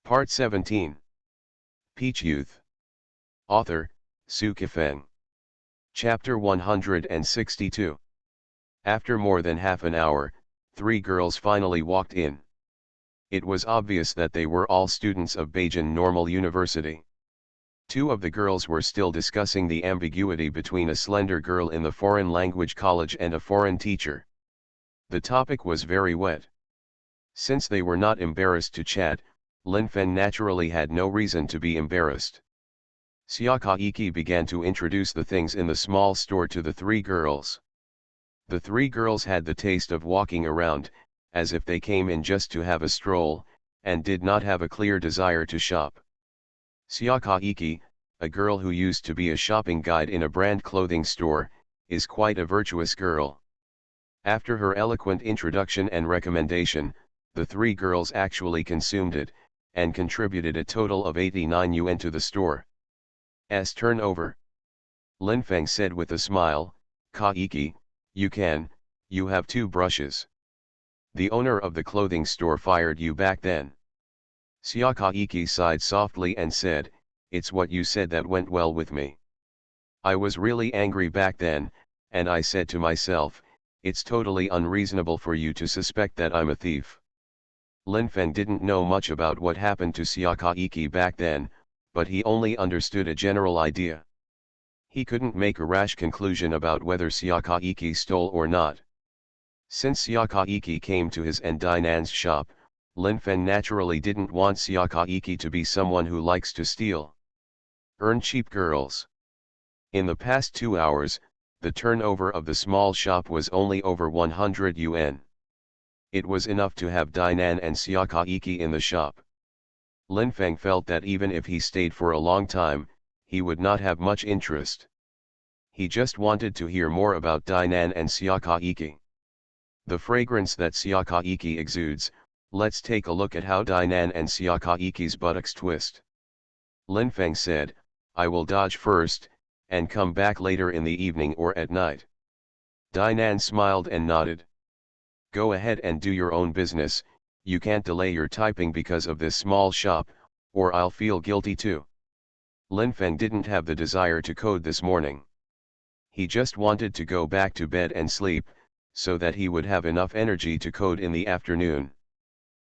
Part 17. Peach Youth. Author, Su Kifeng. Chapter 162. After more than half an hour, 3 girls finally walked in. It was obvious that they were all students of Beijing Normal University. 2 of the girls were still discussing the ambiguity between a slender girl in the foreign language college and a foreign teacher. The topic was very wet. Since they were not embarrassed to chat, Lin Feng naturally had no reason to be embarrassed. Xiakaiki began to introduce the things in the small store to the 3 girls. The 3 girls had the taste of walking around, as if they came in just to have a stroll, and did not have a clear desire to shop. Xiakaiki, a girl who used to be a shopping guide in a brand clothing store, is quite a virtuous girl. After her eloquent introduction and recommendation, the 3 girls actually consumed it, and contributed a total of 89 yuan to the store's turnover. Lin Feng said with a smile, "Kaiki, you have 2 brushes. The owner of the clothing store fired you back then." Xiakaiki sighed softly and said, "It's what you said that went well with me. I was really angry back then, and I said to myself, it's totally unreasonable for you to suspect that I'm a thief." Lin Feng didn't know much about what happened to Xiakaiki back then, but he only understood a general idea. He couldn't make a rash conclusion about whether Xiakaiki stole or not. Since Xiakaiki came to his and Dinan's shop, Lin Feng naturally didn't want Xiakaiki to be someone who likes to steal. Earn cheap girls. In the past 2 hours, the turnover of the small shop was only over 100 yuan. It was enough to have Dinan and Xiakaiki in the shop. Lin Feng felt that even if he stayed for a long time, he would not have much interest. He just wanted to hear more about Dinan and Xiakaiki. The fragrance that Xiakaiki exudes. Let's take a look at how Dinan and Xiakaiki's buttocks twist. Lin Feng said, "I will dodge first, and come back later in the evening or at night." Dinan smiled and nodded. "Go ahead and do your own business, you can't delay your typing because of this small shop, or I'll feel guilty too." Lin Feng didn't have the desire to code this morning. He just wanted to go back to bed and sleep, so that he would have enough energy to code in the afternoon.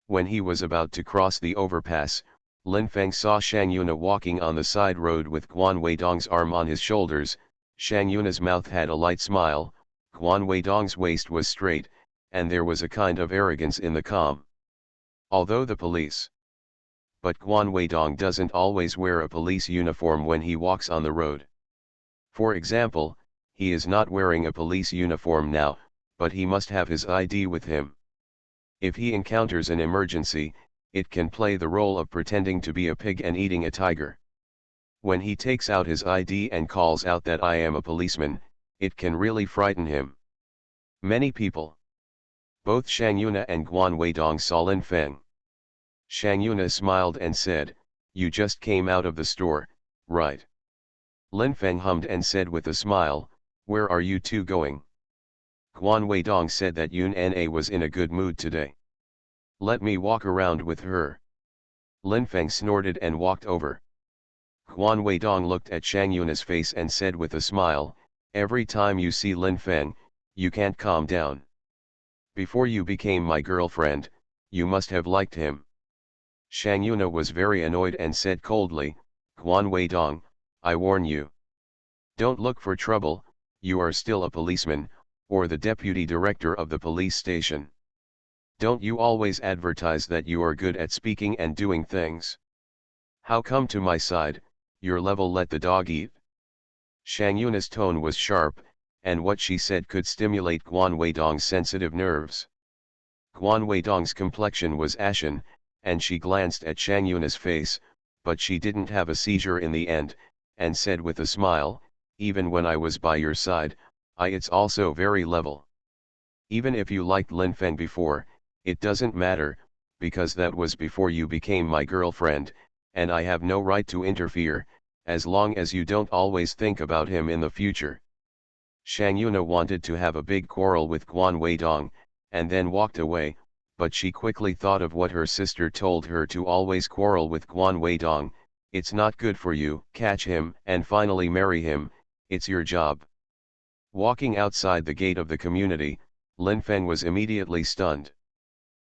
When he was about to cross the overpass, Lin Feng saw Shang Yuna walking on the side road with Guan Weidong's arm on his shoulders. Shang Yuna's mouth had a light smile, Guan Weidong's waist was straight, and there was a kind of arrogance in the calm. Although the police. But Guan Weidong doesn't always wear a police uniform when he walks on the road. For example, he is not wearing a police uniform now, but he must have his ID with him. If he encounters an emergency, it can play the role of pretending to be a pig and eating a tiger. When he takes out his ID and calls out that "I am a policeman," it can really frighten him. Many people. Both Shang Yuna and Guan Weidong saw Lin Feng. Shang Yuna smiled and said, "You just came out of the store, right?" Lin Feng hummed and said with a smile, "Where are you 2 going?" Guan Weidong said that Yun Na was in a good mood today. "Let me walk around with her." Lin Feng snorted and walked over. Guan Weidong looked at Shang Yuna's face and said with a smile, "Every time you see Lin Feng, you can't calm down. Before you became my girlfriend, you must have liked him." Shang Yuna was very annoyed and said coldly, "Guan Weidong, I warn you. Don't look for trouble, you are still a policeman, or the deputy director of the police station. Don't you always advertise that you are good at speaking and doing things? How come to my side, your level let the dog eat?" Shang Yuna's tone was sharp, and what she said could stimulate Guan Weidong's sensitive nerves. Guan Weidong's complexion was ashen, and she glanced at Shang Yuna's face, but she didn't have a seizure in the end, and said with a smile, "Even when I was by your side, it's also very level. Even if you liked Lin Feng before, it doesn't matter, because that was before you became my girlfriend, and I have no right to interfere, as long as you don't always think about him in the future." Shang Yuna wanted to have a big quarrel with Guan Weidong, and then walked away, but she quickly thought of what her sister told her to always quarrel with Guan Weidong. It's not good for you, catch him, and finally marry him, it's your job. Walking outside the gate of the community, Lin Feng was immediately stunned.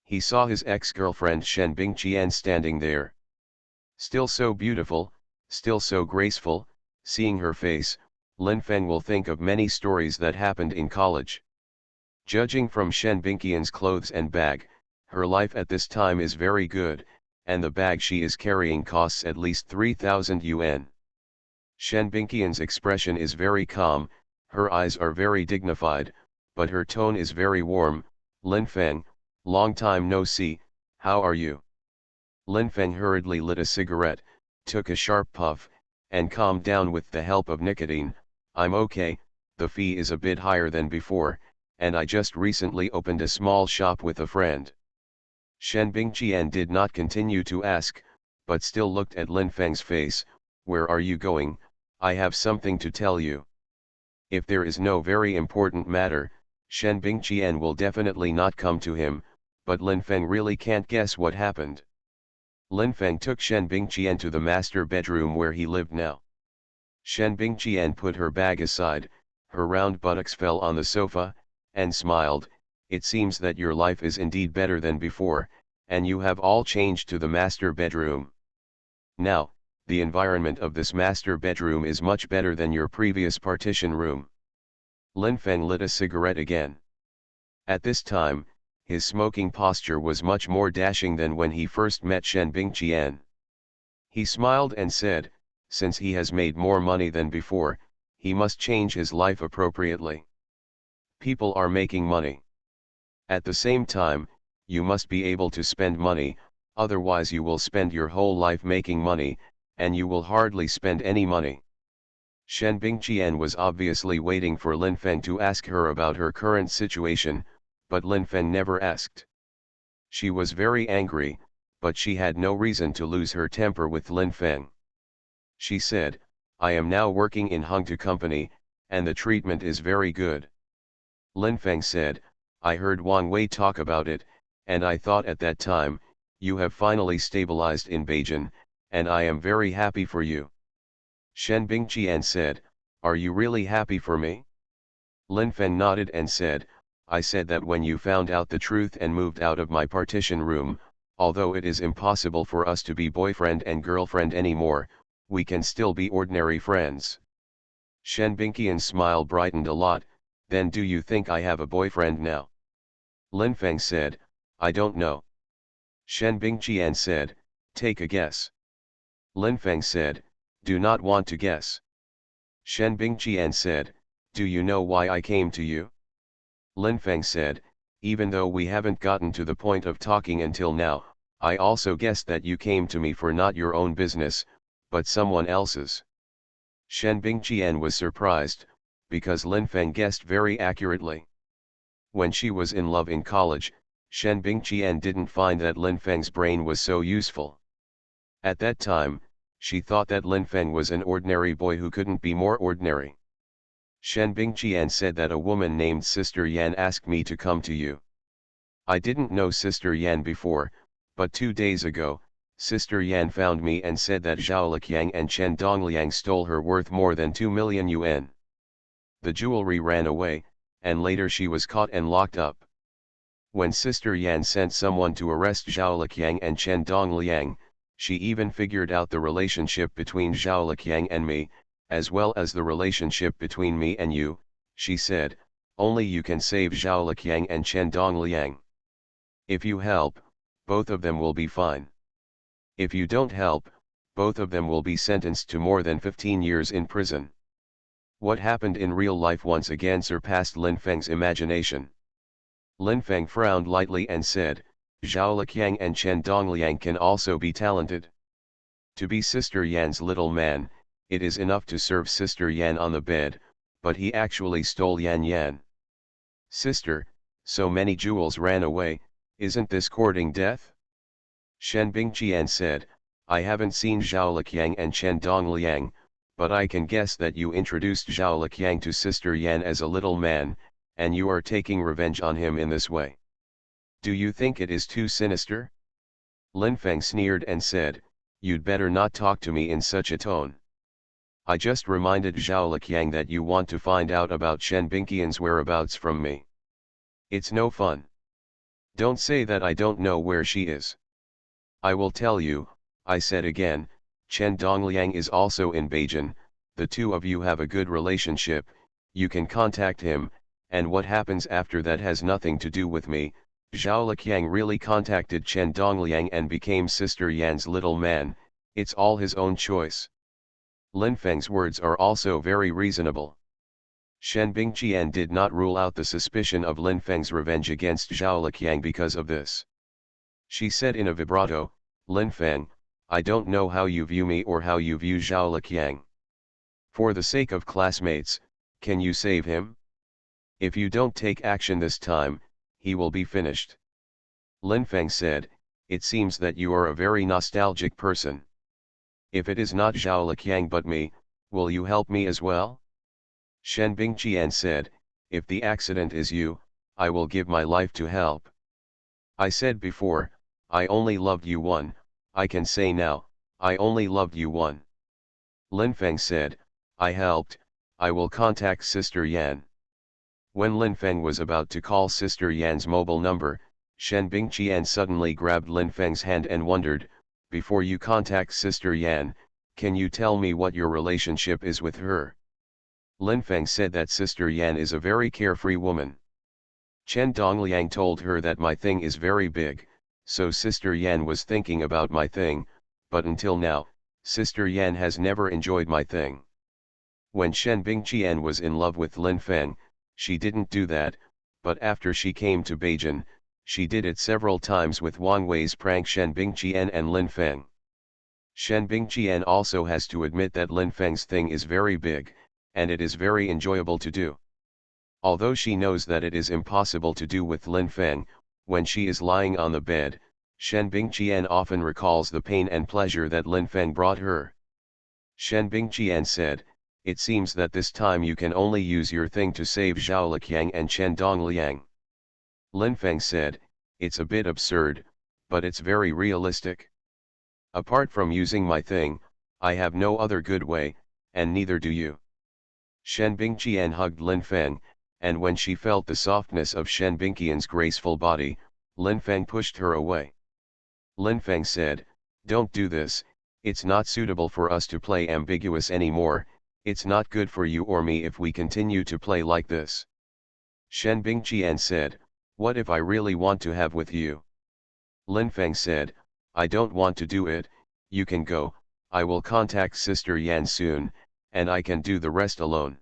He saw his ex-girlfriend Shen Bingqian standing there. Still so beautiful, still so graceful. Seeing her face, Lin Feng will think of many stories that happened in college. Judging from Shen Bingqian's clothes and bag, her life at this time is very good, and the bag she is carrying costs at least 3,000 yuan. Shen Bingqian's expression is very calm, her eyes are very dignified, but her tone is very warm. Lin Feng, long time no see, how are you? Lin Feng hurriedly lit a cigarette, took a sharp puff, and calmed down with the help of nicotine. I'm okay, the fee is a bit higher than before, and I just recently opened a small shop with a friend. Shen Bingqian did not continue to ask, but still looked at Lin Feng's face. Where are you going? I have something to tell you. If there is no very important matter, Shen Bingqian will definitely not come to him, but Lin Feng really can't guess what happened. Lin Feng took Shen Bingqian to the master bedroom where he lived now. Shen Bingqian put her bag aside, her round buttocks fell on the sofa, and smiled. It seems that your life is indeed better than before, and you have all changed to the master bedroom. Now, the environment of this master bedroom is much better than your previous partition room. Lin Feng lit a cigarette again. At this time, his smoking posture was much more dashing than when he first met Shen Bingqian. He smiled and said, since he has made more money than before, he must change his life appropriately. People are making money. At the same time, you must be able to spend money, otherwise you will spend your whole life making money, and you will hardly spend any money. Shen Bingqian was obviously waiting for Lin Feng to ask her about her current situation, but Lin Feng never asked. She was very angry, but she had no reason to lose her temper with Lin Feng. She said, I am now working in Hengtu Company, and the treatment is very good. Lin Feng said, I heard Wang Wei talk about it, and I thought at that time, you have finally stabilized in Beijing, and I am very happy for you. Shen Bingqian said, are you really happy for me? Lin Feng nodded and said, I said that when you found out the truth and moved out of my partition room, although it is impossible for us to be boyfriend and girlfriend anymore, we can still be ordinary friends. Shen Bingqian's smile brightened a lot. Then do you think I have a boyfriend now? Lin Feng said, I don't know. Shen Bingqian said, take a guess. Lin Feng said, do not want to guess. Shen Bingqian said, do you know why I came to you? Lin Feng said, even though we haven't gotten to the point of talking until now, I also guessed that you came to me for not your own business, but someone else's. Shen Bingqian was surprised, because Lin Feng guessed very accurately. When she was in love in college, Shen Bingqian didn't find that Lin Feng's brain was so useful. At that time, she thought that Lin Feng was an ordinary boy who couldn't be more ordinary. Shen Bingqian said that a woman named Sister Yan asked me to come to you. I didn't know Sister Yan before, but 2 days ago, Sister Yan found me and said that Zhao Liqiang and Chen Dongliang stole her worth more than 2 million yuan. The jewelry ran away, and later she was caught and locked up. When Sister Yan sent someone to arrest Zhao Liqiang and Chen Dongliang, she even figured out the relationship between Zhao Liqiang and me, as well as the relationship between me and you. She said, only you can save Zhao Liqiang and Chen Dongliang. If you help, both of them will be fine. If you don't help, both of them will be sentenced to more than 15 years in prison. What happened in real life once again surpassed Lin Feng's imagination. Lin Feng frowned lightly and said, Zhao Liqiang and Chen Dongliang can also be talented. To be Sister Yan's little man, it is enough to serve Sister Yan on the bed, but he actually stole Yan. Sister, so many jewels ran away, isn't this courting death? Shen Bingqian said, I haven't seen Zhao Liqiang and Chen Dongliang, but I can guess that you introduced Zhao Liqiang to Sister Yan as a little man, and you are taking revenge on him in this way. Do you think it is too sinister? Lin Feng sneered and said, you'd better not talk to me in such a tone. I just reminded Zhao Liqiang that you want to find out about Shen Bingqian's whereabouts from me. It's no fun. Don't say that I don't know where she is. I will tell you, I said again, Chen Dongliang is also in Beijing, the two of you have a good relationship, you can contact him, and what happens after that has nothing to do with me. Zhao Liqiang really contacted Chen Dongliang and became Sister Yan's little man, it's all his own choice. Lin Feng's words are also very reasonable. Shen Bingqian did not rule out the suspicion of Lin Feng's revenge against Zhao Liqiang because of this. She said in a vibrato, Lin Feng, I don't know how you view me or how you view Zhao Liqiang. For the sake of classmates, can you save him? If you don't take action this time, he will be finished. Lin Feng said, it seems that you are a very nostalgic person. If it is not Zhao Liqiang but me, will you help me as well? Shen Bingqian said, if the accident is you, I will give my life to help. I said before, I only loved you one, I can say now, I only loved you one. Lin Feng said, I helped, I will contact Sister Yan. When Lin Feng was about to call Sister Yan's mobile number, Shen Bingqian suddenly grabbed Lin Feng's hand and wondered, before you contact Sister Yan, can you tell me what your relationship is with her? Lin Feng said that Sister Yan is a very carefree woman. Chen Dongliang told her that my thing is very big, so Sister Yan was thinking about my thing, but until now, Sister Yan has never enjoyed my thing. When Shen Bingqian was in love with Lin Feng, she didn't do that, but after she came to Beijing, she did it several times with Wang Wei's prank Shen Bingqian and Lin Feng. Shen Bingqian also has to admit that Lin Feng's thing is very big, and it is very enjoyable to do. Although she knows that it is impossible to do with Lin Feng, when she is lying on the bed, Shen Bingqian often recalls the pain and pleasure that Lin Feng brought her. Shen Bingqian said, it seems that this time you can only use your thing to save Zhao Liqiang and Chen Dongliang. Lin Feng said, it's a bit absurd, but it's very realistic. Apart from using my thing, I have no other good way, and neither do you. Shen Bingqian hugged Lin Feng, and when she felt the softness of Shen Bingqian's graceful body, Lin Feng pushed her away. Lin Feng said, don't do this, it's not suitable for us to play ambiguous anymore, it's not good for you or me if we continue to play like this. Shen Bingqian said, what if I really want to have with you? Lin Feng said, I don't want to do it, you can go, I will contact Sister Yan soon, and I can do the rest alone.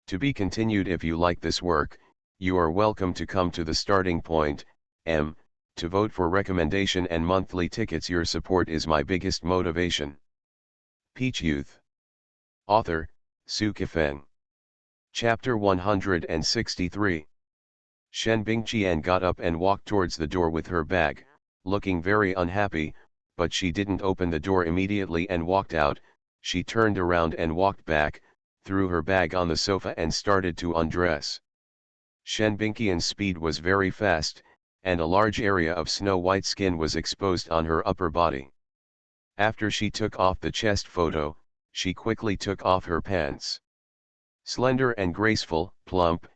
To be continued. If you like this work, you are welcome to come to the starting point, to vote for recommendation and monthly tickets. Your support is my biggest motivation. Peach Youth. Author, Su Kifeng. Chapter 163. Shen Bingqian got up and walked towards the door with her bag, looking very unhappy, but she didn't open the door immediately and walked out. She turned around and walked back, threw her bag on the sofa and started to undress. Shen Bingqian's speed was very fast, and a large area of snow-white skin was exposed on her upper body. After she took off the chest photo, she quickly took off her pants. Slender and graceful, plump,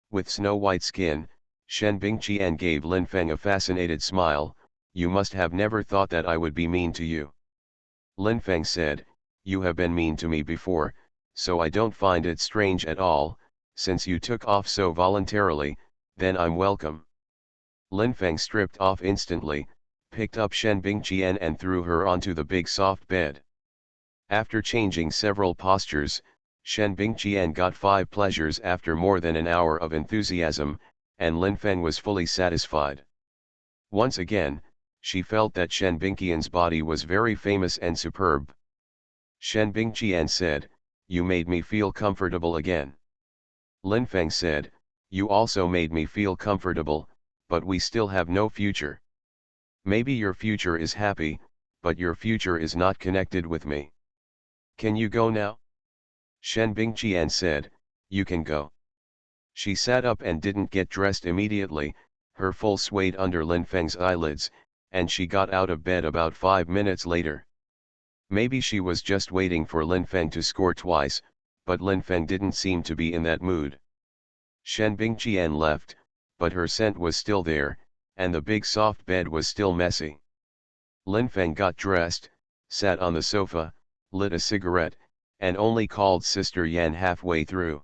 with snow-white skin, Shen Bingqian gave Lin Feng a fascinated smile. You must have never thought that I would be mean to you. Lin Feng said, you have been mean to me before, so I don't find it strange at all, since you took off so voluntarily, then I'm welcome. Lin Feng stripped off instantly, picked up Shen Bingqian and threw her onto the big soft bed. After changing several postures, Shen Bingqian got 5 pleasures after more than an hour of enthusiasm, and Lin Feng was fully satisfied. Once again, she felt that Shen Bingqian's body was very famous and superb. Shen Bingqian said, you made me feel comfortable again. Lin Feng said, you also made me feel comfortable, but we still have no future. Maybe your future is happy, but your future is not connected with me. Can you go now? Shen Bingqian said, you can go. She sat up and didn't get dressed immediately, her full swayed under Lin Feng's eyelids, and she got out of bed about 5 minutes later. Maybe she was just waiting for Lin Feng to score twice, but Lin Feng didn't seem to be in that mood. Shen Bingqian left, but her scent was still there, and the big soft bed was still messy. Lin Feng got dressed, sat on the sofa, lit a cigarette, and only called Sister Yan halfway through.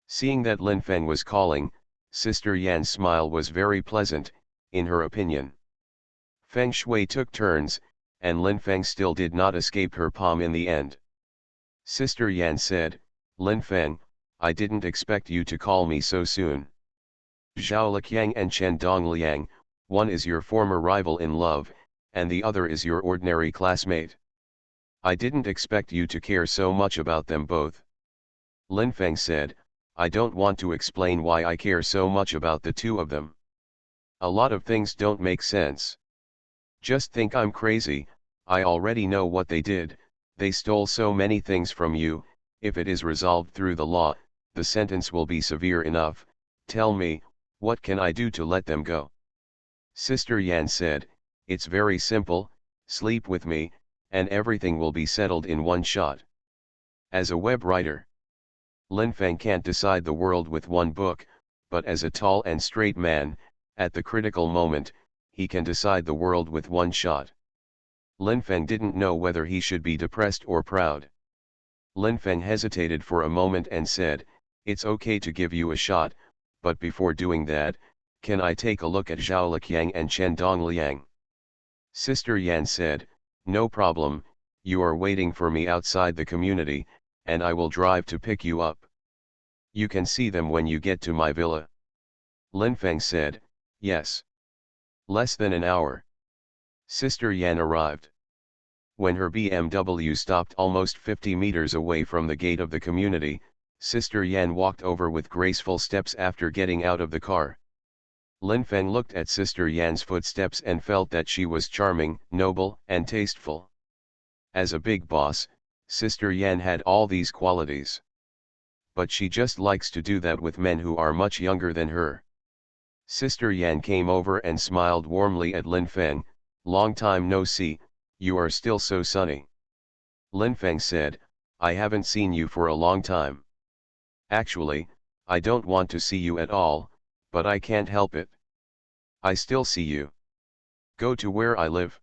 Seeing that Lin Feng was calling, Sister Yan's smile was very pleasant, in her opinion. Feng Shui took turns, and Lin Feng still did not escape her palm in the end. Sister Yan said, "Lin Feng, I didn't expect you to call me so soon. Zhao Liqiang and Chen Dongliang, one is your former rival in love, and the other is your ordinary classmate. I didn't expect you to care so much about them both." Lin Feng said, "I don't want to explain why I care so much about the two of them. A lot of things don't make sense. Just think I'm crazy, I already know what they did, they stole so many things from you. If it is resolved through the law, the sentence will be severe enough. Tell me, what can I do to let them go?" Sister Yan said, "It's very simple, sleep with me, and everything will be settled in one shot." As a web writer, Lin Feng can't decide the world with one book, but as a tall and straight man, at the critical moment, he can decide the world with one shot. Lin Feng didn't know whether he should be depressed or proud. Lin Feng hesitated for a moment and said, "It's okay to give you a shot, but before doing that, can I take a look at Zhao Liqiang and Chen Dongliang?" Sister Yan said, "No problem, you are waiting for me outside the community, and I will drive to pick you up. You can see them when you get to my villa." Lin Feng said, "Yes." Less than an hour. Sister Yan arrived. When her BMW stopped almost 50 meters away from the gate of the community, Sister Yan walked over with graceful steps after getting out of the car. Lin Feng looked at Sister Yan's footsteps and felt that she was charming, noble, and tasteful. As a big boss, Sister Yan had all these qualities. But she just likes to do that with men who are much younger than her. Sister Yan came over and smiled warmly at Lin Feng. "Long time no see, you are still so sunny." Lin Feng said, "I haven't seen you for a long time. Actually, I don't want to see you at all, but I can't help it. I still see you. Go to where I live."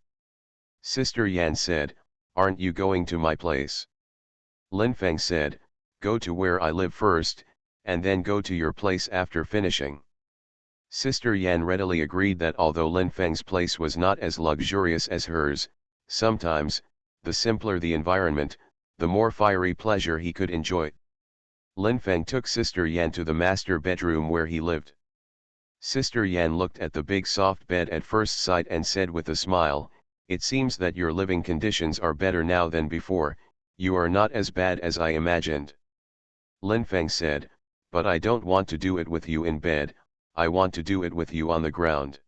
Sister Yan said, "Aren't you going to my place?" Lin Feng said, "Go to where I live first, and then go to your place after finishing." Sister Yan readily agreed that although Lin Feng's place was not as luxurious as hers, sometimes, the simpler the environment, the more fiery pleasure he could enjoy. Lin Feng took Sister Yan to the master bedroom where he lived. Sister Yan looked at the big soft bed at first sight and said with a smile, "It seems that your living conditions are better now than before, you are not as bad as I imagined." Lin Feng said, "But I don't want to do it with you in bed, I want to do it with you on the ground.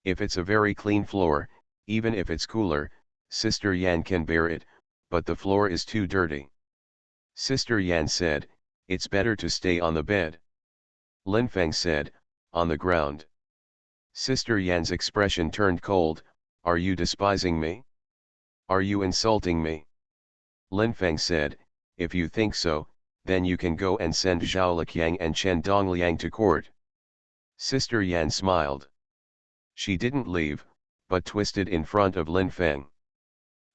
If it's a very clean floor, even if it's cooler, Sister Yan can bear it, but the floor is too dirty." Sister Yan said, "It's better to stay on the bed." Lin Feng said, "On the ground." Sister Yan's expression turned cold. "Are you despising me? Are you insulting me?" Lin Feng said, "If you think so, then you can go and send Zhao Liqiang and Chen Dongliang to court." Sister Yan smiled. She didn't leave, but twisted in front of Lin Feng.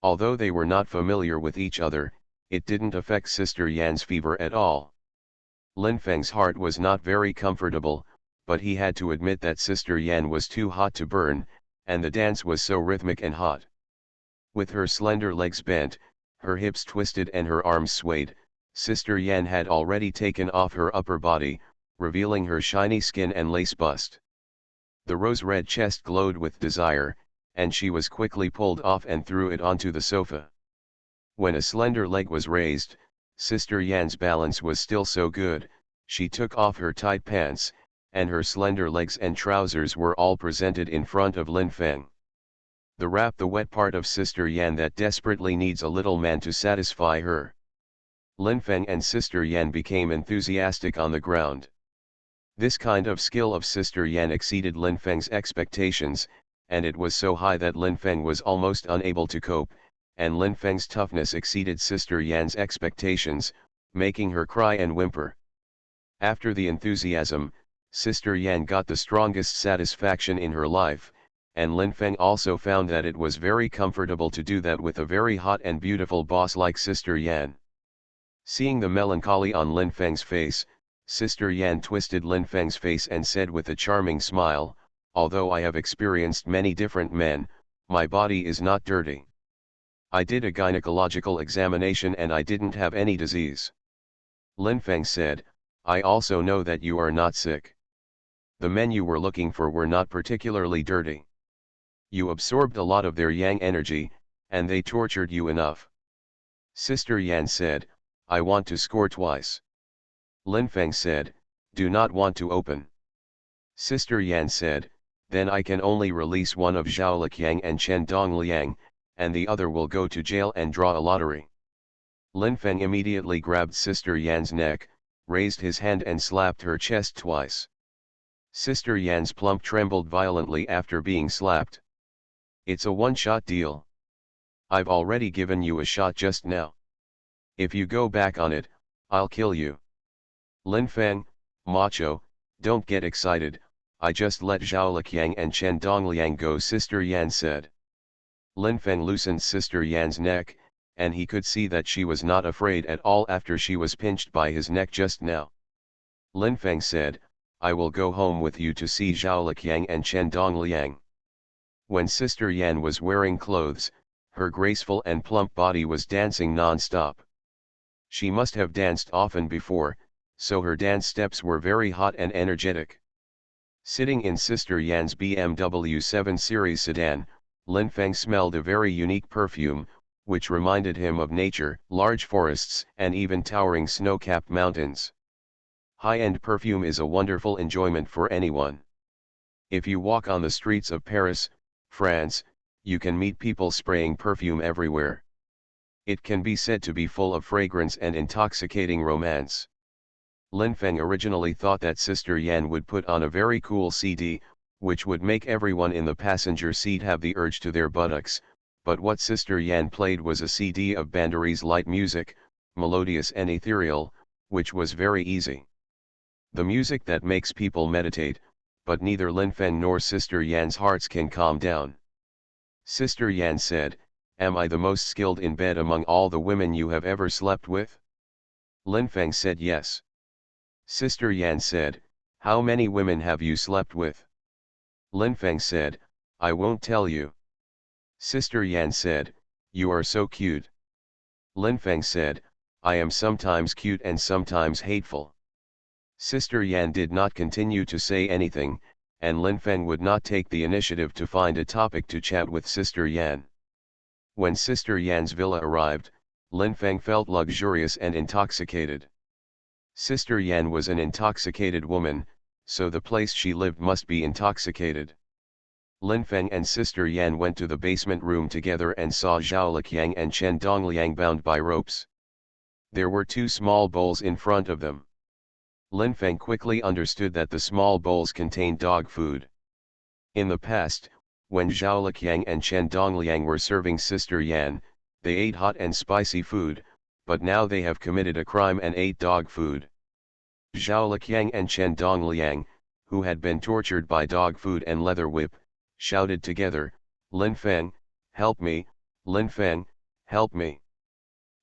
Although they were not familiar with each other, it didn't affect Sister Yan's fever at all. Lin Feng's heart was not very comfortable, but he had to admit that Sister Yan was too hot to burn, and the dance was so rhythmic and hot. With her slender legs bent, her hips twisted and her arms swayed, Sister Yan had already taken off her upper body, revealing her shiny skin and lace bust. The rose-red chest glowed with desire, and she was quickly pulled off and threw it onto the sofa. When a slender leg was raised, Sister Yan's balance was still so good, she took off her tight pants, and her slender legs and trousers were all presented in front of Lin Feng. The wet part of Sister Yan that desperately needs a little man to satisfy her. Lin Feng and Sister Yan became enthusiastic on the ground. This kind of skill of Sister Yan exceeded Lin Feng's expectations, and it was so high that Lin Feng was almost unable to cope, and Lin Feng's toughness exceeded Sister Yan's expectations, making her cry and whimper. After the enthusiasm, Sister Yan got the strongest satisfaction in her life, and Lin Feng also found that it was very comfortable to do that with a very hot and beautiful boss like Sister Yan. Seeing the melancholy on Lin Feng's face, Sister Yan twisted Lin Feng's face and said with a charming smile, "Although I have experienced many different men, my body is not dirty. I did a gynecological examination and I didn't have any disease." Lin Feng said, "I also know that you are not sick. The men you were looking for were not particularly dirty. You absorbed a lot of their yang energy, and they tortured you enough." Sister Yan said, "I want to score twice." Lin Feng said, "Do not want to open." Sister Yan said, "Then I can only release one of Zhao Liqiang and Chen Dongliang, and the other will go to jail and draw a lottery." Lin Feng immediately grabbed Sister Yan's neck, raised his hand and slapped her chest twice. Sister Yan's plump trembled violently after being slapped. "It's a one-shot deal. I've already given you a shot just now. If you go back on it, I'll kill you." "Lin Feng, macho, don't get excited, I just let Zhao Liqiang and Chen Dongliang go," Sister Yan said. Lin Feng loosened Sister Yan's neck, and he could see that she was not afraid at all after she was pinched by his neck just now. Lin Feng said, "I will go home with you to see Zhao Liqiang and Chen Dongliang." When Sister Yan was wearing clothes, her graceful and plump body was dancing non-stop. She must have danced often before, so her dance steps were very hot and energetic. Sitting in Sister Yan's BMW 7 Series sedan, Lin Feng smelled a very unique perfume, which reminded him of nature, large forests and even towering snow-capped mountains. High-end perfume is a wonderful enjoyment for anyone. If you walk on the streets of Paris, France, you can meet people spraying perfume everywhere. It can be said to be full of fragrance and intoxicating romance. Lin Feng originally thought that Sister Yan would put on a very cool CD, which would make everyone in the passenger seat have the urge to their buttocks, but what Sister Yan played was a CD of Bandarese light music, melodious and ethereal, which was very easy. The music that makes people meditate, but neither Lin Feng nor Sister Yan's hearts can calm down. Sister Yan said, "Am I the most skilled in bed among all the women you have ever slept with?" Lin Feng said yes. Sister Yan said, "How many women have you slept with?" Lin Feng said, "I won't tell you." Sister Yan said, "You are so cute." Lin Feng said, "I am sometimes cute and sometimes hateful." Sister Yan did not continue to say anything, and Lin Feng would not take the initiative to find a topic to chat with Sister Yan. When Sister Yan's villa arrived, Lin Feng felt luxurious and intoxicated. Sister Yan was an intoxicated woman, so the place she lived must be intoxicated. Lin Feng and Sister Yan went to the basement room together and saw Zhao Liqiang and Chen Dongliang bound by ropes. There were two small bowls in front of them. Lin Feng quickly understood that the small bowls contained dog food. In the past, when Zhao Liqiang and Chen Dongliang were serving Sister Yan, they ate hot and spicy food, but now they have committed a crime and ate dog food. Zhao Liqiang and Chen Dongliang, who had been tortured by dog food and leather whip, shouted together, "Lin Feng, help me, Lin Feng, help me."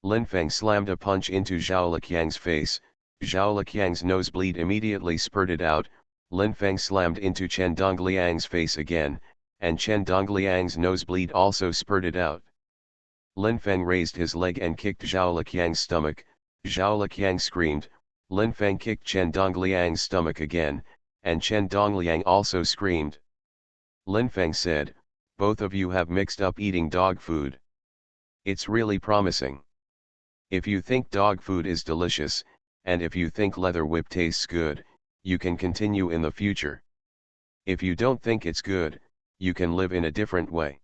Lin Feng slammed a punch into Zhao Liqiang's face, Zhao Liqiang's nosebleed immediately spurted out, Lin Feng slammed into Chen Dongliang's face again, and Chen Dongliang's nosebleed also spurted out. Lin Feng raised his leg and kicked Zhao Liqiang's stomach, Zhao Liqiang screamed, Lin Feng kicked Chen Dongliang's stomach again, and Chen Dongliang also screamed. Lin Feng said, "Both of you have mixed up eating dog food. It's really promising. If you think dog food is delicious, and if you think leather whip tastes good, you can continue in the future. If you don't think it's good, you can live in a different way."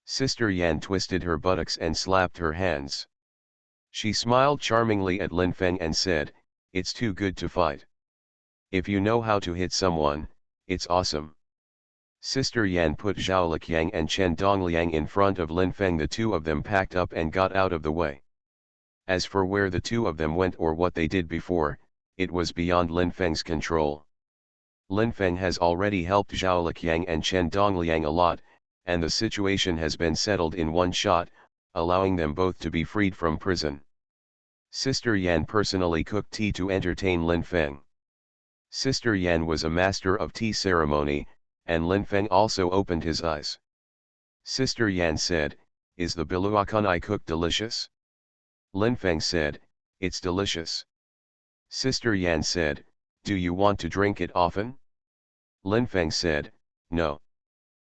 Sister Yan twisted her buttocks and slapped her hands. She smiled charmingly at Lin Feng and said, "It's too good to fight. If you know how to hit someone, it's awesome. Sister Yan put Zhao Liqiang and Chen Dongliang in front of Lin Feng. The two of them packed up and got out of the way. As for where the two of them went or what they did before, it was beyond Lin Feng's control. Lin Feng has already helped Zhao Liqiang and Chen Dongliang a lot, and the situation has been settled in one shot, allowing them both to be freed from prison. Sister Yan personally cooked tea to entertain Lin Feng. Sister Yan was a master of tea ceremony, and Lin Feng also opened his eyes. Sister Yan said, "Is the biluakan I cooked delicious?" Lin Feng said, "It's delicious." Sister Yan said, "Do you want to drink it often?" Lin Feng said, "No."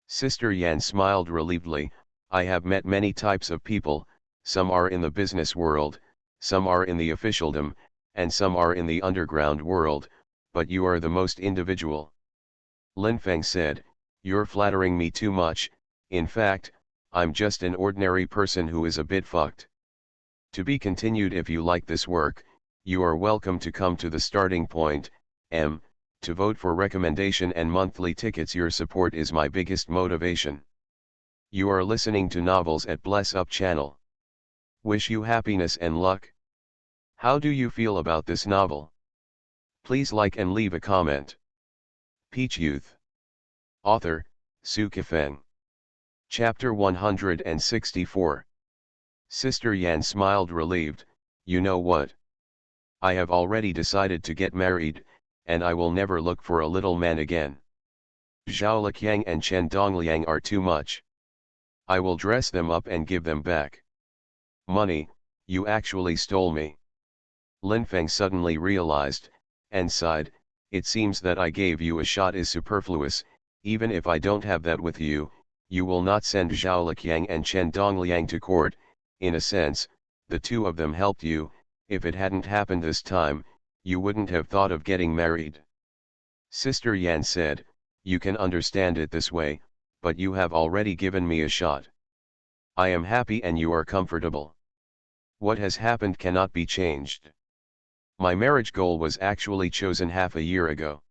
Sister Yan smiled relievedly, "I have met many types of people, some are in the business world, some are in the officialdom, and some are in the underground world, but you are the most individual." Lin Feng said, "You're flattering me too much, in fact, I'm just an ordinary person who is a bit fucked." To be continued. If you like this work, you are welcome to come to the starting point, to vote for recommendation and monthly tickets. Your support is my biggest motivation. You are listening to Novels at Bless Up channel. Wish you happiness and luck. How do you feel about this novel? Please like and leave a comment. Peach Youth. Author, Su Kifeng. Chapter 164. Sister Yan smiled relieved, "You know what? I have already decided to get married, and I will never look for a little man again. Zhao Liqiang and Chen Dongliang are too much. I will dress them up and give them back." "Money, you actually stole me." Lin Feng suddenly realized, and sighed, "It seems that I gave you a shot is superfluous. Even if I don't have that with you, you will not send Zhao Liqiang and Chen Dongliang to court. In a sense, the two of them helped you. If it hadn't happened this time, you wouldn't have thought of getting married." Sister Yan said, "You can understand it this way, but you have already given me a shot. I am happy and you are comfortable. What has happened cannot be changed. My marriage goal was actually chosen half a year ago.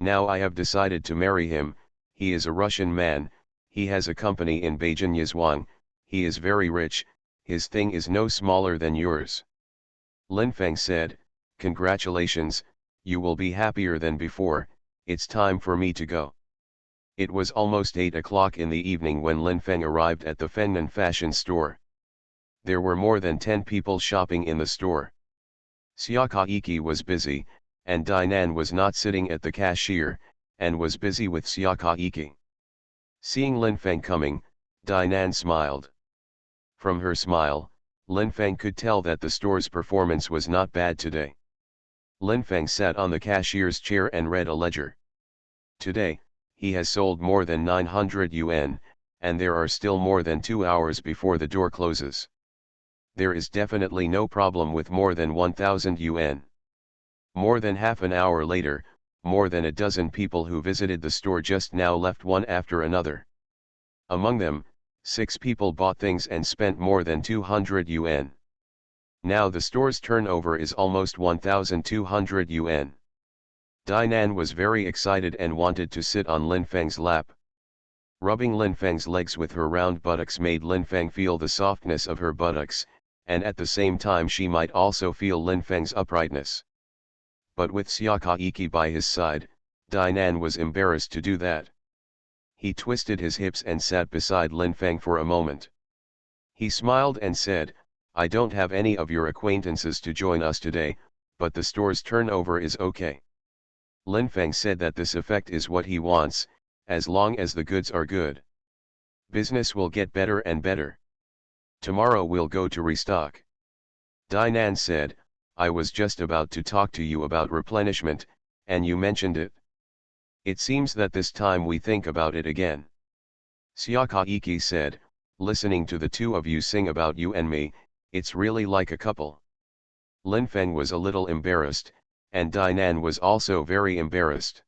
Now I have decided to marry him. He is a Russian man, he has a company in Beijing Yizhuang, he is very rich, his thing is no smaller than yours." Lin Feng said, "Congratulations, you will be happier than before. It's time for me to go." It was almost 8 o'clock in the evening when Lin Feng arrived at the Fengnan fashion store. There were more than 10 people shopping in the store. Xiakaiki was busy, and Dainan was not sitting at the cashier, and was busy with Xiakaiki. Seeing Lin Feng coming, Dainan smiled. From her smile, Lin Feng could tell that the store's performance was not bad today. Lin Feng sat on the cashier's chair and read a ledger. Today, he has sold more than 900 yuan, and there are still more than 2 hours before the door closes. There is definitely no problem with more than 1000 yuan. More than half an hour later, more than a dozen people who visited the store just now left one after another. Among them, 6 people bought things and spent more than 200 yuan. Now the store's turnover is almost 1200 yuan. Dainan was very excited and wanted to sit on Lin Feng's lap. Rubbing Lin Feng's legs with her round buttocks made Lin Feng feel the softness of her buttocks, and at the same time she might also feel Lin Feng's uprightness. But with Xiakaiki by his side, Dainan was embarrassed to do that. He twisted his hips and sat beside Lin Feng for a moment. He smiled and said, "I don't have any of your acquaintances to join us today, but the store's turnover is okay." Lin Feng said that this effect is what he wants, as long as the goods are good. Business will get better and better. Tomorrow we'll go to restock. Dainan said, "I was just about to talk to you about replenishment, and you mentioned it. It seems that this time we think about it again." Xiakaiki said, "Listening to the two of you sing about you and me, it's really like a couple." Lin Feng was a little embarrassed, and Dainan was also very embarrassed.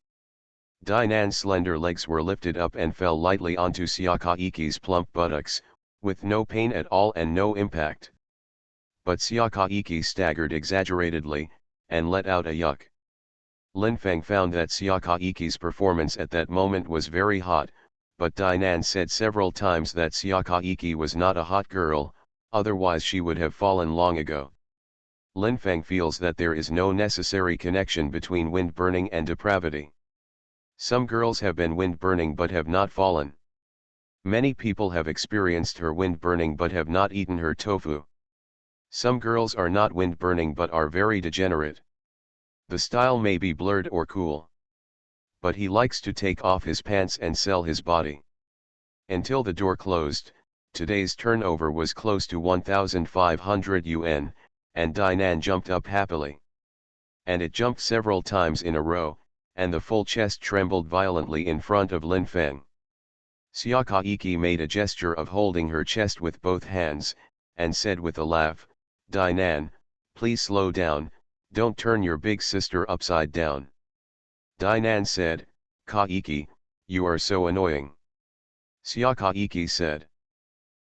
Dainan's slender legs were lifted up and fell lightly onto Xiakaiki's plump buttocks, with no pain at all and no impact. But Xiakaiki staggered exaggeratedly, and let out a yuck. Lin Feng found that Xiaka Iki's performance at that moment was very hot, but Dainan said several times that Xiaka Iki was not a hot girl, otherwise she would have fallen long ago. Lin Feng feels that there is no necessary connection between wind burning and depravity. Some girls have been wind burning but have not fallen. Many people have experienced her wind burning but have not eaten her tofu. Some girls are not wind burning but are very degenerate. The style may be blurred or cool. But he likes to take off his pants and sell his body. Until the door closed, today's turnover was close to 1,500 yuan, and Dainan jumped up happily. And it jumped several times in a row, and the full chest trembled violently in front of Lin Feng. Xiaka Iki made a gesture of holding her chest with both hands, and said with a laugh, "Dainan, please slow down, don't turn your big sister upside down." Dainan said, "Ka Iki, you are so annoying." Xiaka Iki said,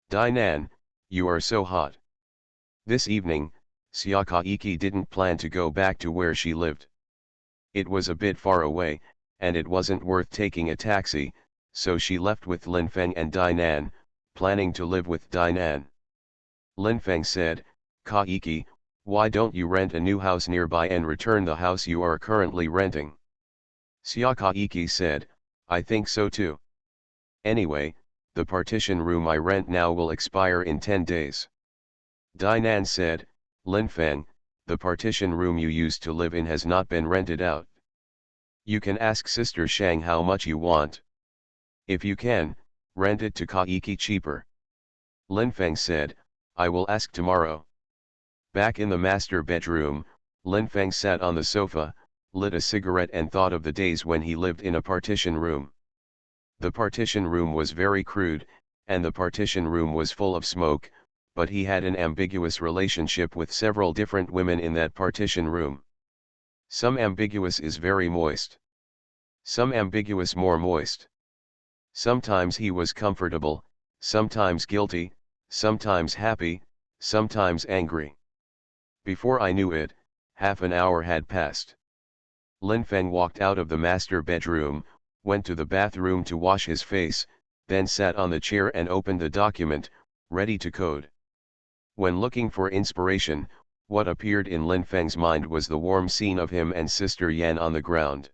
"Dainan, you are so hot." This evening, Xiaka Iki didn't plan to go back to where she lived. It was a bit far away, and it wasn't worth taking a taxi, so she left with Lin Feng and Dainan, planning to live with Dainan. Lin Feng said, "Ka Iki, why don't you rent a new house nearby and return the house you are currently renting?" Xiaka Iki said, "I think so too. Anyway, the partition room I rent now will expire in 10 days. Dainan said, "Lin Feng, the partition room you used to live in has not been rented out. You can ask Sister Shang how much you want. If you can, rent it to Ka Iki cheaper." Lin Feng said, "I will ask tomorrow." Back in the master bedroom, Lin Feng sat on the sofa, lit a cigarette and thought of the days when he lived in a partition room. The partition room was very crude, and the partition room was full of smoke, but he had an ambiguous relationship with several different women in that partition room. Some ambiguous is very moist. Some ambiguous more moist. Sometimes he was comfortable, sometimes guilty, sometimes happy, sometimes angry. Before I knew it, half an hour had passed. Lin Feng walked out of the master bedroom, went to the bathroom to wash his face, then sat on the chair and opened the document, ready to code. When looking for inspiration, what appeared in Lin Feng's mind was the warm scene of him and Sister Yan on the ground.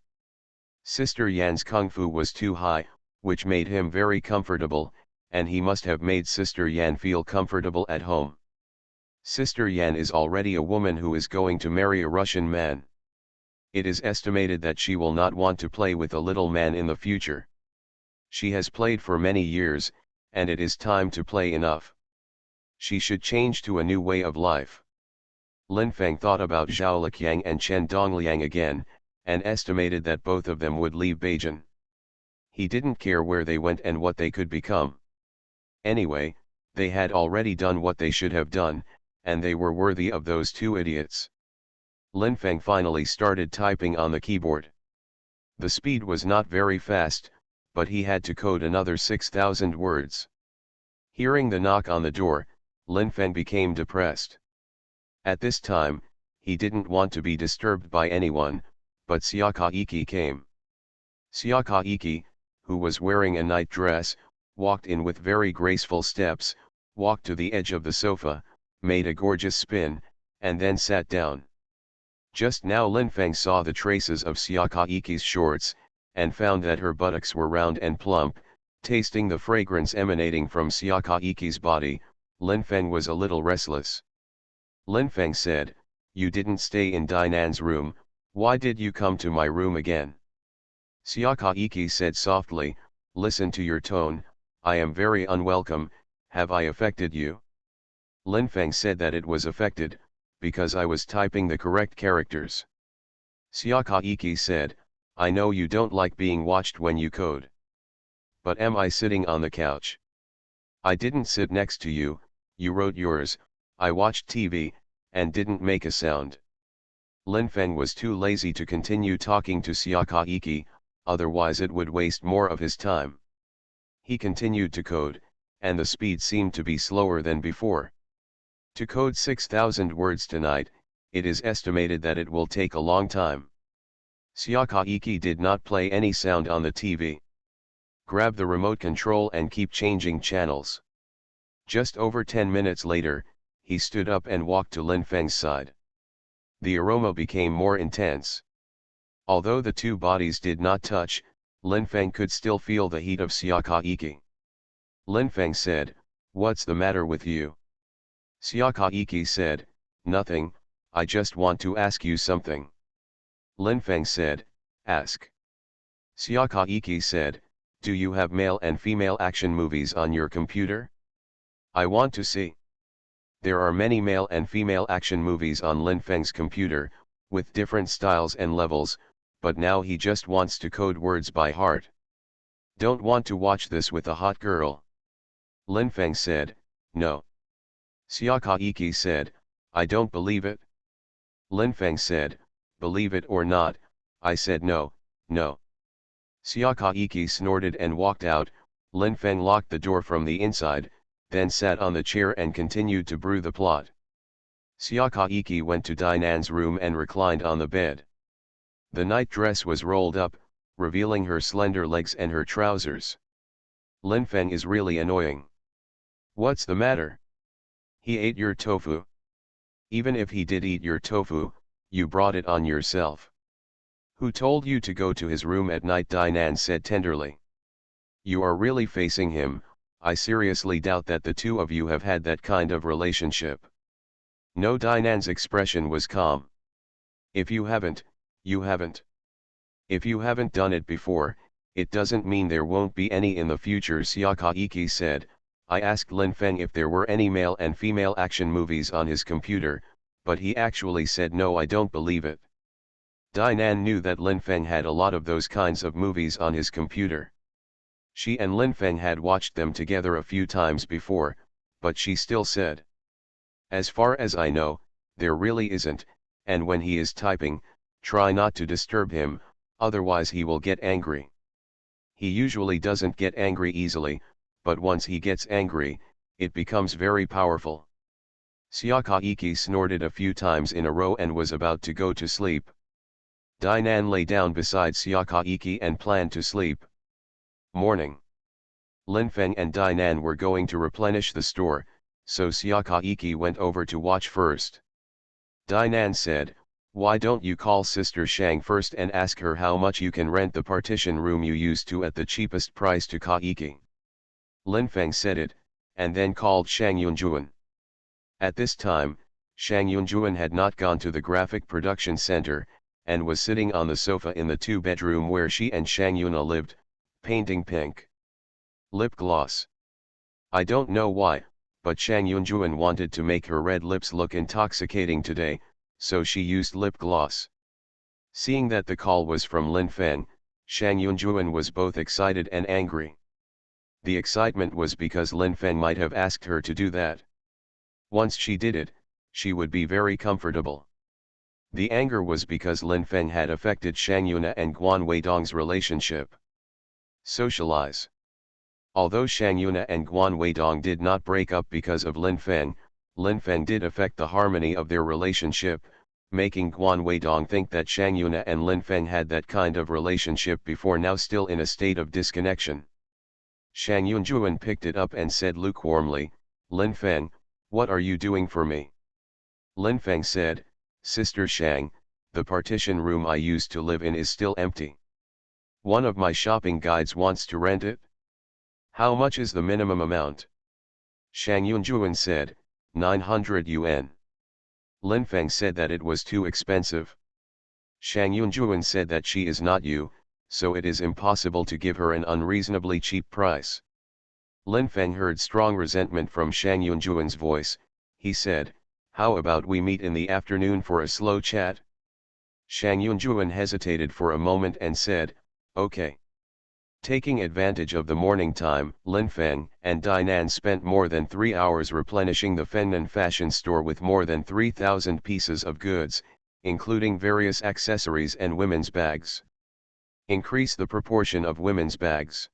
Sister Yan's kung fu was too high, which made him very comfortable, and he must have made Sister Yan feel comfortable at home. Sister Yan is already a woman who is going to marry a Russian man. It is estimated that she will not want to play with a little man in the future. She has played for many years, and it is time to play enough. She should change to a new way of life. Lin Feng thought about Zhao Liqiang and Chen Dongliang again, and estimated that both of them would leave Beijing. He didn't care where they went and what they could become. Anyway, they had already done what they should have done, and they were worthy of those two idiots. Lin Feng finally started typing on the keyboard. The speed was not very fast, but he had to code another 6,000 words. Hearing the knock on the door, Lin Feng became depressed. At this time, he didn't want to be disturbed by anyone, but Xiaka Iki came. Xiaka Iki, who was wearing a night dress, walked in with very graceful steps, walked to the edge of the sofa, made a gorgeous spin, and then sat down. Just now Lin Feng saw the traces of Xiaka Iki's shorts, and found that her buttocks were round and plump. Tasting the fragrance emanating from Xiaka Iki's body, Lin Feng was a little restless. Lin Feng said, "You didn't stay in Dainan's room, why did you come to my room again?" Xiaka Iki said softly, "Listen to your tone, I am very unwelcome, have I affected you?" Lin Feng said that it was affected, because I was typing the correct characters. Xiaka Iki said, "I know you don't like being watched when you code. But am I sitting on the couch? I didn't sit next to you, you wrote yours, I watched TV, and didn't make a sound." Lin Feng was too lazy to continue talking to Xiaka Iki, otherwise it would waste more of his time. He continued to code, and the speed seemed to be slower than before. To code 6,000 words tonight, it is estimated that it will take a long time. Siakaiki did not play any sound on the TV. Grab the remote control and keep changing channels. Just over 10 minutes later, he stood up and walked to Lin Feng's side. The aroma became more intense. Although the two bodies did not touch, Lin Feng could still feel the heat of Siakaiki. Lin Feng said, "What's the matter with you?" Siakaiki said, "Nothing, I just want to ask you something." Lin Feng said, "Ask." Siakaiki said, "Do you have male and female action movies on your computer? I want to see." There are many male and female action movies on Lin Feng's computer, with different styles and levels, but now he just wants to code words by heart. "Don't want to watch this with a hot girl." Lin Feng said, "No." Siakaiki said, "I don't believe it." Lin Feng said, "Believe it or not, I said no, no." Siakaiki snorted and walked out. Lin Feng locked the door from the inside, then sat on the chair and continued to brew the plot. Siakaiki went to Dinan's room and reclined on the bed. The night dress was rolled up, revealing her slender legs and her trousers. "Lin Feng is really annoying." "What's the matter?" "He ate your tofu." "Even if he did eat your tofu, you brought it on yourself." "Who told you to go to his room at night?" Dinan said tenderly. "You are really facing him. I seriously doubt that the two of you have had that kind of relationship." No, Dinan's expression was calm. "If you haven't, you haven't. If you haven't done it before, it doesn't mean there won't be any in the future." Siakaiki said, "I asked Lin Feng if there were any male and female action movies on his computer, but he actually said no. I don't believe it." Dinan knew that Lin Feng had a lot of those kinds of movies on his computer. She and Lin Feng had watched them together a few times before, but she still said, "As far as I know, there really isn't, and when he is typing, try not to disturb him, otherwise he will get angry." "He usually doesn't get angry easily, but once he gets angry, it becomes very powerful." Siakaiki snorted a few times in a row and was about to go to sleep. Dinan lay down beside Siakaiki and planned to sleep. Morning. Lin Feng and Dinan were going to replenish the store, so Siakaiki went over to watch first. Dinan said, "Why don't you call Sister Shang first and ask her how much you can rent the partition room you used to at the cheapest price to Kaiki?" Lin Feng said it, and then called Shang Yunjuan. At this time, Shang Yunjuan had not gone to the graphic production center, and was sitting on the sofa in the two-bedroom where she and Shang Yuna lived, painting pink lip gloss. I don't know why, but Shang Yunjuan wanted to make her red lips look intoxicating today, so she used lip gloss. Seeing that the call was from Lin Feng, Shang Yunjuan was both excited and angry. The excitement was because Lin Feng might have asked her to do that. Once she did it, she would be very comfortable. The anger was because Lin Feng had affected Shang Yuna and Guan Weidong's relationship. Socialize. Although Shang Yuna and Guan Weidong did not break up because of Lin Feng did affect the harmony of their relationship, making Guan Weidong think that Shang Yuna and Lin Feng had that kind of relationship before, now still in a state of disconnection. Shang Yunjuan picked it up and said lukewarmly, "Lin Feng, what are you doing for me?" Lin Feng said, "Sister Shang, the partition room I used to live in is still empty. One of my shopping guides wants to rent it. How much is the minimum amount?" Shang Yunjuan said, 900 yuan. Lin Feng said that it was too expensive. Shang Yunjuan said that she is not you, so it is impossible to give her an unreasonably cheap price. Lin Feng heard strong resentment from Shang Yunjuan's voice. He said, "How about we meet in the afternoon for a slow chat?" Shang Yunjuan hesitated for a moment and said, "Okay." Taking advantage of the morning time, Lin Feng and Dinan spent more than 3 hours replenishing the Fengnan fashion store with more than 3,000 pieces of goods, including various accessories and women's bags. Increase the proportion of women's bags.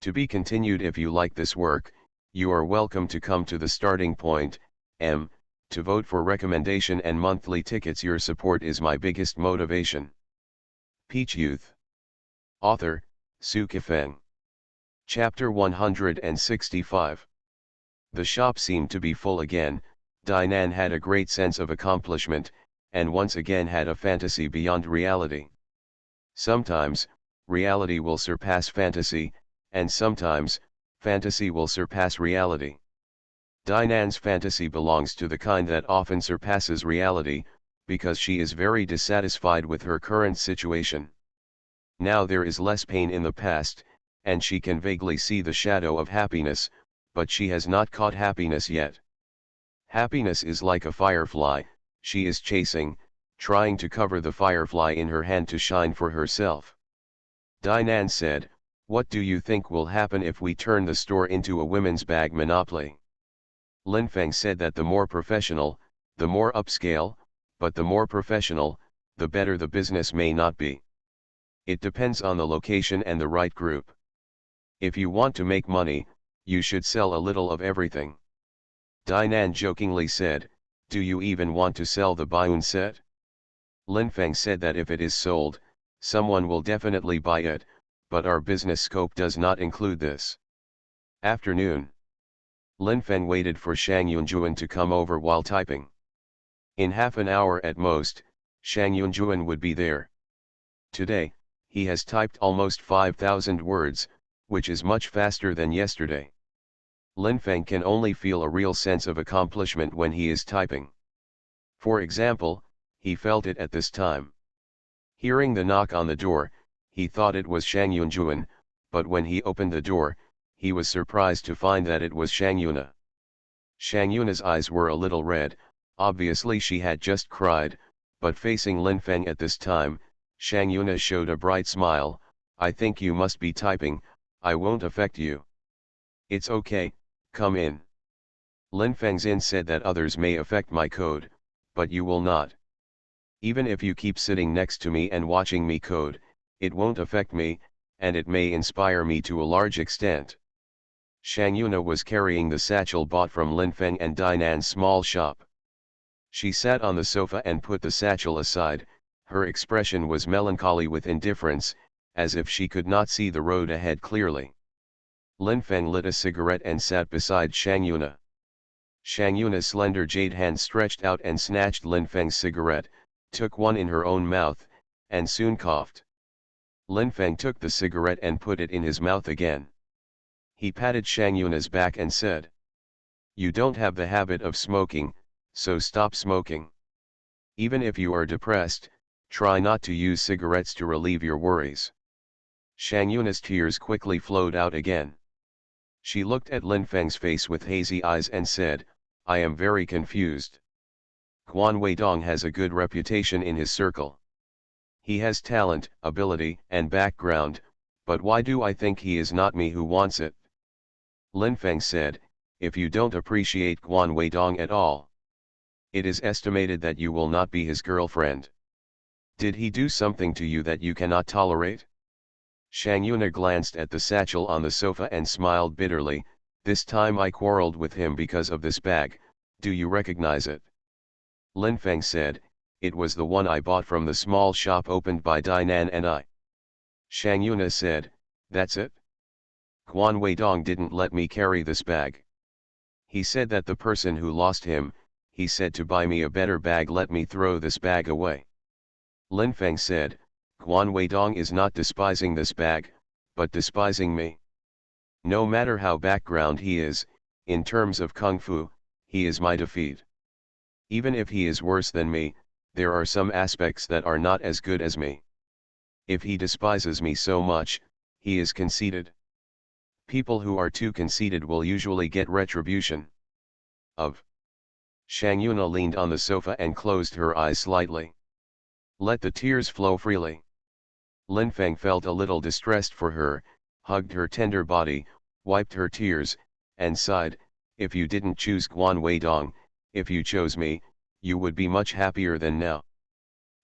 To be continued. If you like this work, you are welcome to come to the starting point, to vote for recommendation and monthly tickets. Your support is my biggest motivation. Peach Youth. Author, Suk Feng. Chapter 165. The shop seemed to be full again. Dinan had a great sense of accomplishment, and once again had a fantasy beyond reality. Sometimes, reality will surpass fantasy, and sometimes, fantasy will surpass reality. Dinan's fantasy belongs to the kind that often surpasses reality, because she is very dissatisfied with her current situation. Now there is less pain in the past, and she can vaguely see the shadow of happiness, but she has not caught happiness yet. Happiness is like a firefly, she is chasing, trying to cover the firefly in her hand to shine for herself. Dinan said, "What do you think will happen if we turn the store into a women's bag monopoly?" Linfeng said that the more professional, the more upscale, but the more professional, the better the business may not be. It depends on the location and the right group. If you want to make money, you should sell a little of everything. Dinan jokingly said, "Do you even want to sell the Baiyun set?" Linfeng said that if it is sold, someone will definitely buy it, but our business scope does not include this. Afternoon. Linfeng waited for Shang Yunjuan to come over while typing. In half an hour at most, Shang Yunjuan would be there. Today, he has typed almost 5,000 words, which is much faster than yesterday. Linfeng can only feel a real sense of accomplishment when he is typing. For example, he felt it at this time. Hearing the knock on the door, he thought it was Shang Yunjuan, but when he opened the door, he was surprised to find that it was Shang Yuna. Shang Yuna's eyes were a little red, obviously she had just cried, but facing Linfeng at this time, Shang Yuna showed a bright smile. "I think you must be typing, I won't affect you." "It's okay, come in." Linfeng Xin said that others may affect my code, but you will not. Even if you keep sitting next to me and watching me code, it won't affect me, and it may inspire me to a large extent. Shang Yuna was carrying the satchel bought from Linfeng and Dinan's small shop. She sat on the sofa and put the satchel aside. Her expression was melancholy with indifference, as if she could not see the road ahead clearly. Linfeng lit a cigarette and sat beside Shang Yuna. Shang Yuna's slender jade hand stretched out and snatched Linfeng's cigarette, took one in her own mouth, and soon coughed. Linfeng took the cigarette and put it in his mouth again. He patted Shang Yuna's back and said, "You don't have the habit of smoking, so stop smoking. Even if you are depressed, try not to use cigarettes to relieve your worries." Shang Yuna's tears quickly flowed out again. She looked at Linfeng's face with hazy eyes and said, "I am very confused. Guan Weidong has a good reputation in his circle. He has talent, ability, and background, but why do I think he is not me who wants it?" Linfeng said, "If you don't appreciate Guan Weidong at all, it is estimated that you will not be his girlfriend. Did he do something to you that you cannot tolerate?" Shang Yuna glanced at the satchel on the sofa and smiled bitterly. "This time I quarreled with him because of this bag. Do you recognize it?" Linfeng said, "It was the one I bought from the small shop opened by Dinan and I." Shang Yuna said, "That's it? Guan Weidong didn't let me carry this bag. He said that the person who lost him, he said to buy me a better bag. Let me throw this bag away." Linfeng said, "Guan Weidong is not despising this bag, but despising me. No matter how background he is, in terms of kung fu, he is my defeat. Even if he is worse than me, there are some aspects that are not as good as me. If he despises me so much, he is conceited. People who are too conceited will usually get retribution." Of. Shang Yuna leaned on the sofa and closed her eyes slightly. Let the tears flow freely. Linfeng felt a little distressed for her, hugged her tender body, wiped her tears, and sighed, "If you didn't choose Guan Weidong, if you chose me, you would be much happier than now."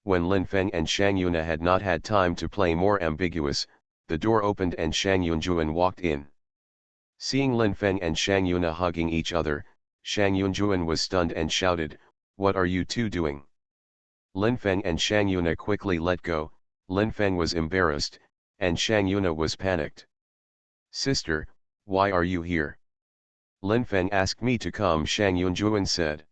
When Linfeng and Shang Yuna had not had time to play more ambiguous, the door opened and Shang Yunjuan walked in. Seeing Linfeng and Shang Yuna hugging each other, Shang Yunjuan was stunned and shouted, "What are you two doing?" Linfeng and Shang Yuna quickly let go. Lin Feng was embarrassed, and Shang Yuna was panicked. Sister, why are you here? Lin Feng asked me to come, Shang Yunjuan said.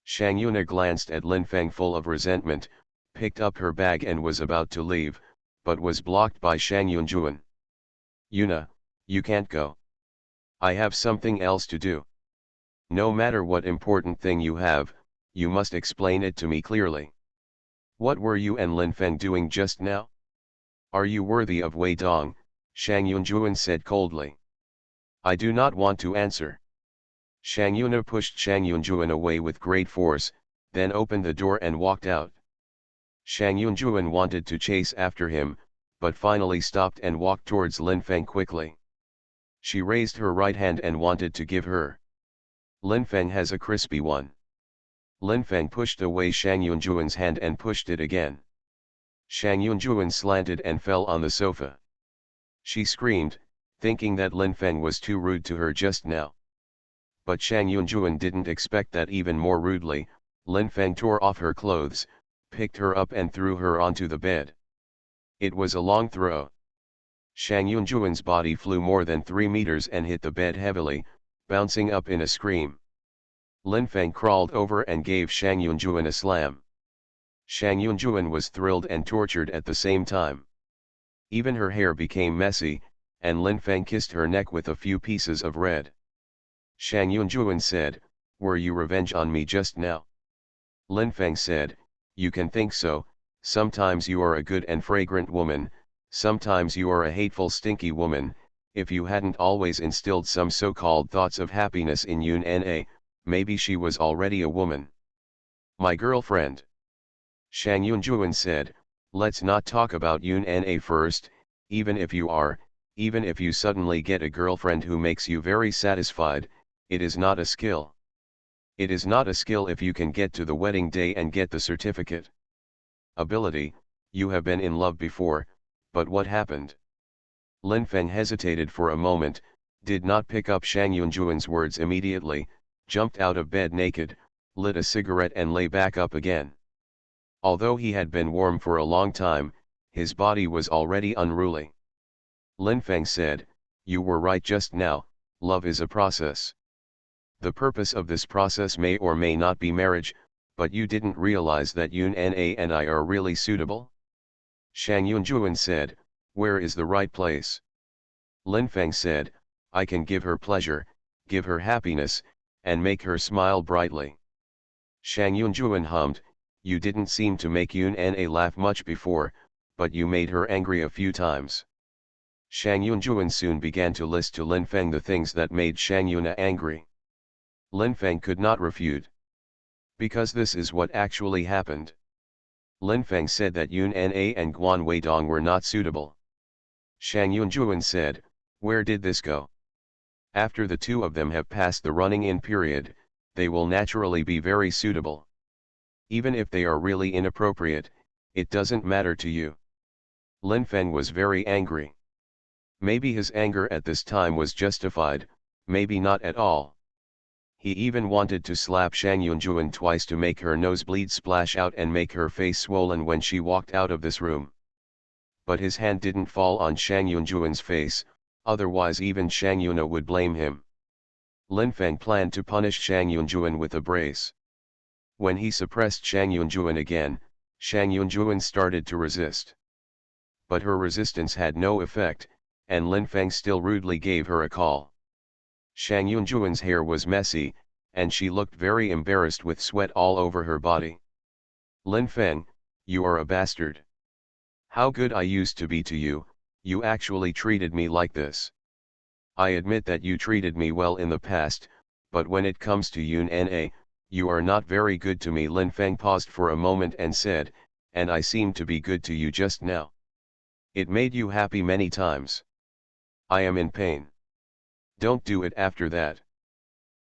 Shang Yuna glanced at Lin Feng full of resentment, picked up her bag and was about to leave, but was blocked by Shang Yunjuan. Yuna, you can't go. I have something else to do. No matter what important thing you have, you must explain it to me clearly. What were you and Lin Feng doing just now? Are you worthy of Wei Dong? Shang Yunjuan said coldly. I do not want to answer. Shang Yuna pushed Shang Yunjuan away with great force, then opened the door and walked out. Shang Yunjuan wanted to chase after him, but finally stopped and walked towards Lin Feng quickly. She raised her right hand and wanted to give her. Lin Feng has a crispy one. Lin Feng pushed away Shang Yunjuan's hand and pushed it again. Shang Yunjuan slanted and fell on the sofa. She screamed, thinking that Lin Feng was too rude to her just now. But Shang Yunjuan didn't expect that. Even more rudely, Lin Feng tore off her clothes, picked her up and threw her onto the bed. It was a long throw. Shang Yunjuan's body flew more than 3 meters and hit the bed heavily, bouncing up in a scream. Lin Feng crawled over and gave Shang Yunjuan a slam. Shang Yunjuan was thrilled and tortured at the same time. Even her hair became messy, and Lin Feng kissed her neck with a few pieces of red. Shang Yunjuan said, "Were you revenge on me just now?" Lin Feng said, "You can think so, sometimes you are a good and fragrant woman, sometimes you are a hateful stinky woman. If you hadn't always instilled some so-called thoughts of happiness in Yun Na, maybe she was already a woman." "My girlfriend." Shang Yunjuan said, "Let's not talk about Yun Na first. Even if you suddenly get a girlfriend who makes you very satisfied, it is not a skill. It is not a skill if you can get to the wedding day and get the certificate. Ability, you have been in love before, but what happened?" Lin Feng hesitated for a moment, did not pick up Shang Yunjuan's words immediately, jumped out of bed naked, lit a cigarette and lay back up again. Although he had been warm for a long time, his body was already unruly. Lin Feng said, "You were right just now, love is a process. The purpose of this process may or may not be marriage, but you didn't realize that Yun Na and I are really suitable?" Shang Yunjuan said, "Where is the right place?" Lin Feng said, "I can give her pleasure, give her happiness, and make her smile brightly." Shang Yunjuan hummed, "You didn't seem to make Yun Na laugh much before, but you made her angry a few times." Shang Yunjuan soon began to list to Lin Feng the things that made Shang Yuna angry. Lin Feng could not refute. Because this is what actually happened. Lin Feng said that Yun Na and Guan Weidong were not suitable. Shang Yunjuan said, "Where did this go? After the two of them have passed the running-in period, they will naturally be very suitable. Even if they are really inappropriate, it doesn't matter to you." Lin Feng was very angry. Maybe his anger at this time was justified, maybe not at all. He even wanted to slap Shang Yunjuan twice to make her nosebleed splash out and make her face swollen when she walked out of this room. But his hand didn't fall on Shang Yunjuan's face, otherwise even Shang Yuna would blame him. Lin Feng planned to punish Shang Yunjuan with a brace. When he suppressed Shang Yunjuan again, Shang Yunjuan started to resist. But her resistance had no effect, and Lin Feng still rudely gave her a call. Shang Yunjuan's hair was messy, and she looked very embarrassed with sweat all over her body. "Lin Feng, you are a bastard. How good I used to be to you, you actually treated me like this. I admit that you treated me well in the past, but when it comes to Yun Na, you are not very good to me." Lin Feng paused for a moment and said, "And I seemed to be good to you just now. It made you happy many times. I am in pain. Don't do it after that.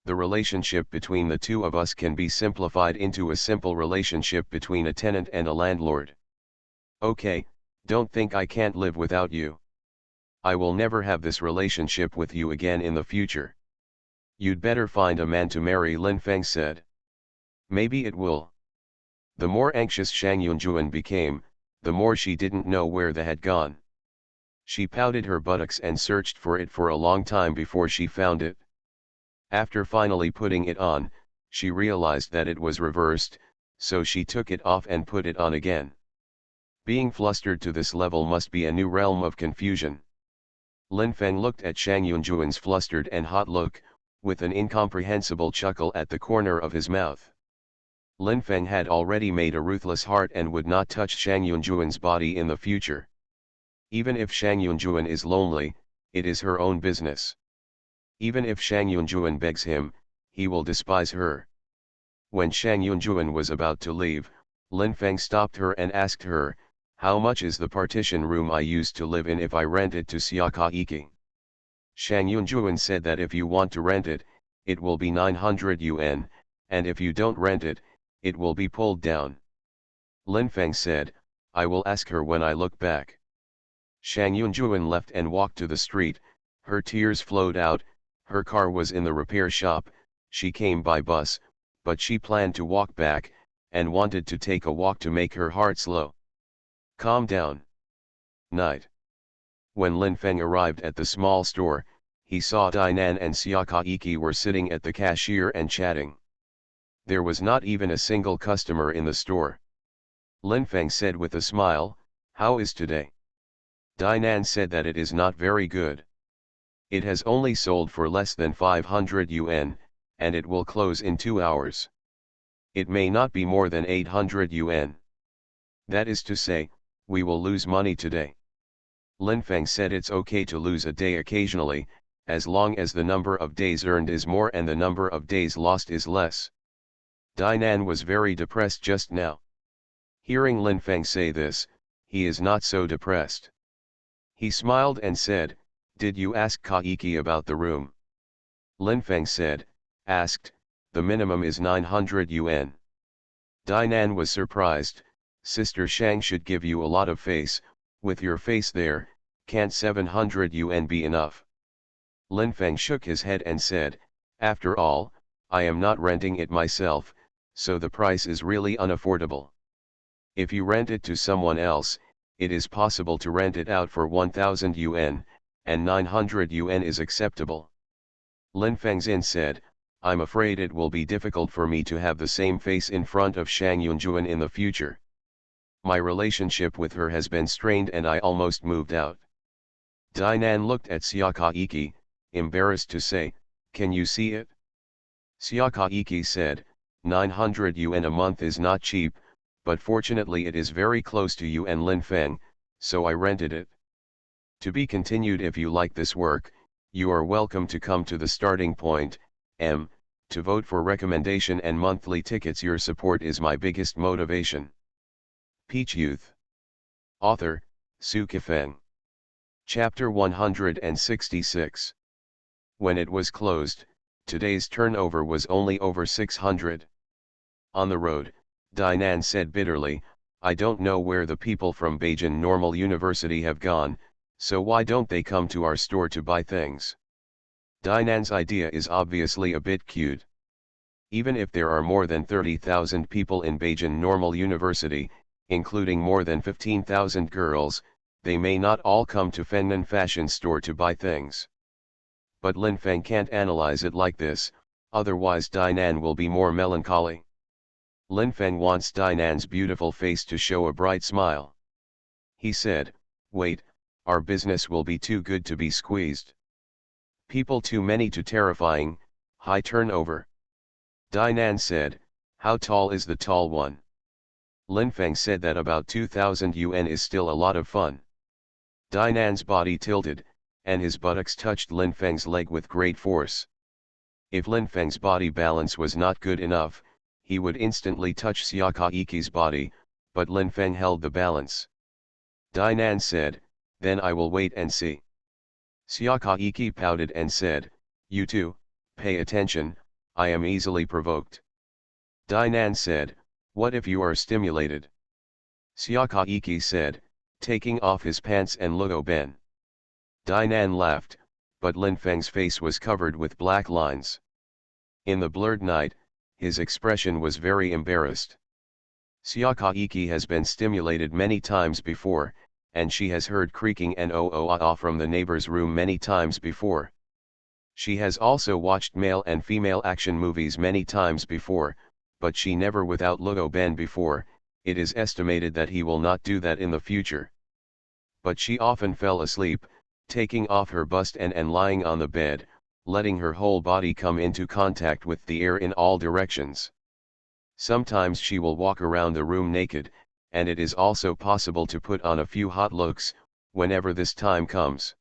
The relationship between the two of us can be simplified into a simple relationship between a tenant and a landlord. Okay, don't think I can't live without you. I will never have this relationship with you again in the future. You'd better find a man to marry," Lin Feng said. "Maybe it will." The more anxious Shang Yunjuan became, the more she didn't know where the had gone. She pouted her buttocks and searched for it for a long time before she found it. After finally putting it on, she realized that it was reversed, so she took it off and put it on again. Being flustered to this level must be a new realm of confusion. Lin Feng looked at Shang Yunjuan's flustered and hot look, with an incomprehensible chuckle at the corner of his mouth. Lin Feng had already made a ruthless heart and would not touch Shang Yunjuan's body in the future. Even if Shang Yunjuan is lonely, it is her own business. Even if Shang Yunjuan begs him, he will despise her. When Shang Yunjuan was about to leave, Lin Feng stopped her and asked her, "How much is the partition room I used to live in if I rent it to Xiaka Iki?" Shang Yunjuan said that if you want to rent it, it will be 900 yuan, and if you don't rent it, it will be pulled down. Lin Feng said, "I will ask her when I look back." Shang Yunjuan left and walked to the street, her tears flowed out, her car was in the repair shop, she came by bus, but she planned to walk back, and wanted to take a walk to make her heart slow. Calm down. Night. When Lin Feng arrived at the small store, he saw Dainan and Xiaka Iki were sitting at the cashier and chatting. There was not even a single customer in the store. Lin Feng said with a smile, "How is today?" Dainan said that it is not very good. It has only sold for less than 500 yuan, and it will close in 2 hours. It may not be more than 800 yuan. That is to say, we will lose money today. Lin Feng said it's okay to lose a day occasionally, as long as the number of days earned is more and the number of days lost is less. Dainan was very depressed just now. Hearing Lin Feng say this, he is not so depressed. He smiled and said, "Did you ask Kaiki about the room?" Lin Feng said, "Asked, the minimum is 900 yuan. Dainan was surprised, "Sister Shang should give you a lot of face, with your face there, can't 700 yuan be enough?" Lin Feng shook his head and said, "After all, I am not renting it myself, so the price is really unaffordable. If you rent it to someone else, it is possible to rent it out for 1000 yuan, and 900 yuan is acceptable." Lin Fengzin said, "I'm afraid it will be difficult for me to have the same face in front of Shang Yunjuan in the future. My relationship with her has been strained and I almost moved out." Dainan looked at Xiaka Iki, embarrassed to say, "Can you see it?" Xiaka Iki said, 900 yuan a month is not cheap, but fortunately it is very close to you and Lin Feng, so I rented it. To be continued. If you like this work, you are welcome to come to the starting point, to vote for recommendation and monthly tickets. Your support is my biggest motivation. Peach Youth. Author, Su Kifeng. Chapter 166. When it was closed, today's turnover was only over 600. On the road, Dainan said bitterly, "I don't know where the people from Beijing Normal University have gone, so why don't they come to our store to buy things?" Dainan's idea is obviously a bit cute. Even if there are more than 30,000 people in Beijing Normal University, including more than 15,000 girls, they may not all come to Fengnan Fashion Store to buy things. But Lin Feng can't analyze it like this, otherwise Dainan will be more melancholy. Lin Feng wants Dainan's beautiful face to show a bright smile. He said, "Wait, our business will be too good to be squeezed. People too many to terrifying, high turnover." Dainan said, "How tall is the tall one?" Lin Feng said that about 2000 yuan is still a lot of fun. Dainan's body tilted, and his buttocks touched Lin Feng's leg with great force. If Lin Feng's body balance was not good enough, he would instantly touch Xiaka Iki's body, but Lin Feng held the balance. Dainan said, "Then I will wait and see." Xiaka Iki pouted and said, "You too, pay attention, I am easily provoked." Dainan said, "What if you are stimulated?" Xiaka Iki said, taking off his pants and Luo Ben. Dainan laughed, but Lin Feng's face was covered with black lines. In the blurred night, his expression was very embarrassed. Xiakaiki has been stimulated many times before, and she has heard creaking and oh from the neighbor's room many times before. She has also watched male and female action movies many times before, but she never without Luo Ben before. It is estimated that he will not do that in the future. But she often fell asleep, taking off her bust and lying on the bed, letting her whole body come into contact with the air in all directions. Sometimes she will walk around the room naked, and it is also possible to put on a few hot looks, whenever this time comes.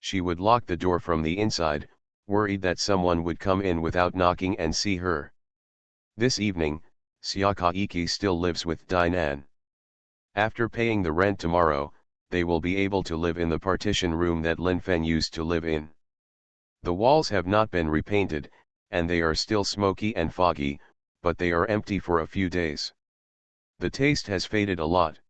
She would lock the door from the inside, worried that someone would come in without knocking and see her. This evening, Xiakaiki still lives with Dainan. After paying the rent tomorrow, they will be able to live in the partition room that Linfeng used to live in. The walls have not been repainted, and they are still smoky and foggy, but they are empty for a few days. The taste has faded a lot.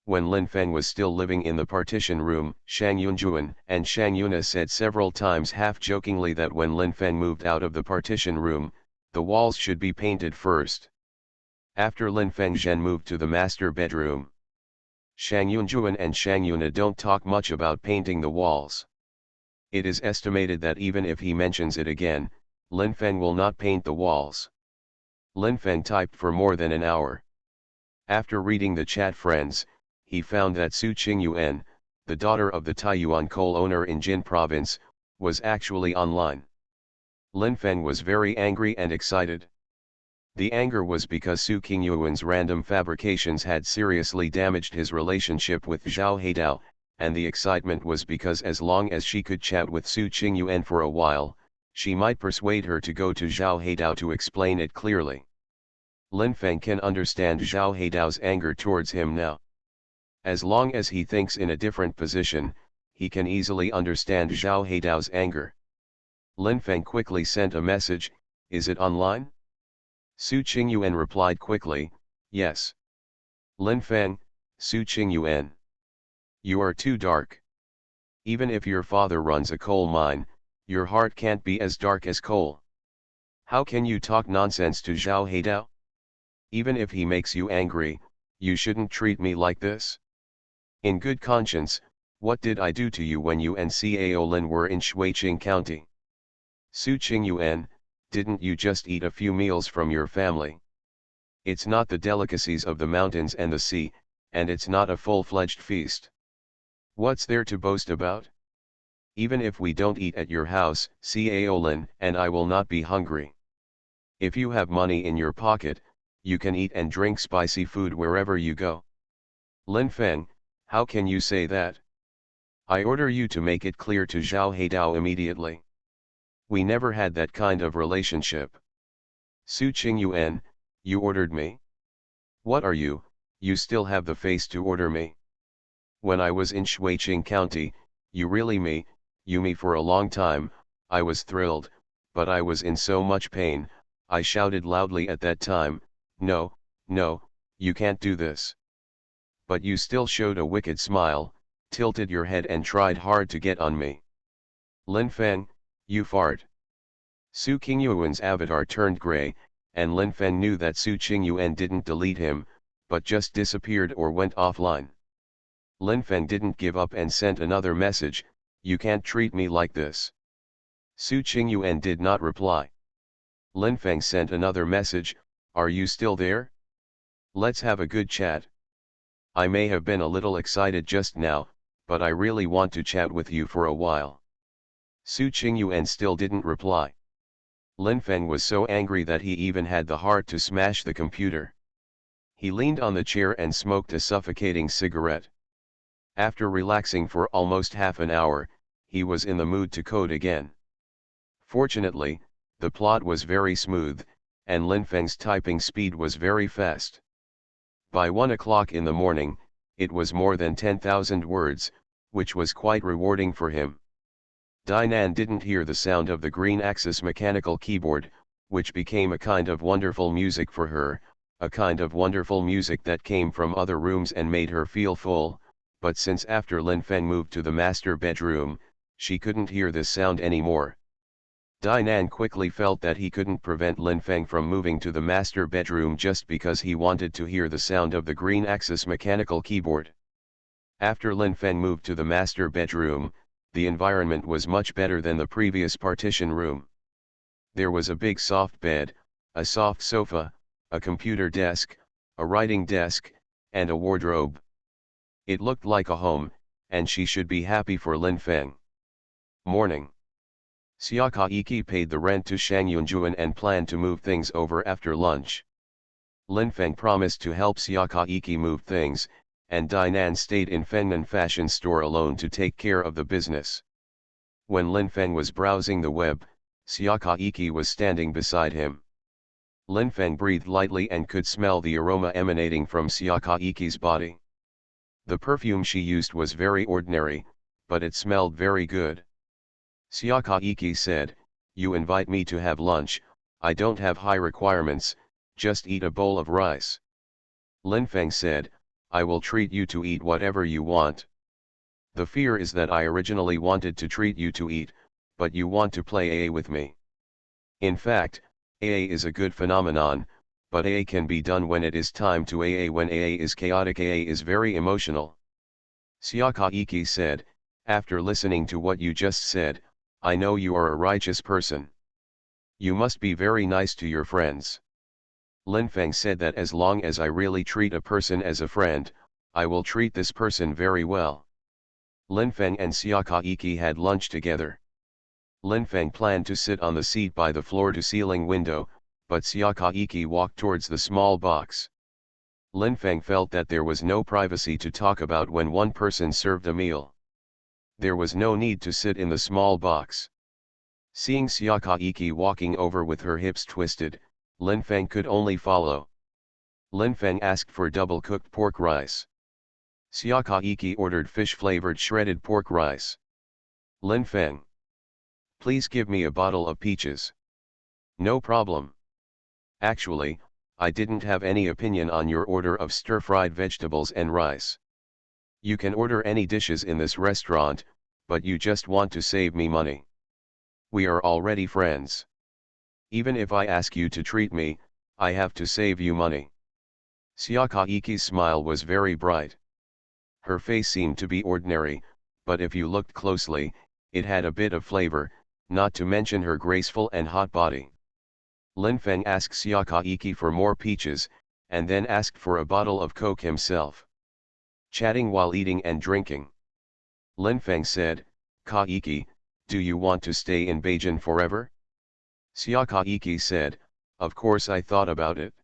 When Linfeng was still living in the partition room, Shang Yunjuan and Shang Yuna said several times half-jokingly that when Linfeng moved out of the partition room, the walls should be painted first. After Linfeng Zhen moved to the master bedroom, Shang Yunjuan and Shang Yuna don't talk much about painting the walls. It is estimated that even if he mentions it again, Linfeng will not paint the walls. Linfeng typed for more than an hour. After reading the chat friends, he found that Su Qingyuan, the daughter of the Taiyuan coal owner in Jin province, was actually online. Linfeng was very angry and excited. The anger was because Su Qingyuan's random fabrications had seriously damaged his relationship with Zhao Heidao, and the excitement was because as long as she could chat with Su Qingyuan for a while, she might persuade her to go to Zhao Heidao to explain it clearly. Linfeng can understand Zhao Heidao's anger towards him now. As long as he thinks in a different position, he can easily understand Zhao Heidao's anger. Linfeng quickly sent a message, "Is it online?" Su Qingyuan replied quickly, "Yes." Linfeng, Su Qingyuan. You are too dark. Even if your father runs a coal mine, your heart can't be as dark as coal. How can you talk nonsense to Zhao Heidao? Even if he makes you angry, you shouldn't treat me like this. In good conscience, what did I do to you when you and Cao Lin were in Shuiqing County? Su Qingyuan, didn't you just eat a few meals from your family? It's not the delicacies of the mountains and the sea, and it's not a full-fledged feast. What's there to boast about? Even if we don't eat at your house, Cao Lin and I will not be hungry. If you have money in your pocket, you can eat and drink spicy food wherever you go. Linfeng, how can you say that? I order you to make it clear to Zhao Heidao immediately. We never had that kind of relationship. Su Qingyuan, you ordered me? What are you? You still have the face to order me? When I was in Shuiqing County, you me for a long time. I was thrilled, but I was in so much pain. I shouted loudly at that time, "No, no, you can't do this." But you still showed a wicked smile, tilted your head and tried hard to get on me. Linfeng, you fart. Su Qingyuan's avatar turned gray, and Linfeng knew that Su Qingyuan didn't delete him, but just disappeared or went offline. Linfeng didn't give up and sent another message, "You can't treat me like this." Su Qingyuan did not reply. Linfeng sent another message, "Are you still there? Let's have a good chat. I may have been a little excited just now, but I really want to chat with you for a while." Su Qingyuan still didn't reply. Linfeng was so angry that he even had the heart to smash the computer. He leaned on the chair and smoked a suffocating cigarette. After relaxing for almost half an hour, he was in the mood to code again. Fortunately, the plot was very smooth, and Linfeng's typing speed was very fast. By 1 o'clock in the morning, it was more than 10,000 words, which was quite rewarding for him. Dainan didn't hear the sound of the green axis mechanical keyboard, which became a kind of wonderful music for her, a kind of wonderful music that came from other rooms and made her feel full, but since after Linfeng moved to the master bedroom, she couldn't hear this sound anymore. Dainan quickly felt that he couldn't prevent Lin Feng from moving to the master bedroom just because he wanted to hear the sound of the green axis mechanical keyboard. After Lin Feng moved to the master bedroom, the environment was much better than the previous partition room. There was a big soft bed, a soft sofa, a computer desk, a writing desk, and a wardrobe. It looked like a home, and she should be happy for Lin Feng. Morning. Xia Kaiki paid the rent to Shang Yunjuan and planned to move things over after lunch. Lin Feng promised to help Xia Kaiki move things, and Dainan stayed in Fengnan fashion store alone to take care of the business. When Lin Feng was browsing the web, Xia Kaiki was standing beside him. Lin Feng breathed lightly and could smell the aroma emanating from Xia Kaiki's body. The perfume she used was very ordinary, but it smelled very good. Xia Kaiki said, "You invite me to have lunch, I don't have high requirements, just eat a bowl of rice." Lin Feng said, "I will treat you to eat whatever you want. The fear is that I originally wanted to treat you to eat, but you want to play AA with me. In fact, AA is a good phenomenon, but AA can be done when it is time to AA. When AA is chaotic, AA is very emotional." Xia Kaiki said, "After listening to what you just said, I know you are a righteous person. You must be very nice to your friends." Lin Feng said that as long as I really treat a person as a friend, I will treat this person very well. Lin Feng and Xia Kaiki had lunch together. Lin Feng planned to sit on the seat by the floor-to-ceiling window, but Xia Kaiki walked towards the small box. Lin Feng felt that there was no privacy to talk about when one person served a meal. There was no need to sit in the small box. Seeing Xia Kaiki walking over with her hips twisted, Lin Feng could only follow. Lin Feng asked for double-cooked pork rice. Xia Kaiki ordered fish-flavored shredded pork rice. Lin Feng, "Please give me a bottle of peaches." "No problem. Actually, I didn't have any opinion on your order of stir-fried vegetables and rice. You can order any dishes in this restaurant, but you just want to save me money. We are already friends. Even if I ask you to treat me, I have to save you money." Xia Kaiki's smile was very bright. Her face seemed to be ordinary, but if you looked closely, it had a bit of flavor, not to mention her graceful and hot body. Lin Feng asked Xia Kaiki for more peaches, and then asked for a bottle of Coke himself. Chatting while eating and drinking. Lin Feng said, "Kaiki, do you want to stay in Beijing forever?" Xia Kaiki said, "Of course I thought about it.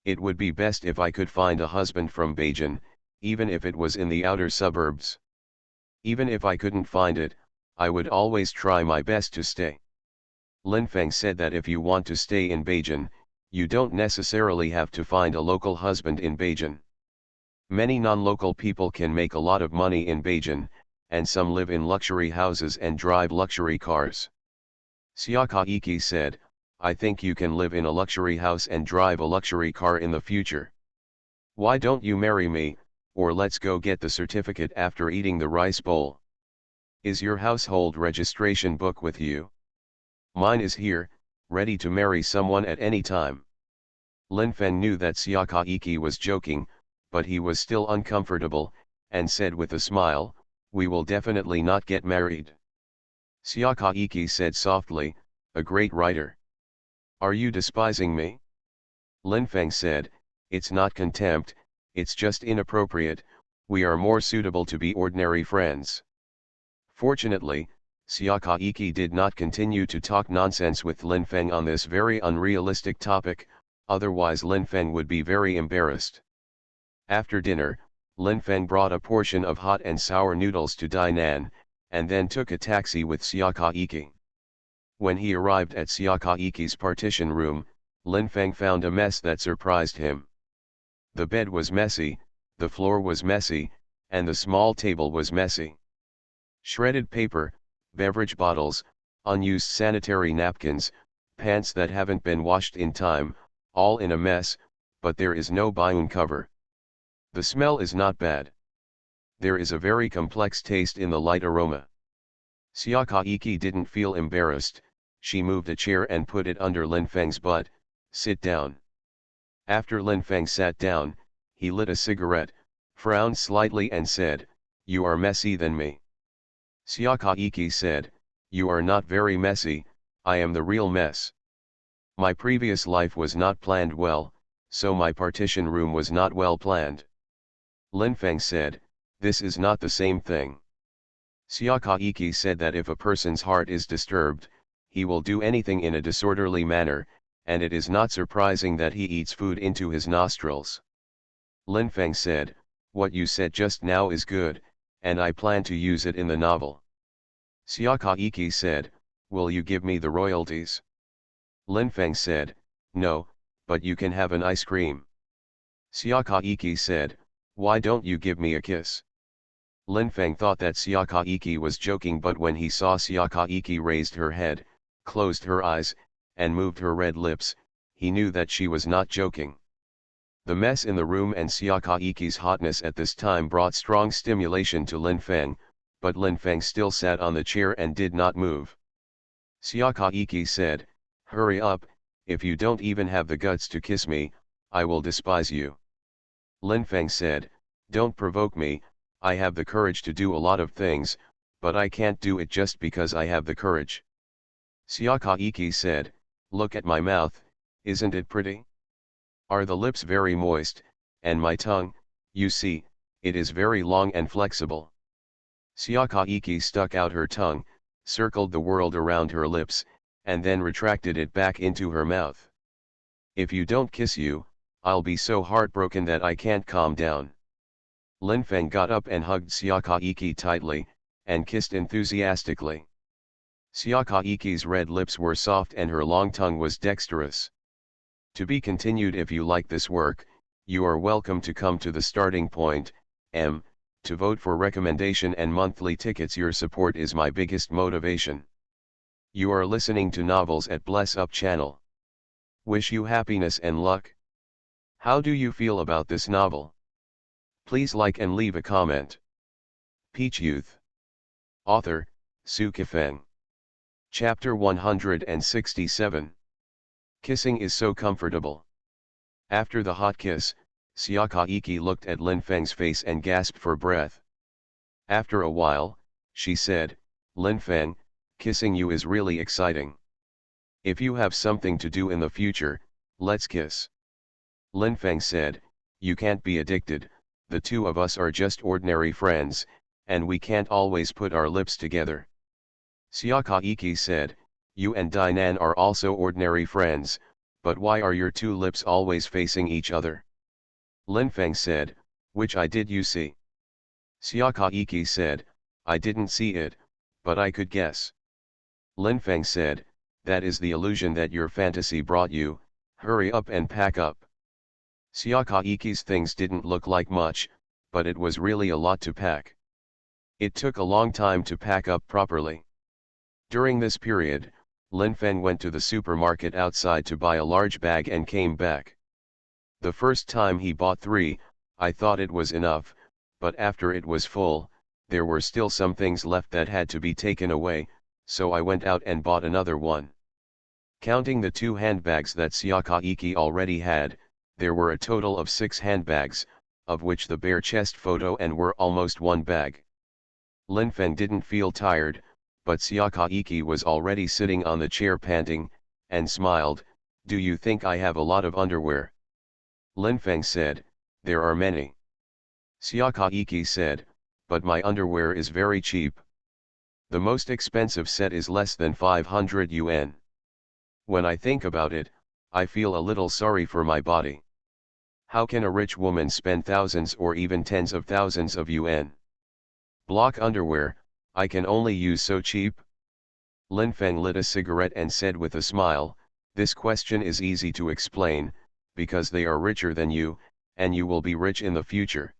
It would be best if I could find a husband from Beijing, even if it was in the outer suburbs. Even if I couldn't find it, I would always try my best to stay." Lin Feng said that if you want to stay in Beijing, you don't necessarily have to find a local husband in Beijing. Many non-local people can make a lot of money in Beijing, and some live in luxury houses and drive luxury cars. Xia Kaiki said, "I think you can live in a luxury house and drive a luxury car in the future. Why don't you marry me, or let's go get the certificate after eating the rice bowl? Is your household registration book with you? Mine is here, ready to marry someone at any time." Lin Feng knew that Xia Kaiki was joking, but he was still uncomfortable, and said with a smile, "We will definitely not get married." Xia Kaiki said softly, "A great writer. Are you despising me?" Lin Feng said, "It's not contempt, it's just inappropriate, we are more suitable to be ordinary friends." Fortunately, Xia Kaiki did not continue to talk nonsense with Lin Feng on this very unrealistic topic, otherwise Lin Feng would be very embarrassed. After dinner, Lin Feng brought a portion of hot and sour noodles to Dainan, and then took a taxi with Xia Kaiki. When he arrived at Xia Kaiki's partition room, Lin Feng found a mess that surprised him. The bed was messy, the floor was messy, and the small table was messy. Shredded paper, beverage bottles, unused sanitary napkins, pants that haven't been washed in time, all in a mess, but there is no baiun cover. The smell is not bad. There is a very complex taste in the light aroma. Xia Kaiki didn't feel embarrassed, She moved a chair and put it under Lin Feng's butt. Sit down. After Lin Feng sat down, he lit a cigarette, frowned slightly and said, "You are messy than me." Xiakaiki said, "You are not very messy, I am the real mess. My previous life was not planned well, so my partition room was not well planned." Lin Feng said, "This is not the same thing." Xiakaiki said that if a person's heart is disturbed, he will do anything in a disorderly manner, and it is not surprising that he eats food into his nostrils. Lin Feng said, "What you said just now is good, and I plan to use it in the novel." Xiakaiki said, "Will you give me the royalties?" Lin Feng said, "No, but you can have an ice cream." Xiakaiki said, "Why don't you give me a kiss?" Lin Feng thought that Xiakaiki was joking, but when he saw Xiakaiki raised her head, closed her eyes, and moved her red lips, he knew that she was not joking. The mess in the room and Xiakaiki's hotness at this time brought strong stimulation to Lin Feng, but Lin Feng still sat on the chair and did not move. Xiakaiki said, "Hurry up, if you don't even have the guts to kiss me, I will despise you." Lin Feng said, "Don't provoke me, I have the courage to do a lot of things, but I can't do it just because I have the courage." Xiakaiki said, "Look at my mouth, isn't it pretty? Are the lips very moist, and my tongue, you see, it is very long and flexible." Xiakaiki stuck out her tongue, circled the world around her lips, and then retracted it back into her mouth. "If you don't kiss you, I'll be so heartbroken that I can't calm down." Lin Feng got up and hugged Xiakaiki tightly, and kissed enthusiastically. Xiakaiki's red lips were soft and her long tongue was dexterous. To be continued. If you like this work, you are welcome to come to the starting point, to vote for recommendation and monthly tickets. Your support is my biggest motivation. You are listening to Novels at Bless Up channel. Wish you happiness and luck. How do you feel about this novel? Please like and leave a comment. Peach Youth. Author, Su Kifeng. Chapter 167. Kissing is so comfortable. After the hot kiss, Xiakaiki looked at Lin Feng's face and gasped for breath. After a while, she said, "Lin Feng, kissing you is really exciting. If you have something to do in the future, let's kiss." Lin Feng said, "You can't be addicted, the two of us are just ordinary friends, and we can't always put our lips together." Xiakaiki said, "You and Dainan are also ordinary friends, but why are your two lips always facing each other?" Lin Feng said, "Which eye did you see?" Xiakaiki said, "I didn't see it, but I could guess." Lin Feng said, "That is the illusion that your fantasy brought you, hurry up and pack up." Xiakaiki's things didn't look like much, but it was really a lot to pack. It took a long time to pack up properly. During this period, Lin Feng went to the supermarket outside to buy a large bag and came back. The first time he bought 3, I thought it was enough, but after it was full, there were still some things left that had to be taken away, so I went out and bought another one. Counting the 2 handbags that Xiakaiki already had, there were a total of 6 handbags, of which the bare chest photo and were almost 1 bag. Lin Feng didn't feel tired, but Xiakaiki was already sitting on the chair panting, and smiled, "Do you think I have a lot of underwear?" Lin Feng said, "There are many." Xiakaiki said, "But my underwear is very cheap. The most expensive set is less than 500 yuan. When I think about it, I feel a little sorry for my body. How can a rich woman spend thousands or even tens of thousands of yuan? Block underwear, I can only use so cheap?" Lin Feng lit a cigarette and said with a smile, "This question is easy to explain, because they are richer than you, and you will be rich in the future.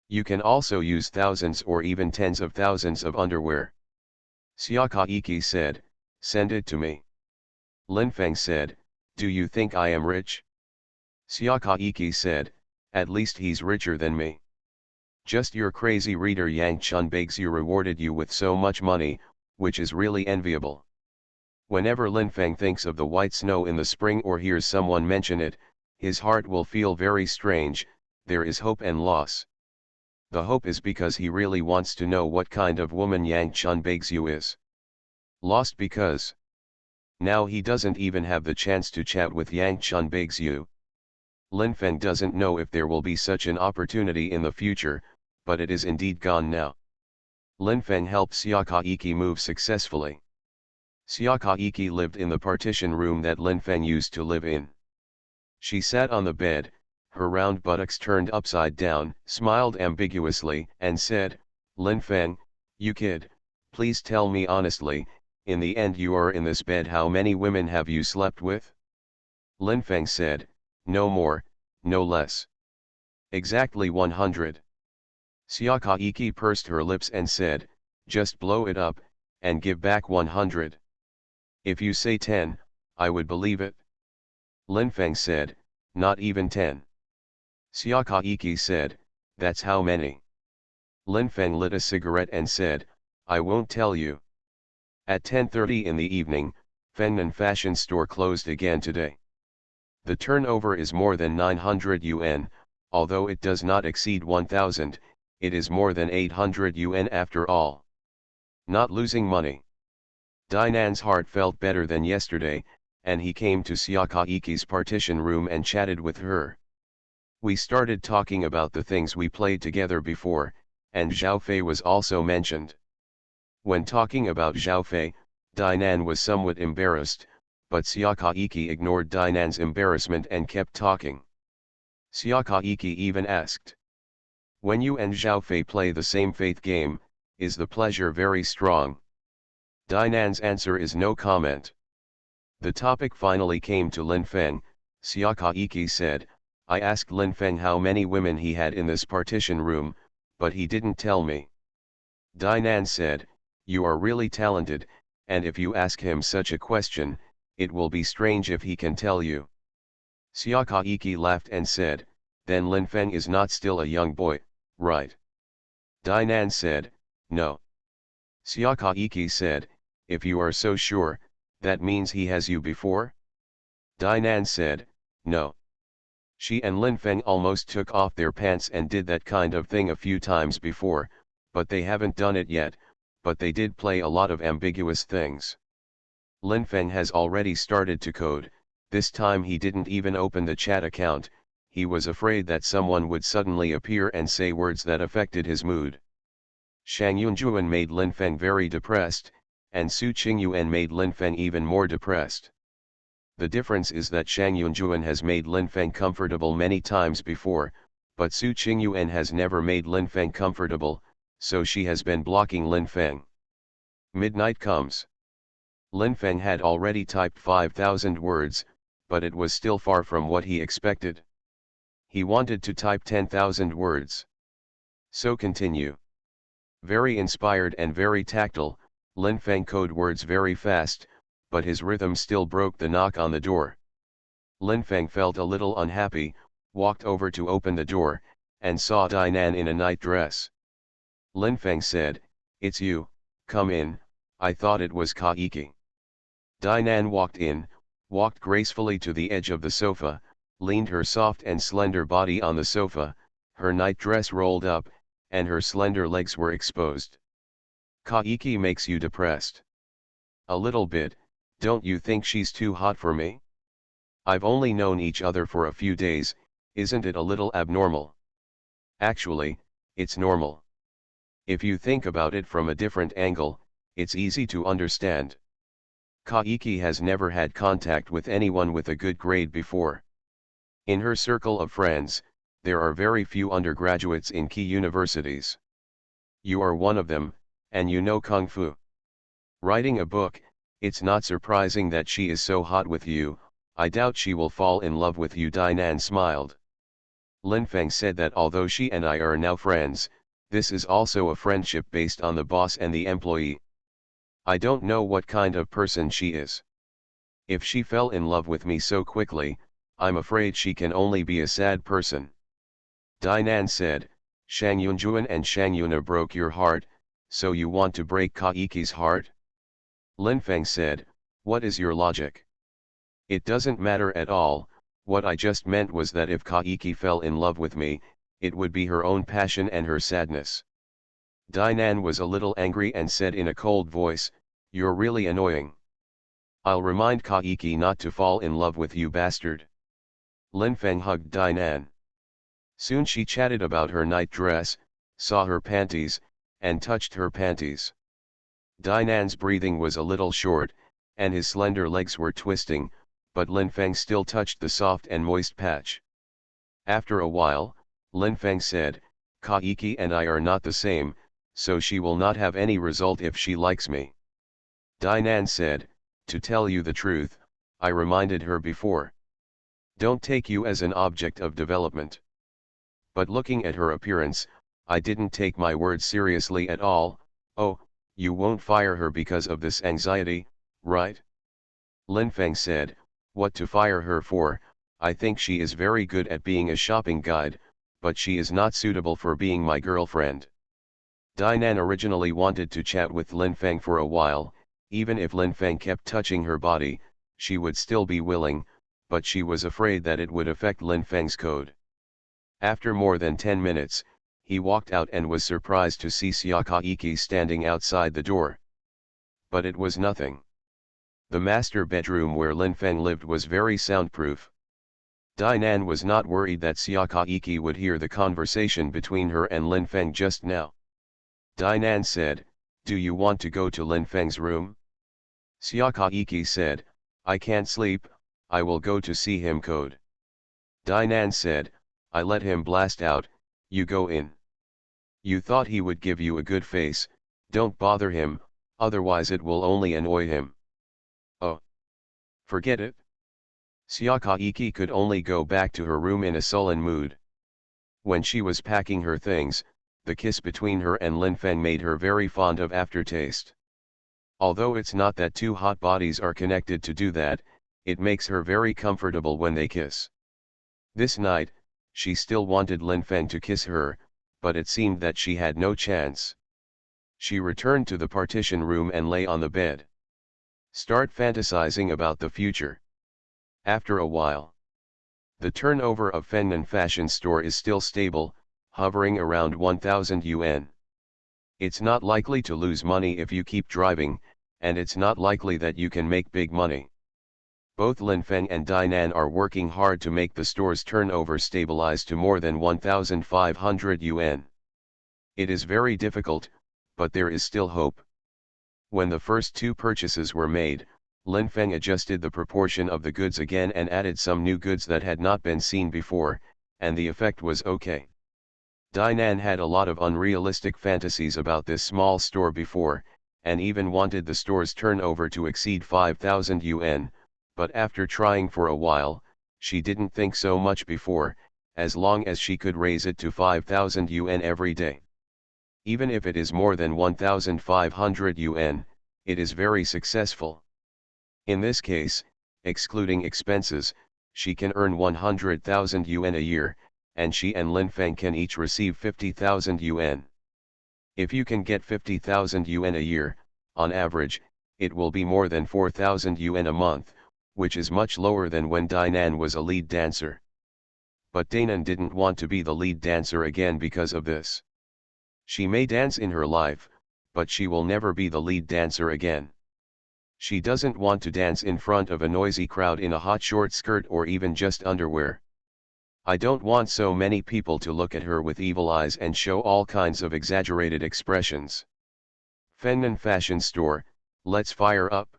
You can also use thousands or even tens of thousands of underwear." Xiakaiki said, "Send it to me." Lin Feng said, "Do you think I am rich?" Xiakaiki said, "At least he's richer than me. Just your crazy reader Yang Chun Begs you rewarded you with so much money, which is really enviable." Whenever Lin Feng thinks of the white snow in the spring or hears someone mention it, his heart will feel very strange. There is hope and loss. The hope is because he really wants to know what kind of woman Yang Chun Baixu is. Lost because now he doesn't even have the chance to chat with Yang Chun Baixu. Lin Feng doesn't know if there will be such an opportunity in the future, but it is indeed gone now. Lin Feng helped Xia Kaiki move successfully. Xia Kaiki lived in the partition room that Lin Feng used to live in. She sat on the bed, her round buttocks turned upside down, smiled ambiguously, and said, "Lin Feng, you kid, please tell me honestly, in the end you are in this bed, how many women have you slept with?" Lin Feng said, "No more, no less. Exactly 100. Xia Kaiki pursed her lips and said, "Just blow it up, and give back 100. If you say 10, I would believe it." Lin Feng said, "Not even 10. Xia Kaiki said, "That's how many." Lin Feng lit a cigarette and said, "I won't tell you." At 10:30 in the evening, Fengnan fashion store closed again today. The turnover is more than 900 yuan, although it does not exceed 1000, it is more than 800 yuan after all. Not losing money. Dainan's heart felt better than yesterday, and he came to Xia Kaiki's partition room and chatted with her. We started talking about the things we played together before, and Zhao Fei was also mentioned. When talking about Zhao Fei, Dainan was somewhat embarrassed, but Xia Kaiki ignored Dainan's embarrassment and kept talking. Xia Kaiki even asked, "When you and Zhao Fei play the same faith game, is the pleasure very strong?" Dainan's answer is no comment. The topic finally came to Lin Feng. Xia Kaiki said, "I asked Lin Feng how many women he had in this partition room, but he didn't tell me." Dainan said, "You are really talented, and if you ask him such a question, it will be strange if he can tell you." Xia Kaiki laughed and said, "Then Lin Feng is not still a young boy, right?" Dainan said, "No." Xia Kaiki said, "If you are so sure, that means he has you before?" Dainan said, "No." She and Lin Feng almost took off their pants and did that kind of thing a few times before, but they haven't done it yet, but they did play a lot of ambiguous things. Lin Feng has already started to code. This time he didn't even open the chat account, he was afraid that someone would suddenly appear and say words that affected his mood. Shang Yunjuan made Lin Feng very depressed, and Su Qingyuan made Lin Feng even more depressed. The difference is that Shang Yunjuan has made Lin Feng comfortable many times before, but Su Qingyuan has never made Lin Feng comfortable, so she has been blocking Lin Feng. Midnight comes. Lin Feng had already typed 5,000 words, but it was still far from what he expected. He wanted to type 10,000 words. So continue. Very inspired and very tactile, Lin Feng code words very fast, but his rhythm still broke the knock on the door. Lin Feng felt a little unhappy, walked over to open the door, and saw Dainan in a night dress. Lin Feng said, "It's you, come in, I thought it was Kaiki." Dainan walked in, walked gracefully to the edge of the sofa, leaned her soft and slender body on the sofa, her night dress rolled up, and her slender legs were exposed. "Kaiki makes you depressed?" "A little bit, don't you think she's too hot for me? I've only known each other for a few days, isn't it a little abnormal?" "Actually, it's normal. If you think about it from a different angle, it's easy to understand. Kaiki has never had contact with anyone with a good grade before. In her circle of friends, there are very few undergraduates in key universities. You are one of them, and you know Kung Fu. Writing a book, it's not surprising that she is so hot with you, I doubt she will fall in love with you." Dainan smiled. Lin Feng said that although she and I are now friends, this is also a friendship based on the boss and the employee. I don't know what kind of person she is. If she fell in love with me so quickly, I'm afraid she can only be a sad person. Dainan said, "Shang Yunjuan and Shang Yuna broke your heart, so you want to break Kaiki's heart?" Lin Feng said, What is your logic? It doesn't matter at all. What I just meant was that if Kaiki fell in love with me, it would be her own passion and her sadness. Dinan was a little angry and said in a cold voice, "You're really annoying. I'll remind Kaiki not to fall in love with you, bastard." Linfeng hugged Dinan. Soon she chatted about her night dress, saw her panties, and touched her panties. Dinan's breathing was a little short, and his slender legs were twisting, but Linfeng still touched the soft and moist patch. After a while, Linfeng said, "Kaiki and I are not the same, so she will not have any result if she likes me." Dinan said, "To tell you the truth, I reminded her before. Don't take you as an object of development." But looking at her appearance, I didn't take my words seriously at all. "Oh, you won't fire her because of this anxiety, right?" Linfeng said, "What to fire her for? I think she is very good at being a shopping guide, but she is not suitable for being my girlfriend." Dinan originally wanted to chat with Linfeng for a while. Even if Linfeng kept touching her body, she would still be willing, but she was afraid that it would affect Linfeng's code. After more than 10 minutes, he walked out and was surprised to see Kaiki standing outside the door. But it was nothing. The master bedroom where Linfeng lived was very soundproof. Dinan was not worried that Kaiki would hear the conversation between her and Linfeng just now. Dinan said, "Do you want to go to Linfeng's room?" Kaiki said, "I can't sleep, I will go to see him code." Dinan said, "I let him blast out, you go in. You thought he would give you a good face, don't bother him, otherwise it will only annoy him." "Oh. Forget it." Kaiki could only go back to her room in a sullen mood. When she was packing her things, the kiss between her and Linfeng made her very fond of aftertaste. Although it's not that two hot bodies are connected to do that, it makes her very comfortable when they kiss. This night, she still wanted Linfeng to kiss her, but it seemed that she had no chance. She returned to the partition room and lay on the bed. Start fantasizing about the future. After a while, the turnover of Fennan fashion store is still stable, hovering around 1,000 yuan. It's not likely to lose money if you keep driving, and it's not likely that you can make big money. Both Linfeng and Dinan are working hard to make the store's turnover stabilize to more than 1,500 yuan. It is very difficult, but there is still hope. When the first two purchases were made, Linfeng adjusted the proportion of the goods again and added some new goods that had not been seen before, and the effect was okay. Dinan had a lot of unrealistic fantasies about this small store before, and even wanted the store's turnover to exceed 5,000 yuan, but after trying for a while, she didn't think so much before, as long as she could raise it to 5,000 yuan every day. Even if it is more than 1,500 yuan, it is very successful. In this case, excluding expenses, she can earn 100,000 yuan a year, and she and Linfeng can each receive 50,000 yuan. If you can get 50,000 yuan a year, on average, it will be more than 4,000 yuan a month, which is much lower than when Dinan was a lead dancer. But Dinan didn't want to be the lead dancer again because of this. She may dance in her life, but she will never be the lead dancer again. She doesn't want to dance in front of a noisy crowd in a hot short skirt or even just underwear. "I don't want so many people to look at her with evil eyes and show all kinds of exaggerated expressions. Fennan fashion store, let's fire up."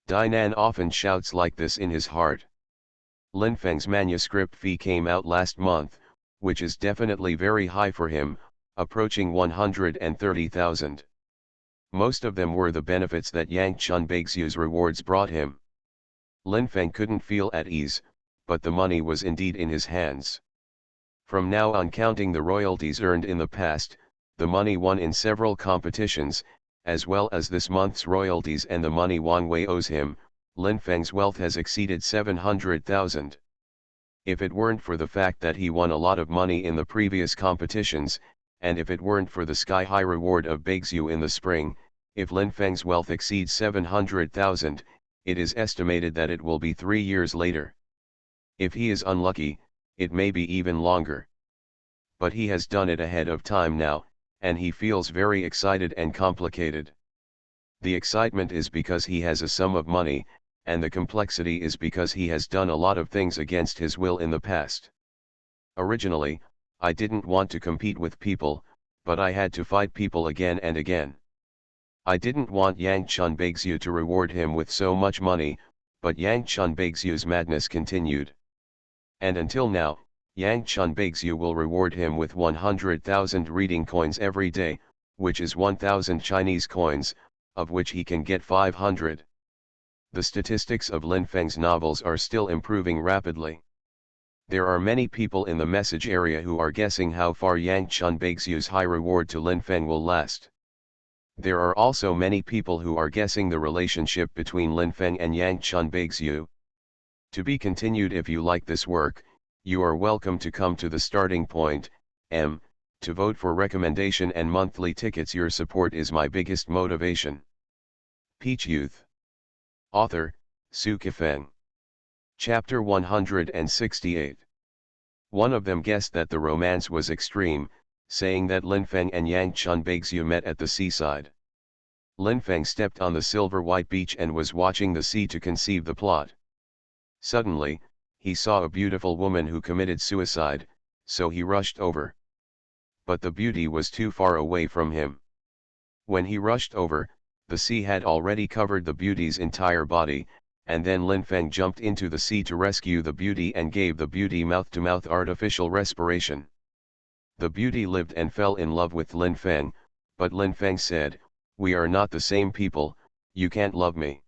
Dinan often shouts like this in his heart. Linfeng's manuscript fee came out last month, which is definitely very high for him, approaching 130,000. Most of them were the benefits that Yangchun Baixu's rewards brought him. Linfeng couldn't feel at ease, but the money was indeed in his hands. From now on, counting the royalties earned in the past, the money won in several competitions, as well as this month's royalties and the money Wang Wei owes him, Linfeng's wealth has exceeded 700,000. If it weren't for the fact that he won a lot of money in the previous competitions, and if it weren't for the sky-high reward of Baixu in the spring, if Linfeng's wealth exceeds 700,000, it is estimated that it will be 3 years later. If he is unlucky, it may be even longer. But he has done it ahead of time now, and he feels very excited and complicated. The excitement is because he has a sum of money, and the complexity is because he has done a lot of things against his will in the past. Originally, I didn't want to compete with people, but I had to fight people again and again. I didn't want Yang Chun Baixue to reward him with so much money, but Yang Chun Baixue's madness continued. And until now, Yang Chun Baixue will reward him with 100,000 reading coins every day, which is 1,000 Chinese coins, of which he can get 500. The statistics of Lin Feng's novels are still improving rapidly. There are many people in the message area who are guessing how far Yang Chun Baixue's high reward to Lin Feng will last. There are also many people who are guessing the relationship between Lin Feng and Yang Chun Baixue. To be continued. If you like this work, you are welcome to come to the starting point, to vote for recommendation and monthly tickets. Your support is my biggest motivation. Peach Youth. Author, Su Kifeng. Chapter 168. One of them guessed that the romance was extreme, saying that Lin Feng and Yang Chun Baixue met at the seaside. Lin Feng stepped on the silver-white beach and was watching the sea to conceive the plot. Suddenly, he saw a beautiful woman who committed suicide, so he rushed over. But the beauty was too far away from him. When he rushed over, the sea had already covered the beauty's entire body, and then Lin Feng jumped into the sea to rescue the beauty and gave the beauty mouth-to-mouth artificial respiration. The beauty lived and fell in love with Lin Feng, but Lin Feng said, "We are not the same people, you can't love me."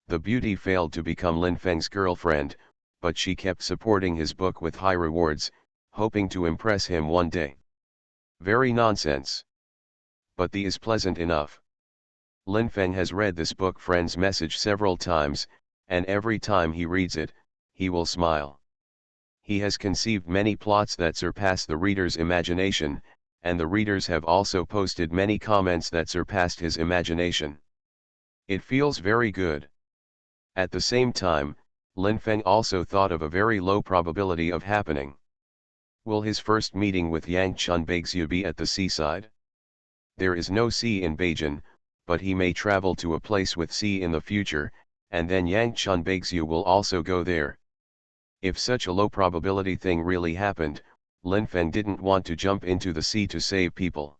The beauty failed to become Lin Feng's girlfriend, but she kept supporting his book with high rewards, hoping to impress him one day. Very nonsense. But the is pleasant enough. Lin Feng has read this book Friend's Message several times, and every time he reads it, he will smile. He has conceived many plots that surpass the reader's imagination, and the readers have also posted many comments that surpassed his imagination. It feels very good. At the same time, Lin Feng also thought of a very low probability of happening. Will his first meeting with Yang Chun Baixue be at the seaside? There is no sea in Beijing, but he may travel to a place with sea in the future, and then Yang Chun Baixue will also go there. If such a low probability thing really happened, Lin Feng didn't want to jump into the sea to save people.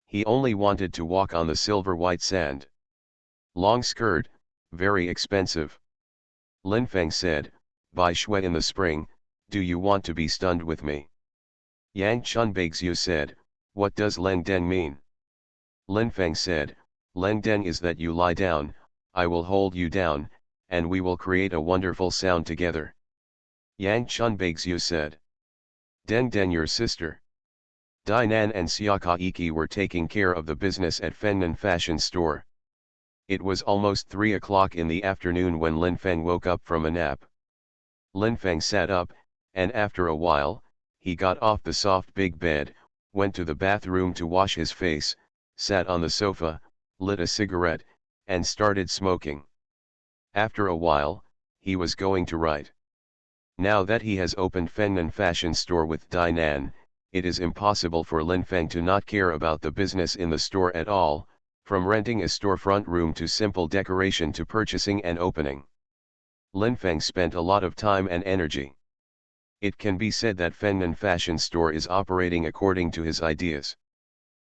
He only wanted to walk on the silver white sand. Long skirt, very expensive. Lin Feng said, "Buy shui in the spring, do you want to be stunned with me?" Yang Chun Baixue said, "What does Leng Deng mean?" Lin Feng said, "Leng Deng is that you lie down, I will hold you down, and we will create a wonderful sound together." Yang Chun Baixue said, "Deng Deng your sister." Dainan and Xiaka Iki were taking care of the business at Fengnan Fashion Store. It was almost 3 o'clock in the afternoon when Lin Feng woke up from a nap. Lin Feng sat up, and after a while, he got off the soft big bed, went to the bathroom to wash his face, sat on the sofa, lit a cigarette, and started smoking. After a while, he was going to write. Now that he has opened Fengnan Fashion Store with Dainan, it is impossible for Lin Feng to not care about the business in the store at all, from renting a storefront room to simple decoration to purchasing and opening. Lin Feng spent a lot of time and energy. It can be said that Fengnan Fashion Store is operating according to his ideas.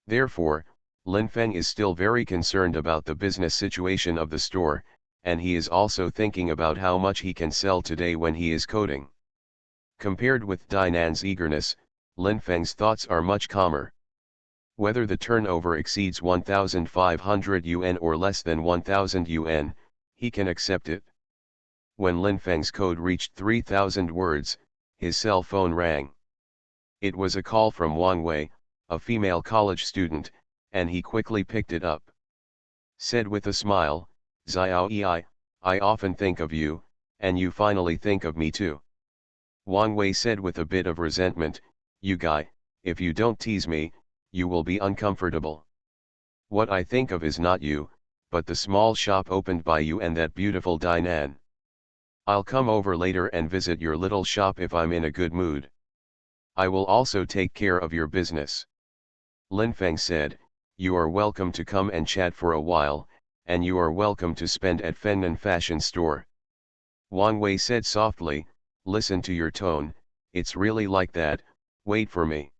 Therefore, Lin Feng is still very concerned about the business situation of the store, and he is also thinking about how much he can sell today when he is coding. Compared with Dainan's eagerness, Lin Feng's thoughts are much calmer. Whether the turnover exceeds 1,500 yuan or less than 1,000 yuan, he can accept it. When Lin Feng's code reached 3,000 words, his cell phone rang. It was a call from Wang Wei, a female college student, and he quickly picked it up. Said with a smile, "Xiao Yi, I often think of you, and you finally think of me too." Wang Wei said with a bit of resentment, "You guy, if you don't tease me, you will be uncomfortable. What I think of is not you, but the small shop opened by you and that beautiful Dinan. I'll come over later and visit your little shop if I'm in a good mood. I will also take care of your business. Lin Feng said, you are welcome to come and chat for a while, and you are welcome to spend at Fennan Fashion Store. Wang Wei said softly, listen to your tone, it's really like that, wait for me.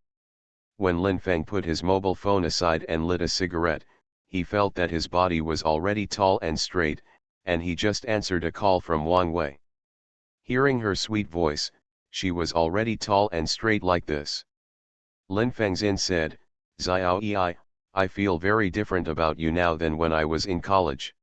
When Lin Feng put his mobile phone aside and lit a cigarette, he felt that his body was already tall and straight, and he just answered a call from Wang Wei. Hearing her sweet voice, she was already tall and straight like this. Lin Fengzin said, Xiao Yi, I feel very different about you now than when I was in college.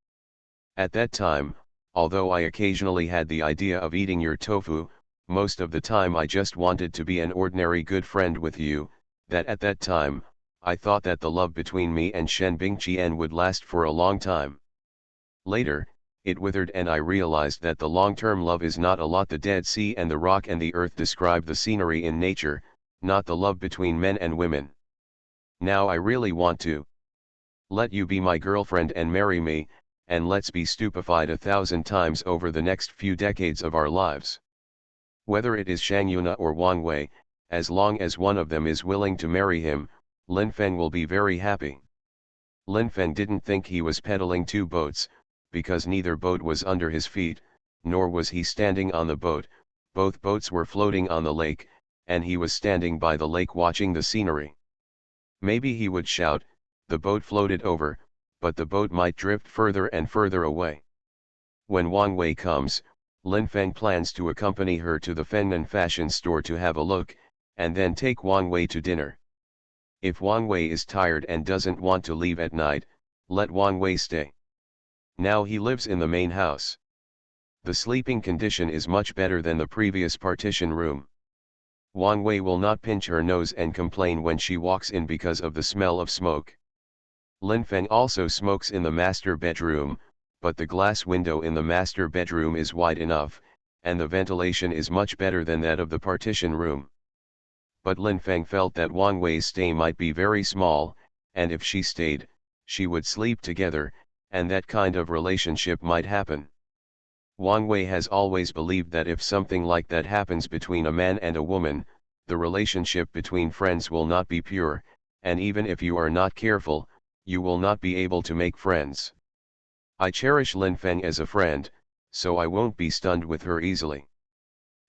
At that time, although I occasionally had the idea of eating your tofu, most of the time I just wanted to be an ordinary good friend with you, that at that time, I thought that the love between me and Shen Bingqian would last for a long time. Later, it withered and I realized that the long-term love is not a lot. The Dead Sea and the rock and the earth describe the scenery in nature, not the love between men and women. Now I really want to let you be my girlfriend and marry me, and let's be stupefied 1,000 times over the next few decades of our lives. Whether it is Shang Yuna or Wang Wei, as long as one of them is willing to marry him, Lin Feng will be very happy. Lin Feng didn't think he was pedaling two boats, because neither boat was under his feet, nor was he standing on the boat. Both boats were floating on the lake, and he was standing by the lake watching the scenery. Maybe he would shout, the boat floated over, but the boat might drift further and further away. When Wang Wei comes, Lin Feng plans to accompany her to the Fennan Fashion Store to have a look, and then take Wang Wei to dinner. If Wang Wei is tired and doesn't want to leave at night, let Wang Wei stay. Now he lives in the main house. The sleeping condition is much better than the previous partition room. Wang Wei will not pinch her nose and complain when she walks in because of the smell of smoke. Lin Feng also smokes in the master bedroom, but the glass window in the master bedroom is wide enough, and the ventilation is much better than that of the partition room. But Lin Feng felt that Wang Wei's stay might be very small, and if she stayed, she would sleep together, and that kind of relationship might happen. Wang Wei has always believed that if something like that happens between a man and a woman, the relationship between friends will not be pure, and even if you are not careful, you will not be able to make friends. I cherish Lin Feng as a friend, so I won't be stunned with her easily.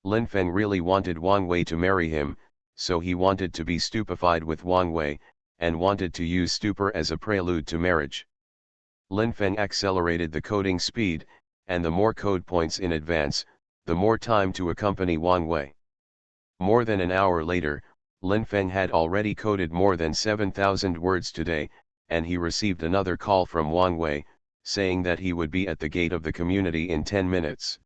Lin Feng really wanted Wang Wei to marry him, so he wanted to be stupefied with Wang Wei, and wanted to use stupor as a prelude to marriage. Lin Feng accelerated the coding speed, and the more code points in advance, the more time to accompany Wang Wei. More than an hour later, Lin Feng had already coded more than 7,000 words today, and he received another call from Wang Wei, saying that he would be at the gate of the community in 10 minutes.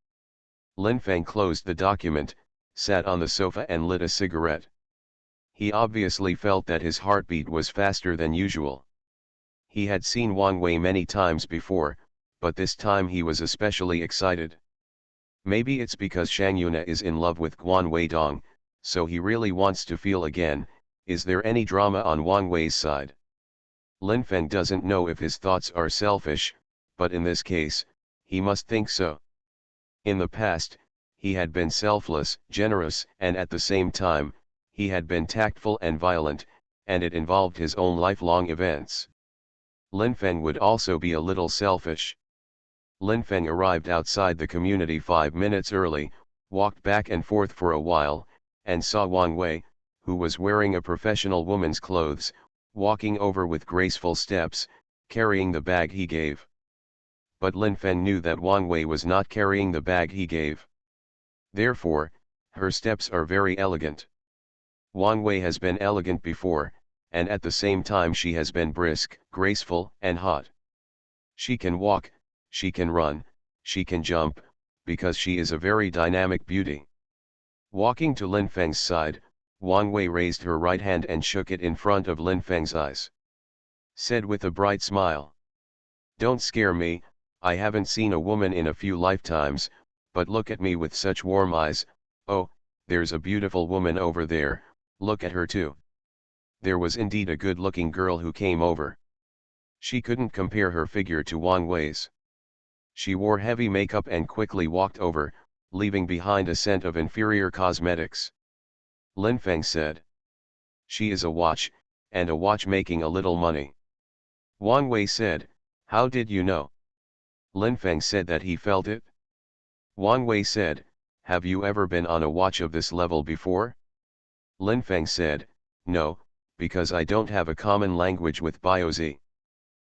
Lin Feng closed the document, sat on the sofa and lit a cigarette. He obviously felt that his heartbeat was faster than usual. He had seen Wang Wei many times before, but this time he was especially excited. Maybe it's because Shang Yuna is in love with Guan Weidong, so he really wants to feel again. Is there any drama on Wang Wei's side? Lin Feng doesn't know if his thoughts are selfish, but in this case, he must think so. In the past, he had been selfless, generous, and at the same time, he had been tactful and violent, and it involved his own lifelong events. Lin Feng would also be a little selfish. Lin Feng arrived outside the community 5 minutes early, walked back and forth for a while, and saw Wang Wei, who was wearing a professional woman's clothes, walking over with graceful steps, carrying the bag he gave. But Lin Feng knew that Wang Wei was not carrying the bag he gave. Therefore, her steps are very elegant. Wang Wei has been elegant before, and at the same time she has been brisk, graceful, and hot. She can walk, she can run, she can jump, because she is a very dynamic beauty. Walking to Lin Feng's side, Wang Wei raised her right hand and shook it in front of Lin Feng's eyes. Said with a bright smile, "Don't scare me, I haven't seen a woman in a few lifetimes, but look at me with such warm eyes. Oh, there's a beautiful woman over there, look at her too." There was indeed a good-looking girl who came over. She couldn't compare her figure to Wang Wei's. She wore heavy makeup and quickly walked over, leaving behind a scent of inferior cosmetics. Lin Feng said. She is a watch, and a watch making a little money. Wang Wei said, how did you know? Lin Feng said that he felt it. Wang Wei said, have you ever been on a watch of this level before? Lin Feng said, no, because I don't have a common language with Biozi.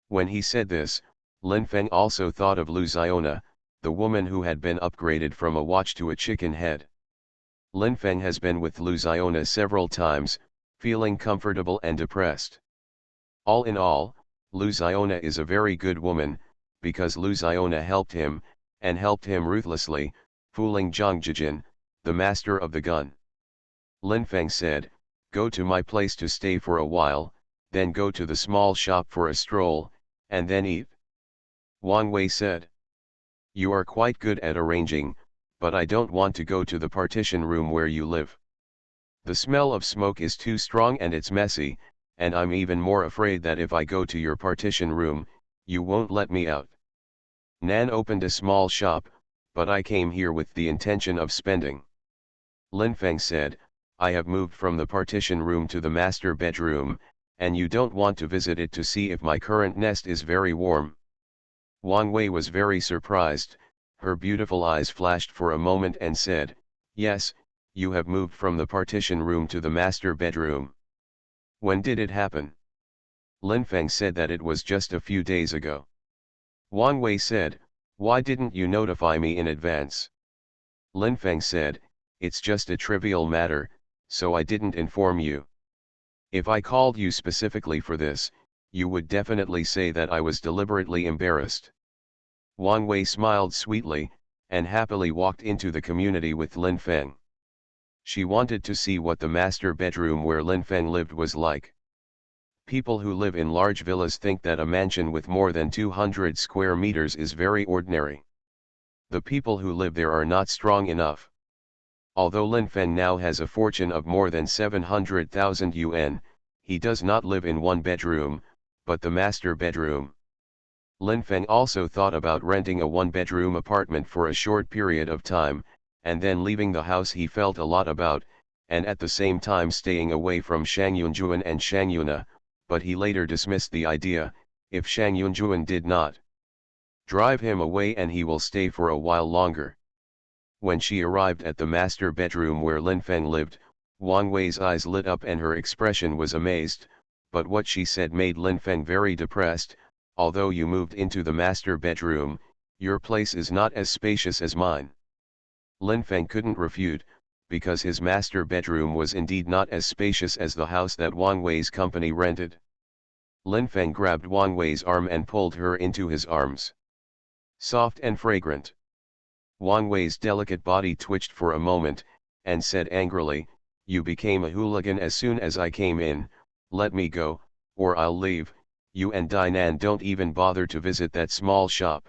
When he said this, Lin Feng also thought of Lu Xiona, the woman who had been upgraded from a watch to a chicken head. Lin Feng has been with Lu Xiona several times, feeling comfortable and depressed. All in all, Lu Xiona is a very good woman, because Lu Xiona helped him, and helped him ruthlessly, fooling Zhang Jijin, the master of the gun. Lin Feng said, go to my place to stay for a while, then go to the small shop for a stroll, and then eat. Wang Wei said. You are quite good at arranging, but I don't want to go to the partition room where you live. The smell of smoke is too strong and it's messy, and I'm even more afraid that if I go to your partition room, you won't let me out. Nan opened a small shop, but I came here with the intention of spending. Lin Feng said, I have moved from the partition room to the master bedroom, and you don't want to visit it to see if my current nest is very warm. Wang Wei was very surprised, her beautiful eyes flashed for a moment and said, yes, you have moved from the partition room to the master bedroom. When did it happen? Lin Feng said that it was just a few days ago. Wang Wei said, why didn't you notify me in advance? Lin Feng said, it's just a trivial matter, so I didn't inform you. If I called you specifically for this, you would definitely say that I was deliberately embarrassed. Wang Wei smiled sweetly, and happily walked into the community with Lin Feng. She wanted to see what the master bedroom where Lin Feng lived was like. People who live in large villas think that a mansion with more than 200 square meters is very ordinary. The people who live there are not strong enough. Although Lin Feng now has a fortune of more than 700,000 yuan, he does not live in one bedroom, but the master bedroom. Lin Feng also thought about renting a one-bedroom apartment for a short period of time, and then leaving the house he felt a lot about, and at the same time staying away from Shang Yunjuan and Shang Yuna, but he later dismissed the idea, if Shang Yunjuan did not drive him away and he will stay for a while longer. When she arrived at the master bedroom where Lin Feng lived, Wang Wei's eyes lit up and her expression was amazed, but what she said made Lin Feng very depressed. Although you moved into the master bedroom, your place is not as spacious as mine. Lin Feng couldn't refute, because his master bedroom was indeed not as spacious as the house that Wang Wei's company rented. Lin Feng grabbed Wang Wei's arm and pulled her into his arms. Soft and fragrant. Wang Wei's delicate body twitched for a moment, and said angrily, you became a hooligan as soon as I came in, let me go, or I'll leave, you and Dinan don't even bother to visit that small shop.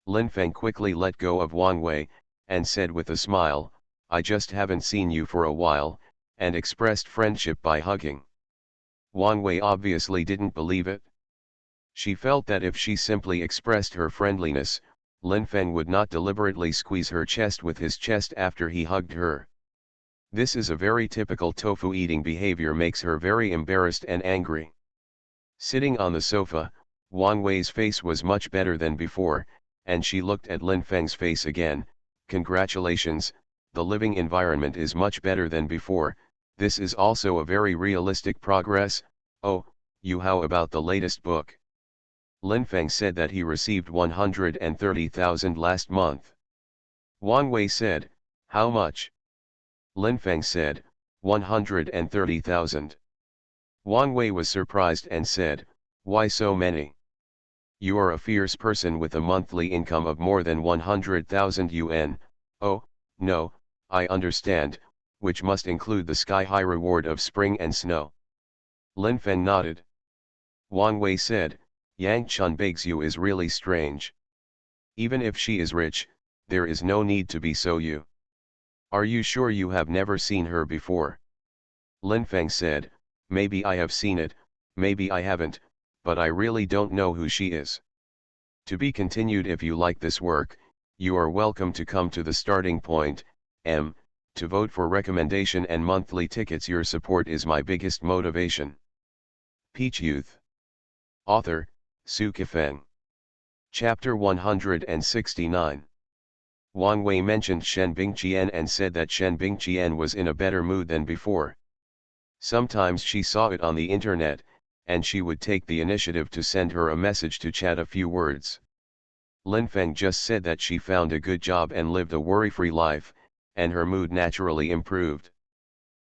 Lin Feng quickly let go of Wang Wei, and said with a smile, I just haven't seen you for a while, and expressed friendship by hugging. Wang Wei obviously didn't believe it. She felt that if she simply expressed her friendliness, Lin Feng would not deliberately squeeze her chest with his chest after he hugged her. This is a very typical tofu eating behavior, makes her very embarrassed and angry. Sitting on the sofa, Wang Wei's face was much better than before, and she looked at Lin Feng's face again. Congratulations, the living environment is much better than before, this is also a very realistic progress. Oh, you, how about the latest book? Lin Feng said that he received 130,000 last month. Wang Wei said, how much? Lin Feng said, 130,000. Wang Wei was surprised and said, why so many? You are a fierce person with a monthly income of more than 100,000 yuan, oh, no, I understand, which must include the sky-high reward of spring and snow. Lin Feng nodded. Wang Wei said, Yang Chun Beixiu is really strange. Even if she is rich, there is no need to be so you. Are you sure you have never seen her before? Lin Feng said, maybe I have seen it, maybe I haven't, but I really don't know who she is. To be continued. If you like this work, you are welcome to come to the starting point, to vote for recommendation and monthly tickets. Your support is my biggest motivation. Peach Youth. Author, Su Kifeng. Chapter 169. Wang Wei mentioned Shen Bingqian and said that Shen Bingqian was in a better mood than before. Sometimes she saw it on the internet, and she would take the initiative to send her a message to chat a few words. Lin Feng just said that she found a good job and lived a worry-free life, and her mood naturally improved.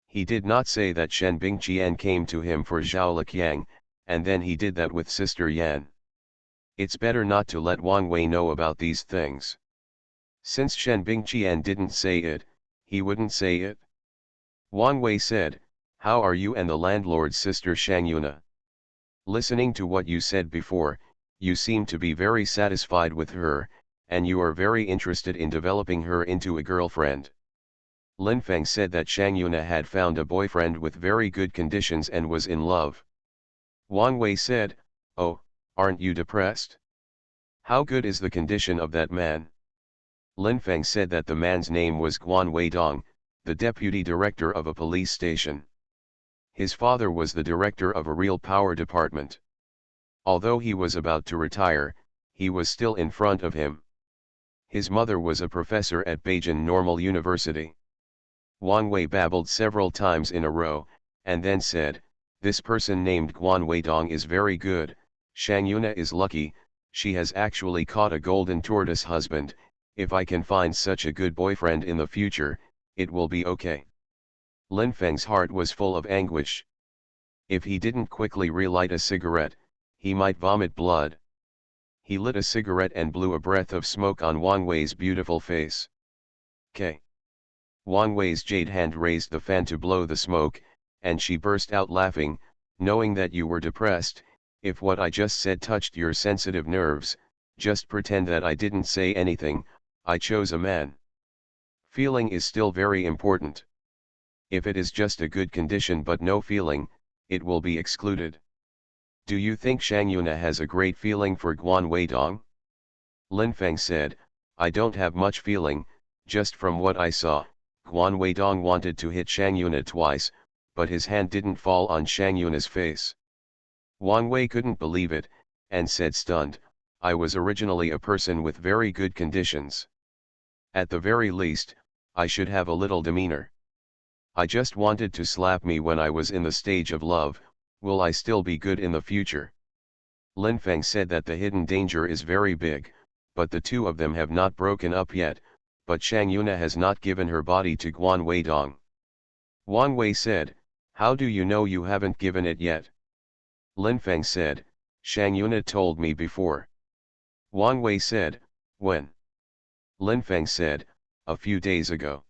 He did not say that Shen Bingqian came to him for Zhao Liqiang, and then he did that with Sister Yan. It's better not to let Wang Wei know about these things. Since Shen Bingqian didn't say it, he wouldn't say it. Wang Wei said, "How are you and the landlord's sister Shang Yuna? Listening to what you said before, you seem to be very satisfied with her, and you are very interested in developing her into a girlfriend." Lin Feng said that Shang Yuna had found a boyfriend with very good conditions and was in love. Wang Wei said, "Oh, aren't you depressed? How good is the condition of that man?" Lin Feng said that the man's name was Guan Weidong, the deputy director of a police station. His father was the director of a real power department. Although he was about to retire, he was still in front of him. His mother was a professor at Beijing Normal University. Wang Wei babbled several times in a row, and then said, "This person named Guan Weidong is very good. Shang Yuna is lucky, she has actually caught a golden tortoise husband. If I can find such a good boyfriend in the future, it will be okay." Lin Feng's heart was full of anguish. If he didn't quickly relight a cigarette, he might vomit blood. He lit a cigarette and blew a breath of smoke on Wang Wei's beautiful face. K. Wang Wei's jade hand raised the fan to blow the smoke, and she burst out laughing, "Knowing that you were depressed, if what I just said touched your sensitive nerves, just pretend that I didn't say anything. I chose a man. Feeling is still very important. If it is just a good condition but no feeling, it will be excluded. Do you think Shang Yuna has a great feeling for Guan Weidong?" Lin Feng said, "I don't have much feeling, just from what I saw. Guan Weidong wanted to hit Shang Yuna twice, but his hand didn't fall on Shang Yuna's face." Wang Wei couldn't believe it, and said stunned, "I was originally a person with very good conditions. At the very least, I should have a little demeanor. I just wanted to slap me when I was in the stage of love. Will I still be good in the future?" Lin Feng said that the hidden danger is very big, but the two of them have not broken up yet, but Shang Yuna has not given her body to Guan Weidong. Wang Wei said, "How do you know you haven't given it yet?" Lin Feng said, "Shang Yuna told me before." Wang Wei said, "When?" Lin Feng said, "A few days ago."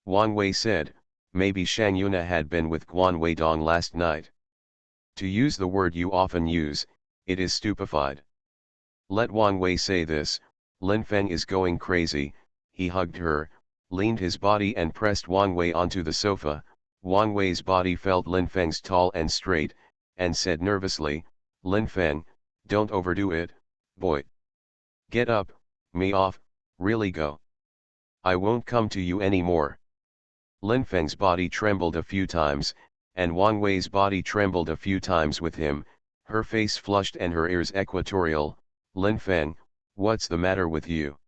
Wang Wei said, "Maybe Shang Yuna had been with Guan Weidong last night. To use the word you often use, it is stupefied." Let Wang Wei say this, Lin Feng is going crazy. He hugged her, leaned his body and pressed Wang Wei onto the sofa. Wang Wei's body felt Lin Feng's tall and straight, and said nervously, "Lin Feng, don't overdo it, boy. Get up, me off, really go. I won't come to you anymore." Lin Feng's body trembled a few times, and Wang Wei's body trembled a few times with him, her face flushed and her ears equatorial. "Lin Feng, what's the matter with you?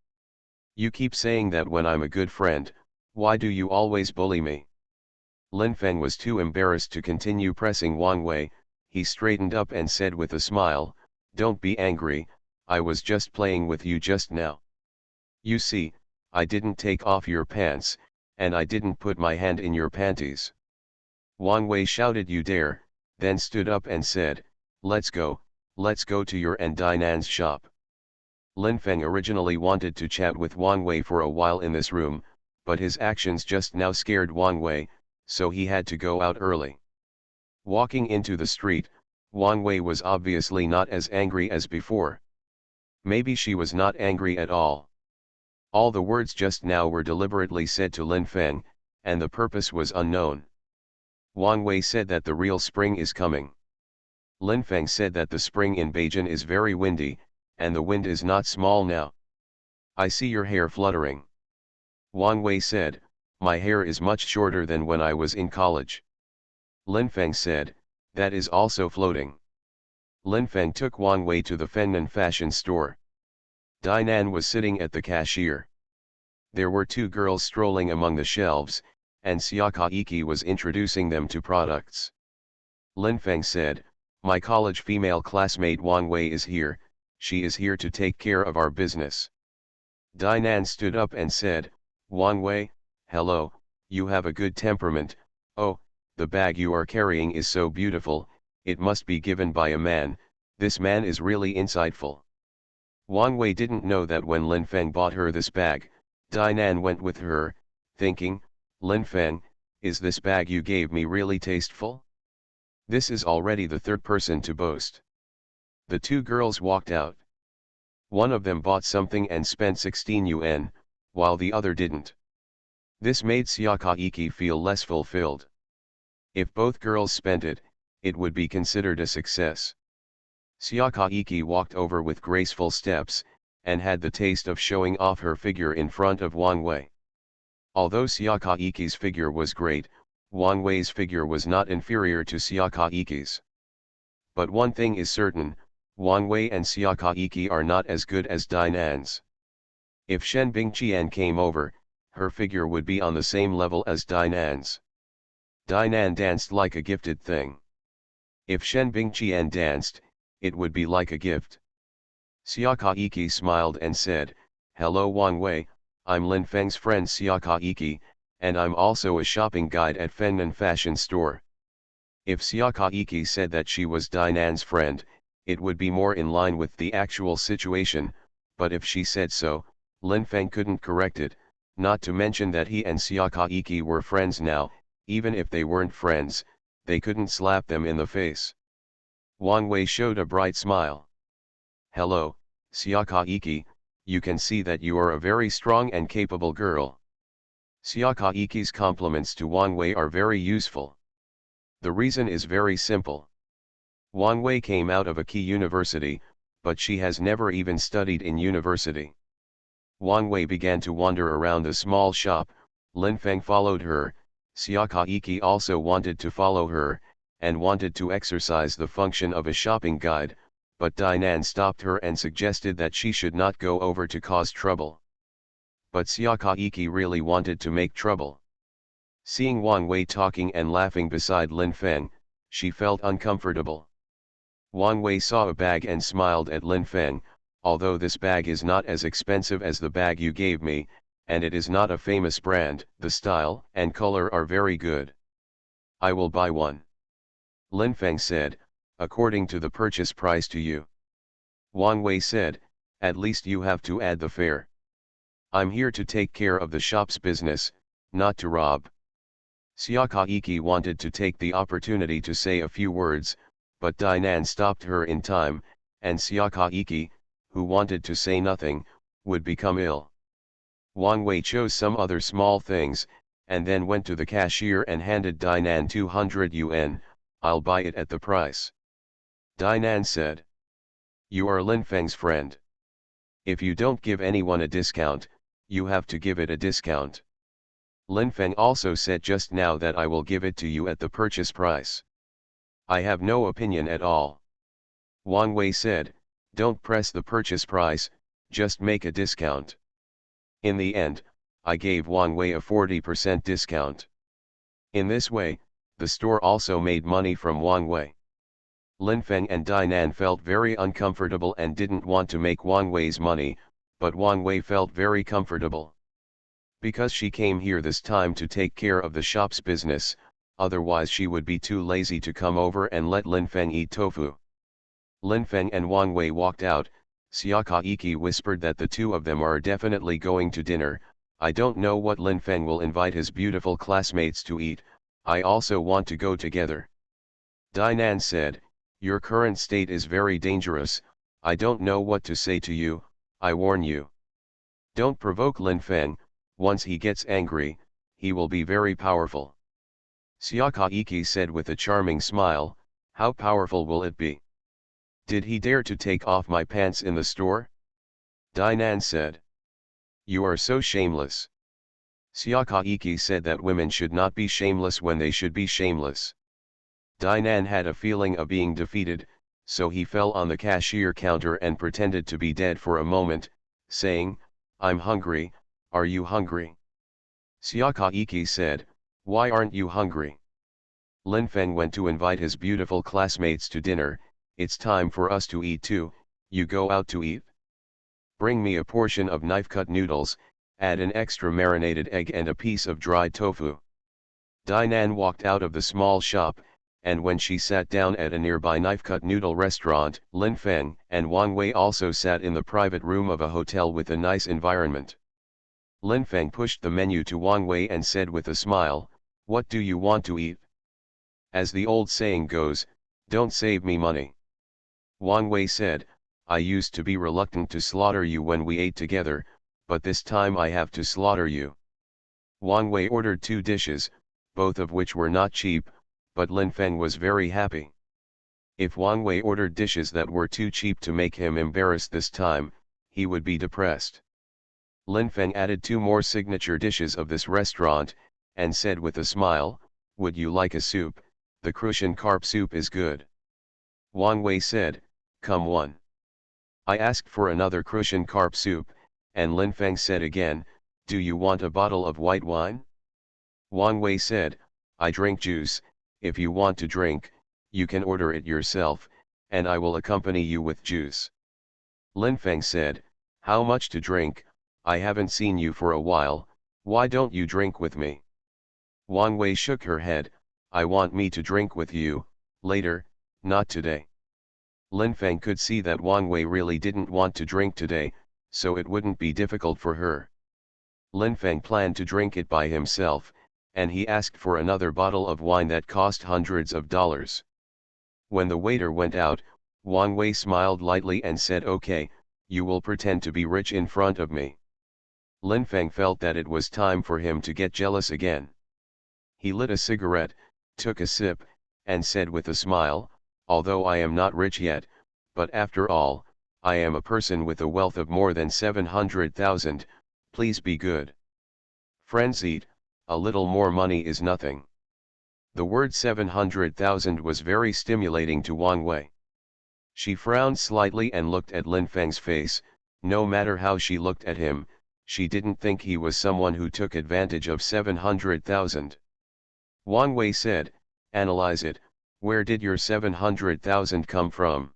You keep saying that when I'm a good friend, why do you always bully me?" Lin Feng was too embarrassed to continue pressing Wang Wei. He straightened up and said with a smile, "Don't be angry, I was just playing with you just now. You see, I didn't take off your pants, and I didn't put my hand in your panties." Wang Wei shouted, "You dare," then stood up and said, let's go to your and Dinan's shop." Lin Feng originally wanted to chat with Wang Wei for a while in this room, but his actions just now scared Wang Wei, so he had to go out early. Walking into the street, Wang Wei was obviously not as angry as before. Maybe she was not angry at all. All the words just now were deliberately said to Lin Feng, and the purpose was unknown. Wang Wei said that the real spring is coming. Lin Feng said that the spring in Beijing is very windy, and the wind is not small now. I see your hair fluttering. Wang Wei said, my hair is much shorter than when I was in college. Lin Feng said, that is also floating. Lin Feng took Wang Wei to the feminine fashion store. Dinan was sitting at the cashier. There were two girls strolling among the shelves, and Xiakaiki was introducing them to products. Lin Feng said, my college female classmate Wang Wei is here, she is here to take care of our business. Dinan stood up and said, Wang Wei, hello, you have a good temperament, oh, the bag you are carrying is so beautiful, it must be given by a man, this man is really insightful. Wang Wei didn't know that when Lin Feng bought her this bag, Dinan went with her, thinking, Lin Feng, is this bag you gave me really tasteful? This is already the third person to boast. The two girls walked out. One of them bought something and spent 16 yuan, while the other didn't. This made Xiakaiki feel less fulfilled. If both girls spent it, it would be considered a success. Xiakaiki walked over with graceful steps, and had the taste of showing off her figure in front of Wang Wei. Although Xiakaiki's figure was great, Wang Wei's figure was not inferior to Xiakaiki's. But one thing is certain, Wang Wei and Xiakaiki are not as good as Dinan's. If Shen Bingqian came over, her figure would be on the same level as Dinan's. Dinan danced like a gifted thing. If Shen Bingqian danced, it would be like a gift. Xiakaiki smiled and said, hello Wang Wei, I'm Lin Feng's friend Xiakaiki, and I'm also a shopping guide at Fenan Fashion Store. If Xiakaiki said that she was Dinan's friend, it would be more in line with the actual situation, but if she said so, Lin Feng couldn't correct it, not to mention that he and Xiakaiki were friends now, even if they weren't friends, they couldn't slap them in the face. Wang Wei showed a bright smile. Hello, Xiakaiki, you can see that you are a very strong and capable girl. Xiakaiki's compliments to Wang Wei are very useful. The reason is very simple. Wang Wei came out of a key university, but she has never even studied in university. Wang Wei began to wander around the small shop, Lin Feng followed her, Xiakaiki also wanted to follow her, and wanted to exercise the function of a shopping guide, but Dinan stopped her and suggested that she should not go over to cause trouble. But Xiakaiki really wanted to make trouble. Seeing Wang Wei talking and laughing beside Lin Feng, she felt uncomfortable. Wang Wei saw a bag and smiled at Lin Feng, although this bag is not as expensive as the bag you gave me, and it is not a famous brand, the style and color are very good. I will buy one. Lin Feng said, according to the purchase price to you. Wang Wei said, at least you have to add the fare. I'm here to take care of the shop's business, not to rob. Xiakaiki wanted to take the opportunity to say a few words, but Dinan stopped her in time, and Xiakaiki, who wanted to say nothing, would become ill. Wang Wei chose some other small things, and then went to the cashier and handed Dinan 200 yuan, I'll buy it at the price. Dinan said. You are Lin Feng's friend. If you don't give anyone a discount, you have to give it a discount. Lin Feng also said just now that I will give it to you at the purchase price. I have no opinion at all. Wang Wei said, don't press the purchase price, just make a discount. In the end, I gave Wang Wei a 40% discount. In this way, the store also made money from Wang Wei. Lin Feng and Dinan felt very uncomfortable and didn't want to make Wang Wei's money, but Wang Wei felt very comfortable. Because she came here this time to take care of the shop's business, otherwise she would be too lazy to come over and let Lin Feng eat tofu. Lin Feng and Wang Wei walked out, Xiakaiki whispered that the two of them are definitely going to dinner, I don't know what Lin Feng will invite his beautiful classmates to eat, I also want to go together. Dinan said, your current state is very dangerous, I don't know what to say to you, I warn you. Don't provoke Lin Feng, once he gets angry, he will be very powerful. Xiakaiki said with a charming smile, How powerful will it be? Did he dare to take off my pants in the store? Dinan said. You are so shameless. Siakaiki said that women should not be shameless when they should be shameless. Dinan had a feeling of being defeated, so he fell on the cashier counter and pretended to be dead for a moment, saying, I'm hungry, are you hungry? Siakaiki said, why aren't you hungry? Lin Feng went to invite his beautiful classmates to dinner. It's time for us to eat too, you go out to eat? Bring me a portion of knife-cut noodles, add an extra marinated egg and a piece of dried tofu. Dinan walked out of the small shop, and when she sat down at a nearby knife-cut noodle restaurant, Lin Feng and Wang Wei also sat in the private room of a hotel with a nice environment. Lin Feng pushed the menu to Wang Wei and said with a smile, what do you want to eat? As the old saying goes, don't save me money. Wang Wei said, I used to be reluctant to slaughter you when we ate together, but this time I have to slaughter you. Wang Wei ordered 2 dishes, both of which were not cheap, but Lin Feng was very happy. If Wang Wei ordered dishes that were too cheap to make him embarrassed this time, he would be depressed. Lin Feng added 2 more signature dishes of this restaurant, and said with a smile, would you like a soup? The Crucian carp soup is good. Wang Wei said, come one. I asked for another Crucian carp soup, and Lin Feng said again, do you want a bottle of white wine? Wang Wei said, I drink juice, if you want to drink, you can order it yourself, and I will accompany you with juice. Lin Feng said, how much to drink? I haven't seen you for a while, why don't you drink with me? Wang Wei shook her head, I want me to drink with you, later, not today. Lin Feng could see that Wang Wei really didn't want to drink today, so it wouldn't be difficult for her. Lin Feng planned to drink it by himself, and he asked for another bottle of wine that cost hundreds of dollars. When the waiter went out, Wang Wei smiled lightly and said, okay, you will pretend to be rich in front of me. Lin Feng felt that it was time for him to get jealous again. He lit a cigarette, took a sip, and said with a smile, although I am not rich yet, but after all, I am a person with a wealth of more than 700,000, please be good. Friends, eat, a little more money is nothing. The word 700,000 was very stimulating to Wang Wei. She frowned slightly and looked at Lin Feng's face. No matter how she looked at him, she didn't think he was someone who took advantage of 700,000. Wang Wei said, analyze it, where did your 700,000 come from?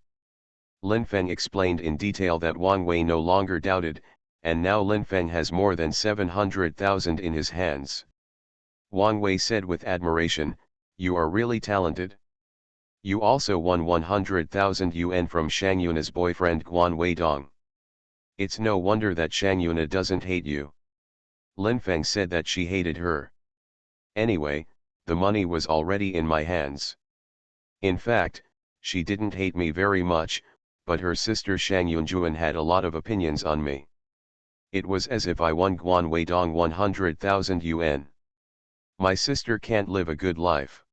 Lin Feng explained in detail that Wang Wei no longer doubted, and now Lin Feng has more than 700,000 in his hands. Wang Wei said with admiration, you are really talented. You also won 100,000 yuan from Shang Yuna's boyfriend Guan Weidong. It's no wonder that Shang Yuna doesn't hate you. Lin Feng said that she hated her. Anyway, the money was already in my hands. In fact, she didn't hate me very much, but her sister Shang Yunjuan had a lot of opinions on me. It was as if I won Guan Weidong 100,000 yuan. My sister can't live a good life.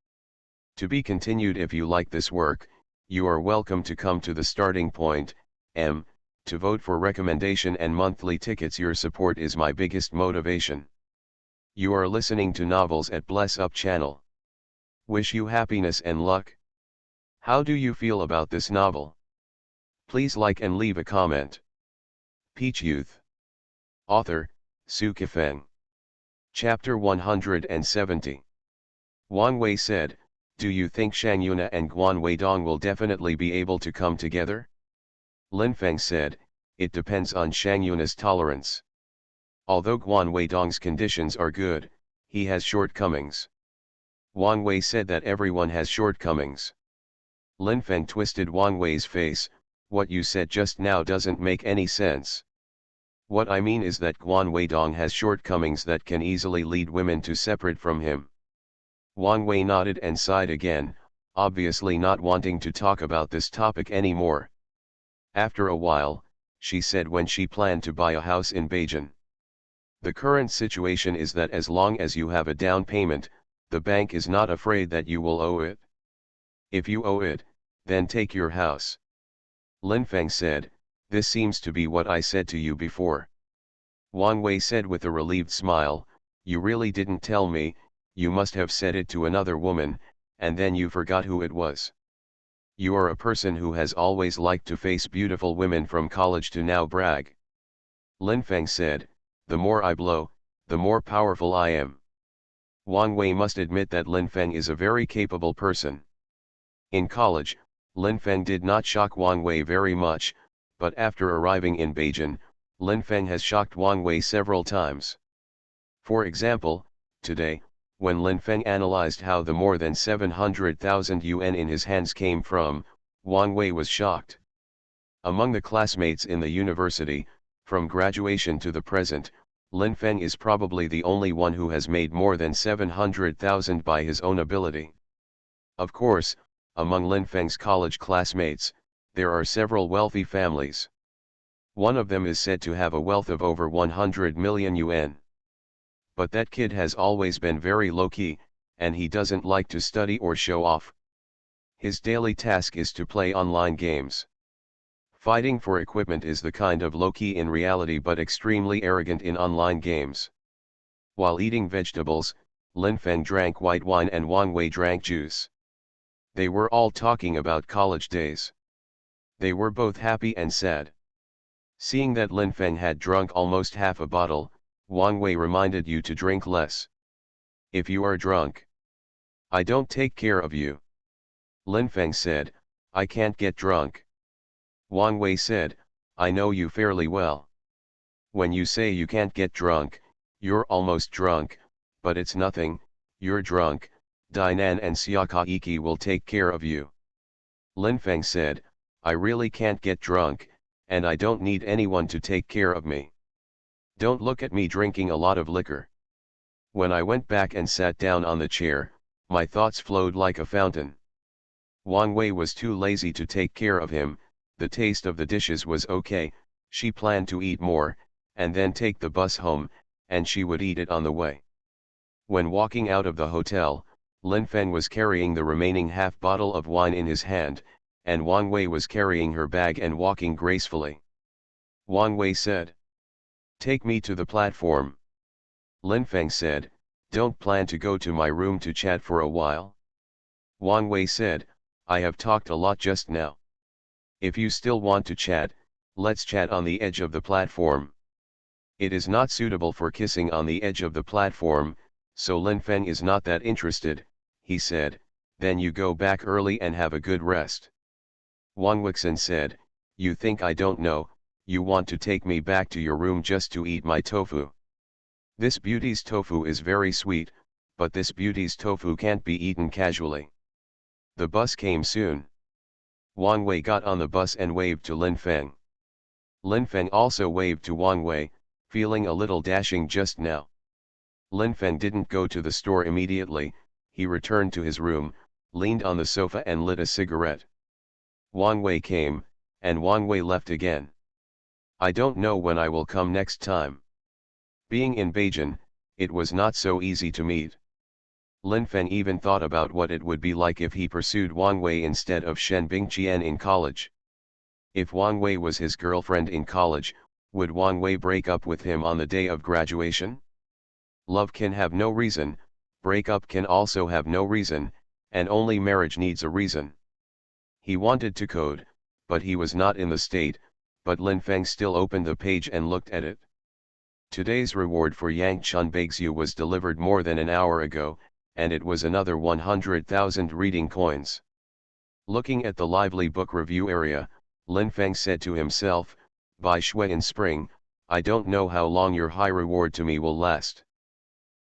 To be continued. If you like this work, you are welcome to come to the starting point, to vote for recommendation and monthly tickets. Your support is my biggest motivation. You are listening to Novels at Bless Up channel. Wish you happiness and luck. How do you feel about this novel? Please like and leave a comment. Peach Youth. Author, Su Kifeng. Chapter 170. Wang Wei said, do you think Shang Yuna and Guan Weidong will definitely be able to come together? Lin Feng said, it depends on Shang Yuna's tolerance. Although Guan Weidong's conditions are good, he has shortcomings. Wang Wei said that everyone has shortcomings. Lin Feng twisted Wang Wei's face, what you said just now doesn't make any sense. What I mean is that Guan Weidong has shortcomings that can easily lead women to separate from him. Wang Wei nodded and sighed again, obviously not wanting to talk about this topic anymore. After a while, she said when she planned to buy a house in Beijing. The current situation is that as long as you have a down payment, the bank is not afraid that you will owe it. If you owe it, then take your house. Lin Feng said, this seems to be what I said to you before. Wang Wei said with a relieved smile, you really didn't tell me, you must have said it to another woman, and then you forgot who it was. You are a person who has always liked to face beautiful women from college to now brag. Lin Feng said, the more I blow, the more powerful I am. Wang Wei must admit that Lin Feng is a very capable person. In college, Lin Feng did not shock Wang Wei very much, but after arriving in Beijing, Lin Feng has shocked Wang Wei several times. For example, today, when Lin Feng analyzed how the more than 700,000 yuan in his hands came from, Wang Wei was shocked. Among the classmates in the university, from graduation to the present, Lin Feng is probably the only one who has made more than 700,000 by his own ability. Of course, among Lin Feng's college classmates, there are several wealthy families. One of them is said to have a wealth of over 100 million yuan. But that kid has always been very low-key, and he doesn't like to study or show off. His daily task is to play online games. Fighting for equipment is the kind of low-key in reality but extremely arrogant in online games. While eating vegetables, Lin Feng drank white wine and Wang Wei drank juice. They were all talking about college days. They were both happy and sad. Seeing that Lin Feng had drunk almost half a bottle, Wang Wei reminded you to drink less. If you are drunk, I don't take care of you. Lin Feng said, I can't get drunk. Wang Wei said, I know you fairly well. When you say you can't get drunk, you're almost drunk, but it's nothing, you're drunk, Dainan and Xiakaiki will take care of you. Lin Feng said, I really can't get drunk, and I don't need anyone to take care of me. Don't look at me drinking a lot of liquor. When I went back and sat down on the chair, my thoughts flowed like a fountain. Wang Wei was too lazy to take care of him, the taste of the dishes was okay, she planned to eat more, and then take the bus home, and she would eat it on the way. When walking out of the hotel, Lin Feng was carrying the remaining half bottle of wine in his hand, and Wang Wei was carrying her bag and walking gracefully. Wang Wei said, take me to the platform. Lin Feng said, don't plan to go to my room to chat for a while? Wang Wei said, I have talked a lot just now. If you still want to chat, let's chat on the edge of the platform. It is not suitable for kissing on the edge of the platform, so Lin Feng is not that interested, he said, then you go back early and have a good rest. Wang Wixin said, you think I don't know, you want to take me back to your room just to eat my tofu. This beauty's tofu is very sweet, but this beauty's tofu can't be eaten casually. The bus came soon. Wang Wei got on the bus and waved to Lin Feng. Lin Feng also waved to Wang Wei, feeling a little dashing just now. Lin Feng didn't go to the store immediately, he returned to his room, leaned on the sofa and lit a cigarette. Wang Wei came, and Wang Wei left again. I don't know when I will come next time. Being in Beijing, it was not so easy to meet. Lin Feng even thought about what it would be like if he pursued Wang Wei instead of Shen Bingqian in college. If Wang Wei was his girlfriend in college, would Wang Wei break up with him on the day of graduation? Love can have no reason, breakup can also have no reason, and only marriage needs a reason. He wanted to code, but he was not in the state, but Lin Feng still opened the page and looked at it. Today's reward for Yang Chun Baixu was delivered more than an hour ago, and it was another 100,000 reading coins. Looking at the lively book review area, Lin Feng said to himself, by Shui in spring, I don't know how long your high reward to me will last.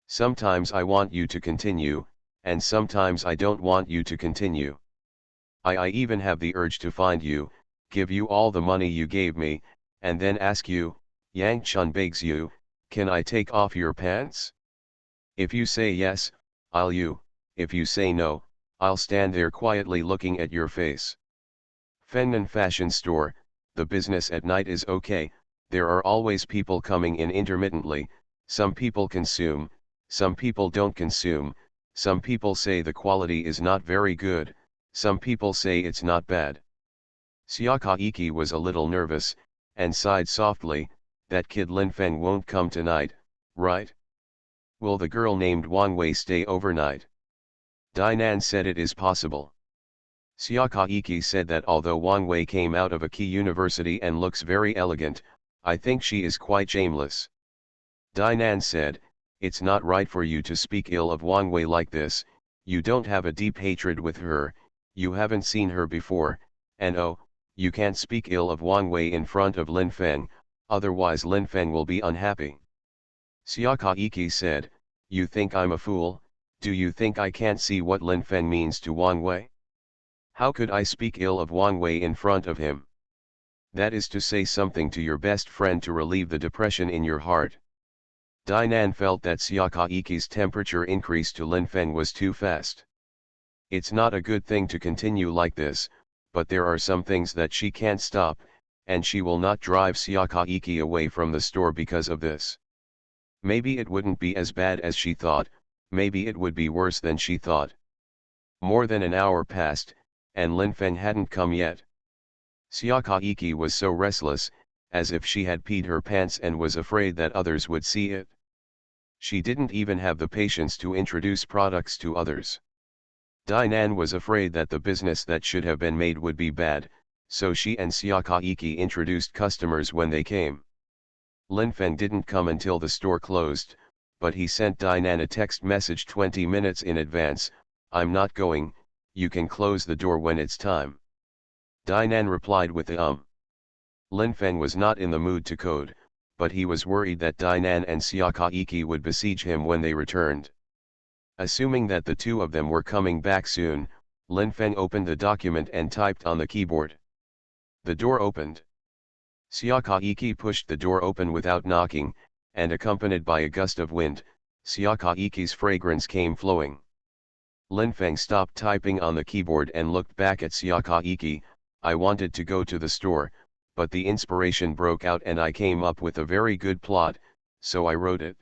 Sometimes I want you to continue, and sometimes I don't want you to continue. I even have the urge to find you, give you all the money you gave me, and then ask you, Yang Chun Baixu, can I take off your pants? If you say yes, I'll you, if you say no, I'll stand there quietly looking at your face. Fengnan Fashion Store, the business at night is okay, there are always people coming in intermittently, some people consume, some people don't consume, some people say the quality is not very good, Some people say it's not bad. Xiakaiki was a little nervous, and sighed softly, that kid Linfeng won't come tonight, right? Will the girl named Wang Wei stay overnight? Dainan said it is possible. Xiakaiki said that although Wang Wei came out of a key university and looks very elegant, I think she is quite shameless. Dainan said, it's not right for you to speak ill of Wang Wei like this, you don't have a deep hatred with her, you haven't seen her before, and oh, you can't speak ill of Wang Wei in front of Lin Feng, otherwise Lin Feng will be unhappy. Xiakaiki said, you think I'm a fool, do you think I can't see what Lin Feng means to Wang Wei? How could I speak ill of Wang Wei in front of him? That is to say something to your best friend to relieve the depression in your heart. Dainan felt that Xiakaiki's temperature increase to Lin Feng was too fast. It's not a good thing to continue like this, but there are some things that she can't stop, and she will not drive Xiakaiki away from the store because of this. Maybe it wouldn't be as bad as she thought, maybe it would be worse than she thought. More than an hour passed, and Lin Feng hadn't come yet. Xiakaiki was so restless, as if she had peed her pants and was afraid that others would see it. She didn't even have the patience to introduce products to others. Dainan was afraid that the business that should have been made would be bad, so she and Xiakaiki introduced customers when they came. Lin Feng didn't come until the store closed, but he sent Dainan a text message 20 minutes in advance, I'm not going, you can close the door when it's time. Dainan replied with a Lin Feng was not in the mood to code, but he was worried that Dainan and Xiakaiki would besiege him when they returned. Assuming that the two of them were coming back soon, Lin Feng opened the document and typed on the keyboard. The door opened. Xiakaiki pushed the door open without knocking, and accompanied by a gust of wind, Xiakaiki's fragrance came flowing. Lin Feng stopped typing on the keyboard and looked back at Xiakaiki, I wanted to go to the store, but the inspiration broke out and I came up with a very good plot, so I wrote it.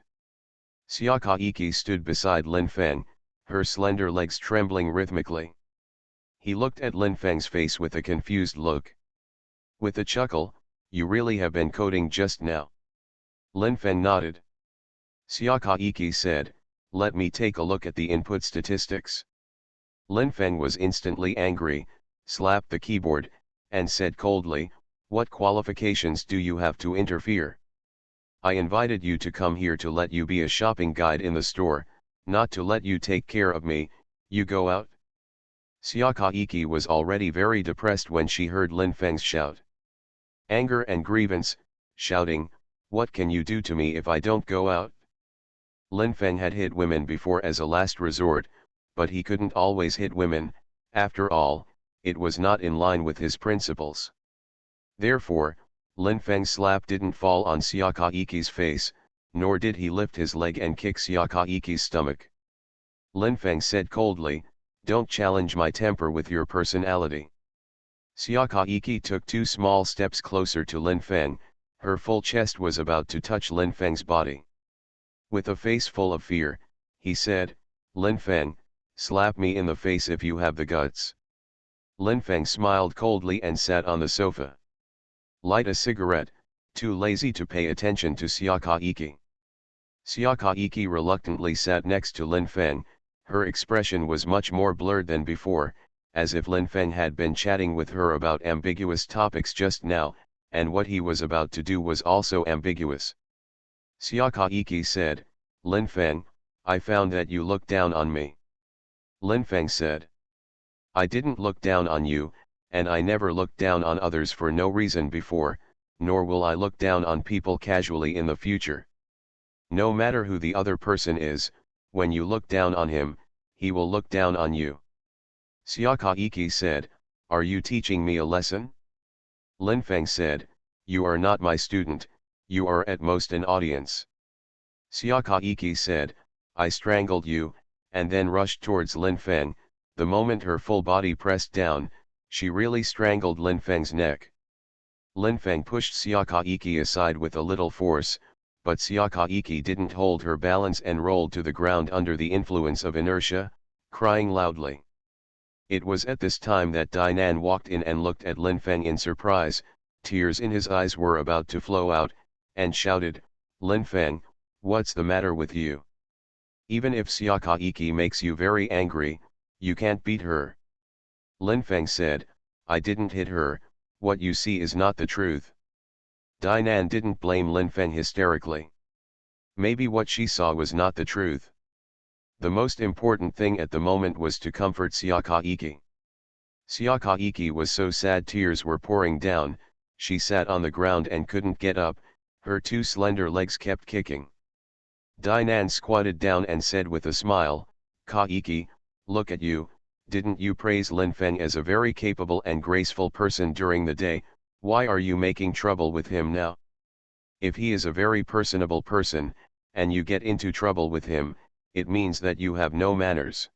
Xiakaiki stood beside Lin Feng, her slender legs trembling rhythmically. He looked at Lin Feng's face with a confused look. With a chuckle, you really have been coding just now. Lin Feng nodded. Xiakaiki said, let me take a look at the input statistics. Lin Feng was instantly angry, slapped the keyboard, and said coldly, what qualifications do you have to interfere? I invited you to come here to let you be a shopping guide in the store, not to let you take care of me, you go out. Xiakaiki was already very depressed when she heard Lin Feng's shout. Anger and grievance, shouting, what can you do to me if I don't go out? Lin Feng had hit women before as a last resort, but he couldn't always hit women, after all, it was not in line with his principles. Therefore, Lin Feng's slap didn't fall on Xiakaiki's face, nor did he lift his leg and kick Xiakaiki's stomach. Lin Feng said coldly, don't challenge my temper with your personality. Xiakaiki took 2 small steps closer to Lin Feng, her full chest was about to touch Lin Feng's body. With a face full of fear, he said, Lin Feng, slap me in the face if you have the guts. Lin Feng smiled coldly and sat on the sofa. Light a cigarette, too lazy to pay attention to Xiakaiki. Xiakaiki reluctantly sat next to Lin Feng, her expression was much more blurred than before, as if Lin Feng had been chatting with her about ambiguous topics just now, and what he was about to do was also ambiguous. Xiakaiki said, Lin Feng, I found that you looked down on me. Lin Feng said, I didn't look down on you, and I never looked down on others for no reason before, nor will I look down on people casually in the future. No matter who the other person is, when you look down on him, he will look down on you. Xiakaiki said, are you teaching me a lesson? Lin Feng said, you are not my student, you are at most an audience. Xiakaiki said, I strangled you, and then rushed towards Lin Feng, the moment her full body pressed down, she really strangled Lin Feng's neck. Lin Feng pushed Xiakaiki aside with a little force, but Xiakaiki didn't hold her balance and rolled to the ground under the influence of inertia, crying loudly. It was at this time that Dainan walked in and looked at Lin Feng in surprise, tears in his eyes were about to flow out, and shouted, "Lin Feng, what's the matter with you? Even if Xiakaiki makes you very angry, you can't beat her." Lin Feng said, "I didn't hit her, what you see is not the truth." Dainan didn't blame Lin Feng hysterically. Maybe what she saw was not the truth. The most important thing at the moment was to comfort Xiakaiki. Xiakaiki was so sad, tears were pouring down, she sat on the ground and couldn't get up, her two slender legs kept kicking. Dainan squatted down and said with a smile, "Kaiki, look at you, didn't you praise Lin Feng as a very capable and graceful person during the day, why are you making trouble with him now? If he is a very personable person, and you get into trouble with him, it means that you have no manners."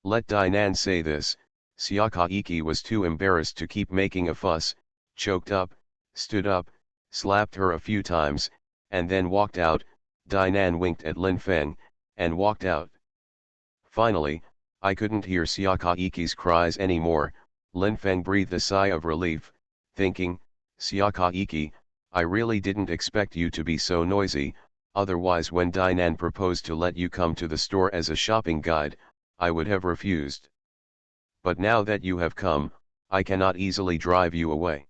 Let Dainan say this, Xiakaiki was too embarrassed to keep making a fuss, choked up, stood up, slapped her a few times, and then walked out. Dainan winked at Lin Feng, and walked out. Finally, I couldn't hear Xiakaiki's cries anymore. Lin Feng breathed a sigh of relief, thinking, "Xiakaiki, I really didn't expect you to be so noisy, otherwise when Dainan proposed to let you come to the store as a shopping guide, I would have refused. But now that you have come, I cannot easily drive you away."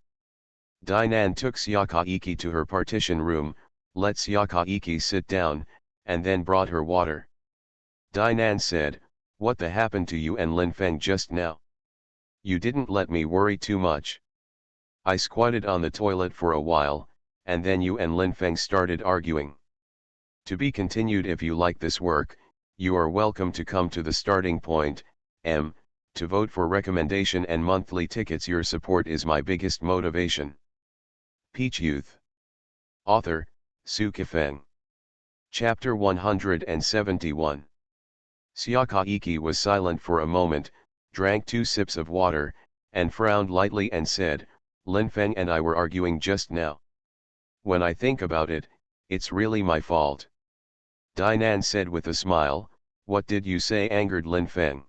Dainan took Xiakaiki to her partition room, let Xiakaiki sit down, and then brought her water. Dainan said, "What the happened to you and Lin Feng just now? You didn't let me worry too much. I squatted on the toilet for a while, and then you and Lin Feng started arguing. To be continued. If you like this work, you are welcome to come to the starting point, to vote for recommendation and monthly tickets. Your support is my biggest motivation." Peach Youth. Author, Sukifeng. Chapter 171. Xiakaiki was silent for a moment, drank 2 sips of water, and frowned lightly and said, "Lin Feng and I were arguing just now. When I think about it, it's really my fault." Dainan said with a smile, "What did you say angered Lin Feng?"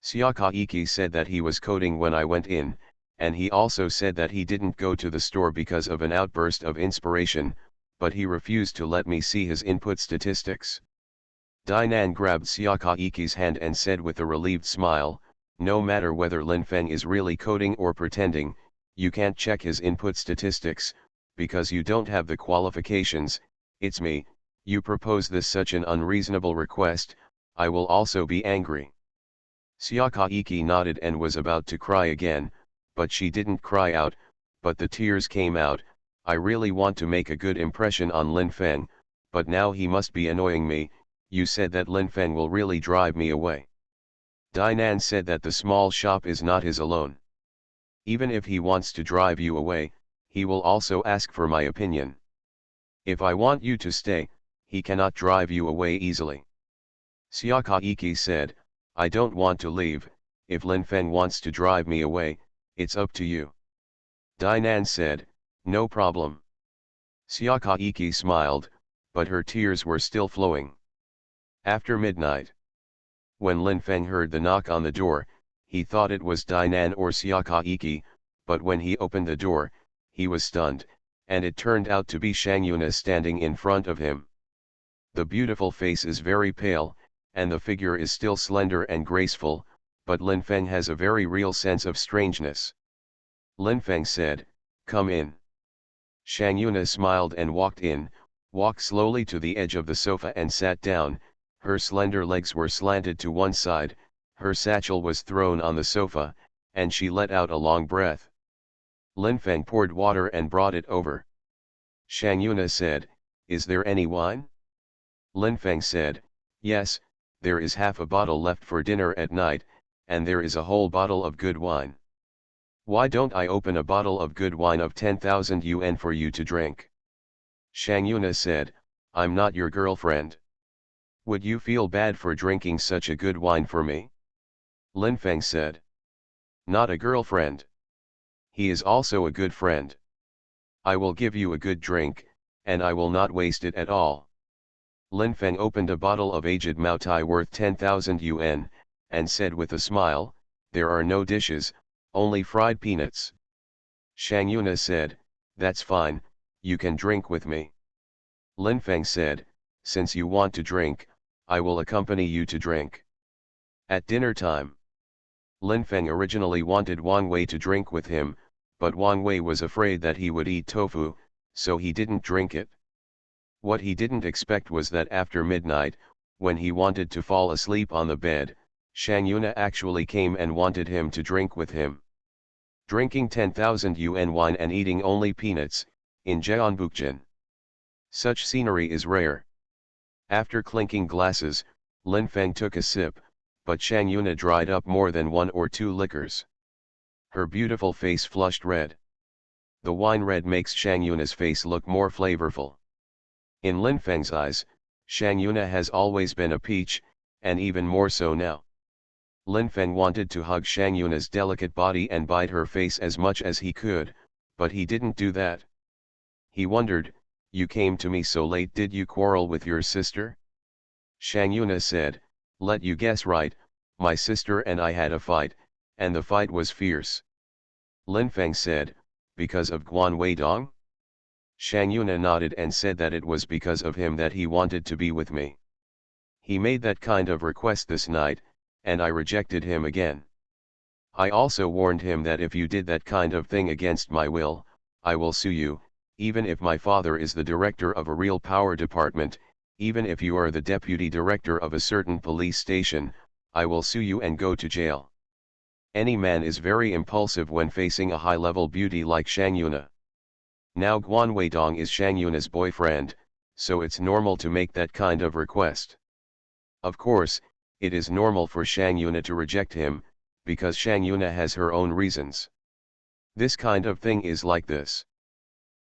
Xiakaiki said that he was coding when I went in, and he also said that he didn't go to the store because of an outburst of inspiration, but he refused to let me see his input statistics. Dainan grabbed Xiakaiki's hand and said with a relieved smile, "No matter whether Lin Feng is really coding or pretending, you can't check his input statistics, because you don't have the qualifications. It's me. You propose this such an unreasonable request, I will also be angry." Xiakaiki nodded and was about to cry again, but she didn't cry out, but the tears came out. "I really want to make a good impression on Lin Feng, but now he must be annoying me. You said that Lin Feng will really drive me away." Dainan said that the small shop is not his alone. "Even if he wants to drive you away, he will also ask for my opinion. If I want you to stay, he cannot drive you away easily." Xiakaiki said, "I don't want to leave. If Lin Feng wants to drive me away, it's up to you." Dainan said, "No problem." Xiakaiki smiled, but her tears were still flowing. After midnight. When Lin Feng heard the knock on the door, he thought it was Dainan or Xiakaiki, but when he opened the door, he was stunned, and it turned out to be Shangyuna standing in front of him. The beautiful face is very pale, and the figure is still slender and graceful, but Lin Feng has a very real sense of strangeness. Lin Feng said, "Come in." Shangyuna smiled and walked slowly to the edge of the sofa and sat down. Her slender legs were slanted to one side, her satchel was thrown on the sofa, and she let out a long breath. Lin Feng poured water and brought it over. Shangyuna said, "Is there any wine?" Lin Feng said, "Yes, there is half a bottle left for dinner at night, and there is a whole bottle of good wine. Why don't I open a bottle of good wine of 10,000 yuan for you to drink?" Shangyuna said, "I'm not your girlfriend. Would you feel bad for drinking such a good wine for me?" Lin Feng said, "Not a girlfriend. He is also a good friend. I will give you a good drink, and I will not waste it at all." Lin Feng opened a bottle of aged Maotai worth 10,000 yuan, and said with a smile, There are no dishes, only fried peanuts. Shang Yuna said, that's fine, you can drink with me. Lin Feng said, since you want to drink, I will accompany you to drink. At dinner time, Lin Feng originally wanted Wang Wei to drink with him, but Wang Wei was afraid that he would eat tofu, so he didn't drink it. What he didn't expect was that after midnight, when he wanted to fall asleep on the bed, Shang Yuna actually came and wanted him to drink with him. Drinking 10,000 yuan wine and eating only peanuts, in Jeonbukjin. Such scenery is rare. After clinking glasses, Lin Feng took a sip, but Shang Yuna dried up more than 1 or 2 liquors. Her beautiful face flushed red. The wine red makes Shang Yuna's face look more flavorful. In Lin Feng's eyes, Shang Yuna has always been a peach, and even more so now. Lin Feng wanted to hug Shang Yuna's delicate body and bite her face as much as he could, but he didn't do that. He wondered, you came to me so late, did you quarrel with your sister? Shang Yuna said, let you guess right, my sister and I had a fight, and the fight was fierce. Lin Feng said, because of Guan Weidong? Shang Yuna nodded and said that it was because of him that he wanted to be with me. He made that kind of request this night, and I rejected him again. I also warned him that if you did that kind of thing against my will, I will sue you, even if my father is the director of a real power department, even if you are the deputy director of a certain police station, I will sue you and go to jail. Any man is very impulsive when facing a high-level beauty like Shang Yuna. Now Guan Weidong is Shang Yuna's boyfriend, so it's normal to make that kind of request. Of course, it is normal for Shang Yuna to reject him, because Shang Yuna has her own reasons. This kind of thing is like this.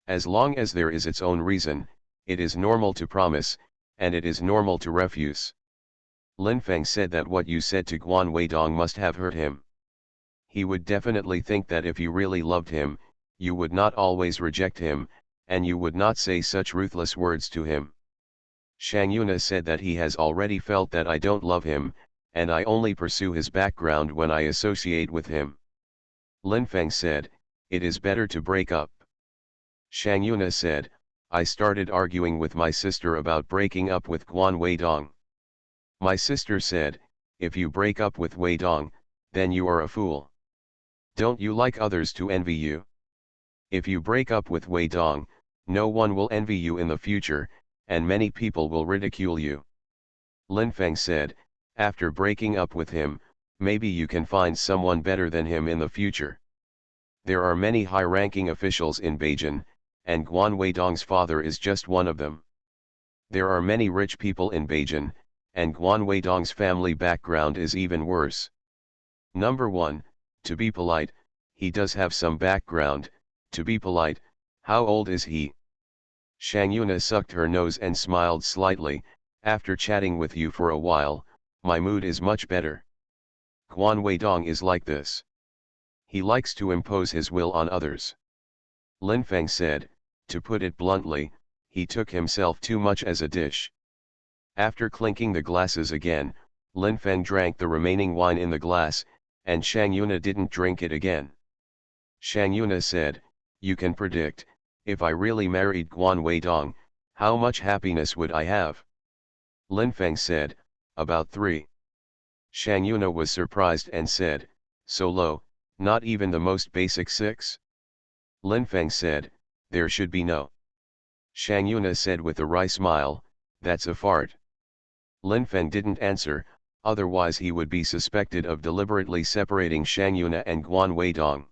As long as there is its own reason, it is normal to promise, and it is normal to refuse. Lin Feng said that what you said to Guan Weidong must have hurt him. He would definitely think that if you really loved him, you would not always reject him, and you would not say such ruthless words to him. Shang Yuna said that he has already felt that I don't love him, and I only pursue his background when I associate with him. Lin Feng said, it is better to break up. Shang Yuna said, I started arguing with my sister about breaking up with Guan Weidong. My sister said, if you break up with Weidong, then you are a fool. Don't you like others to envy you? If you break up with Weidong, no one will envy you in the future, and many people will ridicule you. Lin Feng said, after breaking up with him, maybe you can find someone better than him in the future. There are many high-ranking officials in Beijing, and Guan Weidong's father is just one of them. There are many rich people in Beijing, and Guan Weidong's family background is even worse. Number 1, to be polite, he does have some background. To be polite, how old is he? Shang Yuna sucked her nose and smiled slightly, after chatting with you for a while, my mood is much better. Guan Weidong is like this. He likes to impose his will on others. Lin Feng said, to put it bluntly, he took himself too much as a dish. After clinking the glasses again, Lin Feng drank the remaining wine in the glass, and Shang Yuna didn't drink it again. Shang Yuna said, you can predict, if I really married Guan Weidong, how much happiness would I have? Lin Feng said, about 3. Shang Yuna was surprised and said, so low, not even the most basic 6? Lin Feng said, there should be no. Shang Yuna said with a wry smile, that's a fart. Lin Feng didn't answer, otherwise he would be suspected of deliberately separating Shang Yuna and Guan Weidong.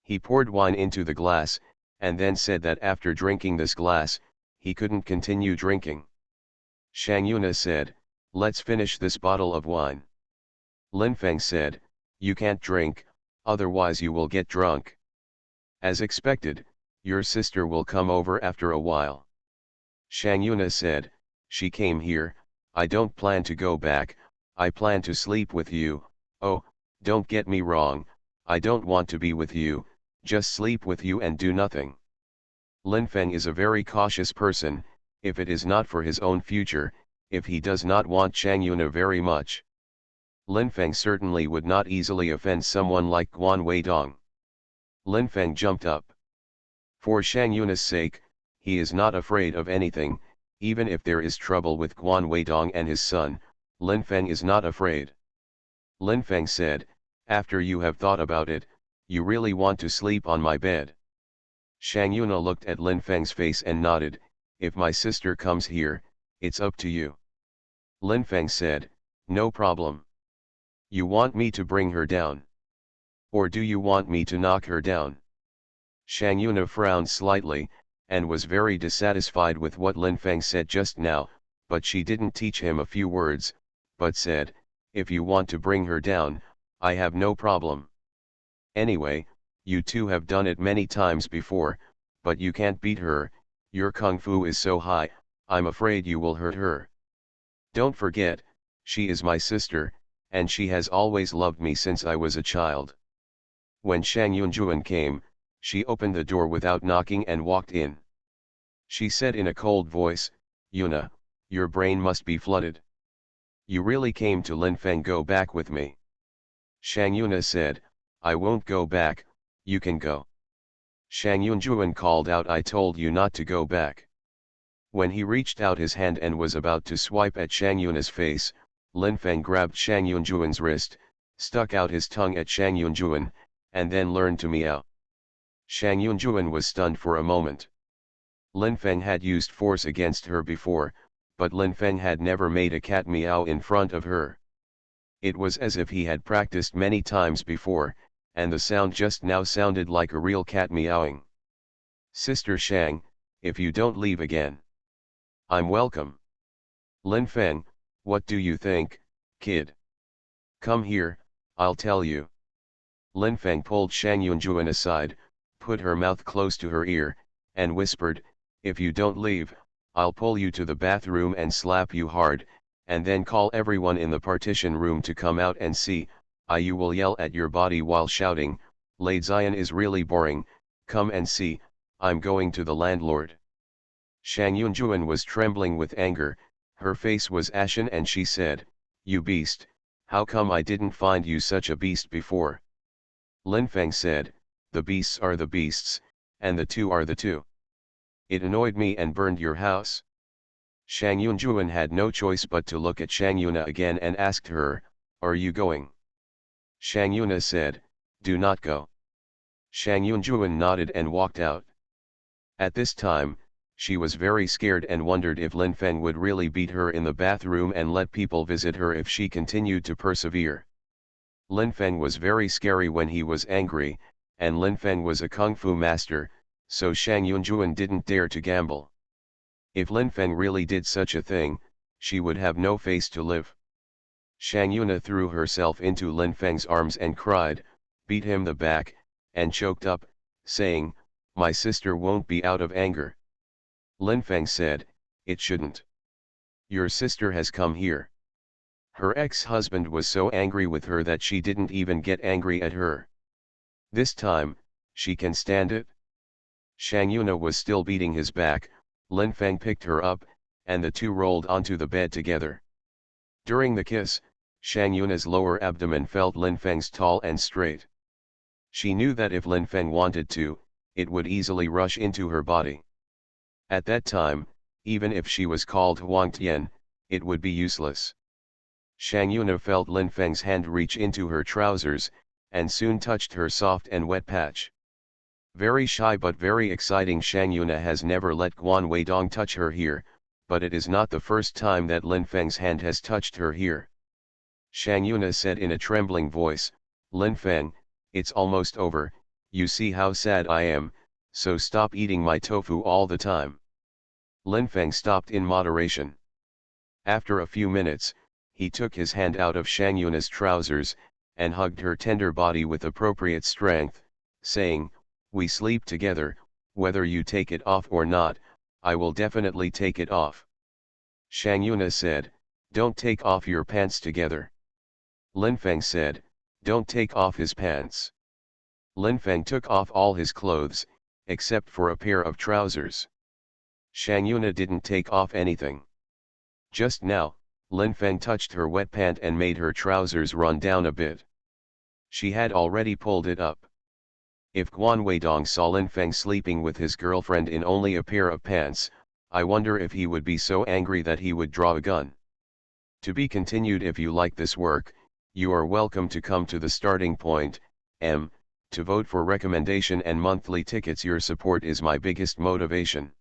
He poured wine into the glass, and then said that after drinking this glass, he couldn't continue drinking. Shang Yuna said, let's finish this bottle of wine. Lin Feng said, you can't drink, otherwise you will get drunk. As expected, your sister will come over after a while. Shang Yuna said, she came here, I don't plan to go back, I plan to sleep with you. Oh, don't get me wrong, I don't want to be with you, just sleep with you and do nothing. Lin Feng is a very cautious person, if it is not for his own future, if he does not want Shang Yuna very much. Lin Feng certainly would not easily offend someone like Guan Weidong. Lin Feng jumped up. For Shang Yuna's sake, he is not afraid of anything, even if there is trouble with Guan Weidong and his son, Lin Feng is not afraid. Lin Feng said, after you have thought about it, you really want to sleep on my bed. Shang Yuna looked at Lin Feng's face and nodded, if my sister comes here, it's up to you. Lin Feng said, no problem. You want me to bring her down? Or do you want me to knock her down? Shang Yuna frowned slightly, and was very dissatisfied with what Lin Feng said just now, but she didn't teach him a few words, but said, if you want to bring her down, I have no problem. Anyway, you two have done it many times before, but you can't beat her, your kung fu is so high, I'm afraid you will hurt her. Don't forget, she is my sister, and she has always loved me since I was a child. When Shang Yunjuan came, she opened the door without knocking and walked in. She said in a cold voice, Yuna, your brain must be flooded. You really came to Lin Feng, go back with me. Shang Yuna said, I won't go back, you can go. Shang Yunjuan called out, I told you not to go back. When he reached out his hand and was about to swipe at Shang Yuna's face, Lin Feng grabbed Shang Yunjuan's wrist, stuck out his tongue at Shang Yunjuan, and then learned to meow. Shang Yunjuan was stunned for a moment. Lin Feng had used force against her before, but Lin Feng had never made a cat meow in front of her. It was as if he had practiced many times before, and the sound just now sounded like a real cat meowing. Sister Shang, if you don't leave again, I'm welcome. Lin Feng, what do you think, kid? Come here, I'll tell you. Lin Feng pulled Shang Yunjuan aside, put her mouth close to her ear, and whispered, if you don't leave, I'll pull you to the bathroom and slap you hard, and then call everyone in the partition room to come out and see. You will yell at your body while shouting, Lady Zion is really boring, come and see, I'm going to the landlord. Shang Yunjuan was trembling with anger, her face was ashen, and she said, you beast, how come I didn't find you such a beast before? Lin Feng said, the beasts are the beasts, and the two are the two. It annoyed me and burned your house. Shang Yunjuan had no choice but to look at Shang Yuna again and asked her, are you going? Shang Yuna said, do not go. Shang Yunjuan nodded and walked out. At this time, she was very scared and wondered if Lin Feng would really beat her in the bathroom and let people visit her if she continued to persevere. Lin Feng was very scary when he was angry, and Lin Feng was a kung fu master, so Shang Yunjuan didn't dare to gamble. If Lin Feng really did such a thing, she would have no face to live. Shang Yuna threw herself into Lin Feng's arms and cried, beat him the back, and choked up, saying, my sister won't be out of anger. Lin Feng said, it shouldn't. Your sister has come here. Her ex-husband was so angry with her that she didn't even get angry at her. This time, she can stand it. Shang Yuna was still beating his back, Lin Feng picked her up, and the two rolled onto the bed together. During the kiss, Shang Yuna's lower abdomen felt Lin Feng's tall and straight. She knew that if Lin Feng wanted to, it would easily rush into her body. At that time, even if she was called Huang Tian, it would be useless. Shang Yuna felt Lin Feng's hand reach into her trousers, and soon touched her soft and wet patch. Very shy but very exciting, Shang Yuna has never let Guan Weidong touch her here, but it is not the first time that Lin Feng's hand has touched her here. Shang Yuna said in a trembling voice, Lin Feng, it's almost over, you see how sad I am, so stop eating my tofu all the time. Lin Feng stopped in moderation. After a few minutes, he took his hand out of Shang Yuna's trousers, and hugged her tender body with appropriate strength, saying, we sleep together, whether you take it off or not, I will definitely take it off. Shang Yuna said, don't take off your pants together. Lin Feng said, don't take off his pants. Lin Feng took off all his clothes, except for a pair of trousers. Shang Yuna didn't take off anything. Just now, Lin Feng touched her wet pant and made her trousers run down a bit. She had already pulled it up. If Guan Weidong saw Lin Feng sleeping with his girlfriend in only a pair of pants, I wonder if he would be so angry that he would draw a gun. To be continued. If you like this work, you are welcome to come to the starting point, to vote for recommendation and monthly tickets. Your support is my biggest motivation.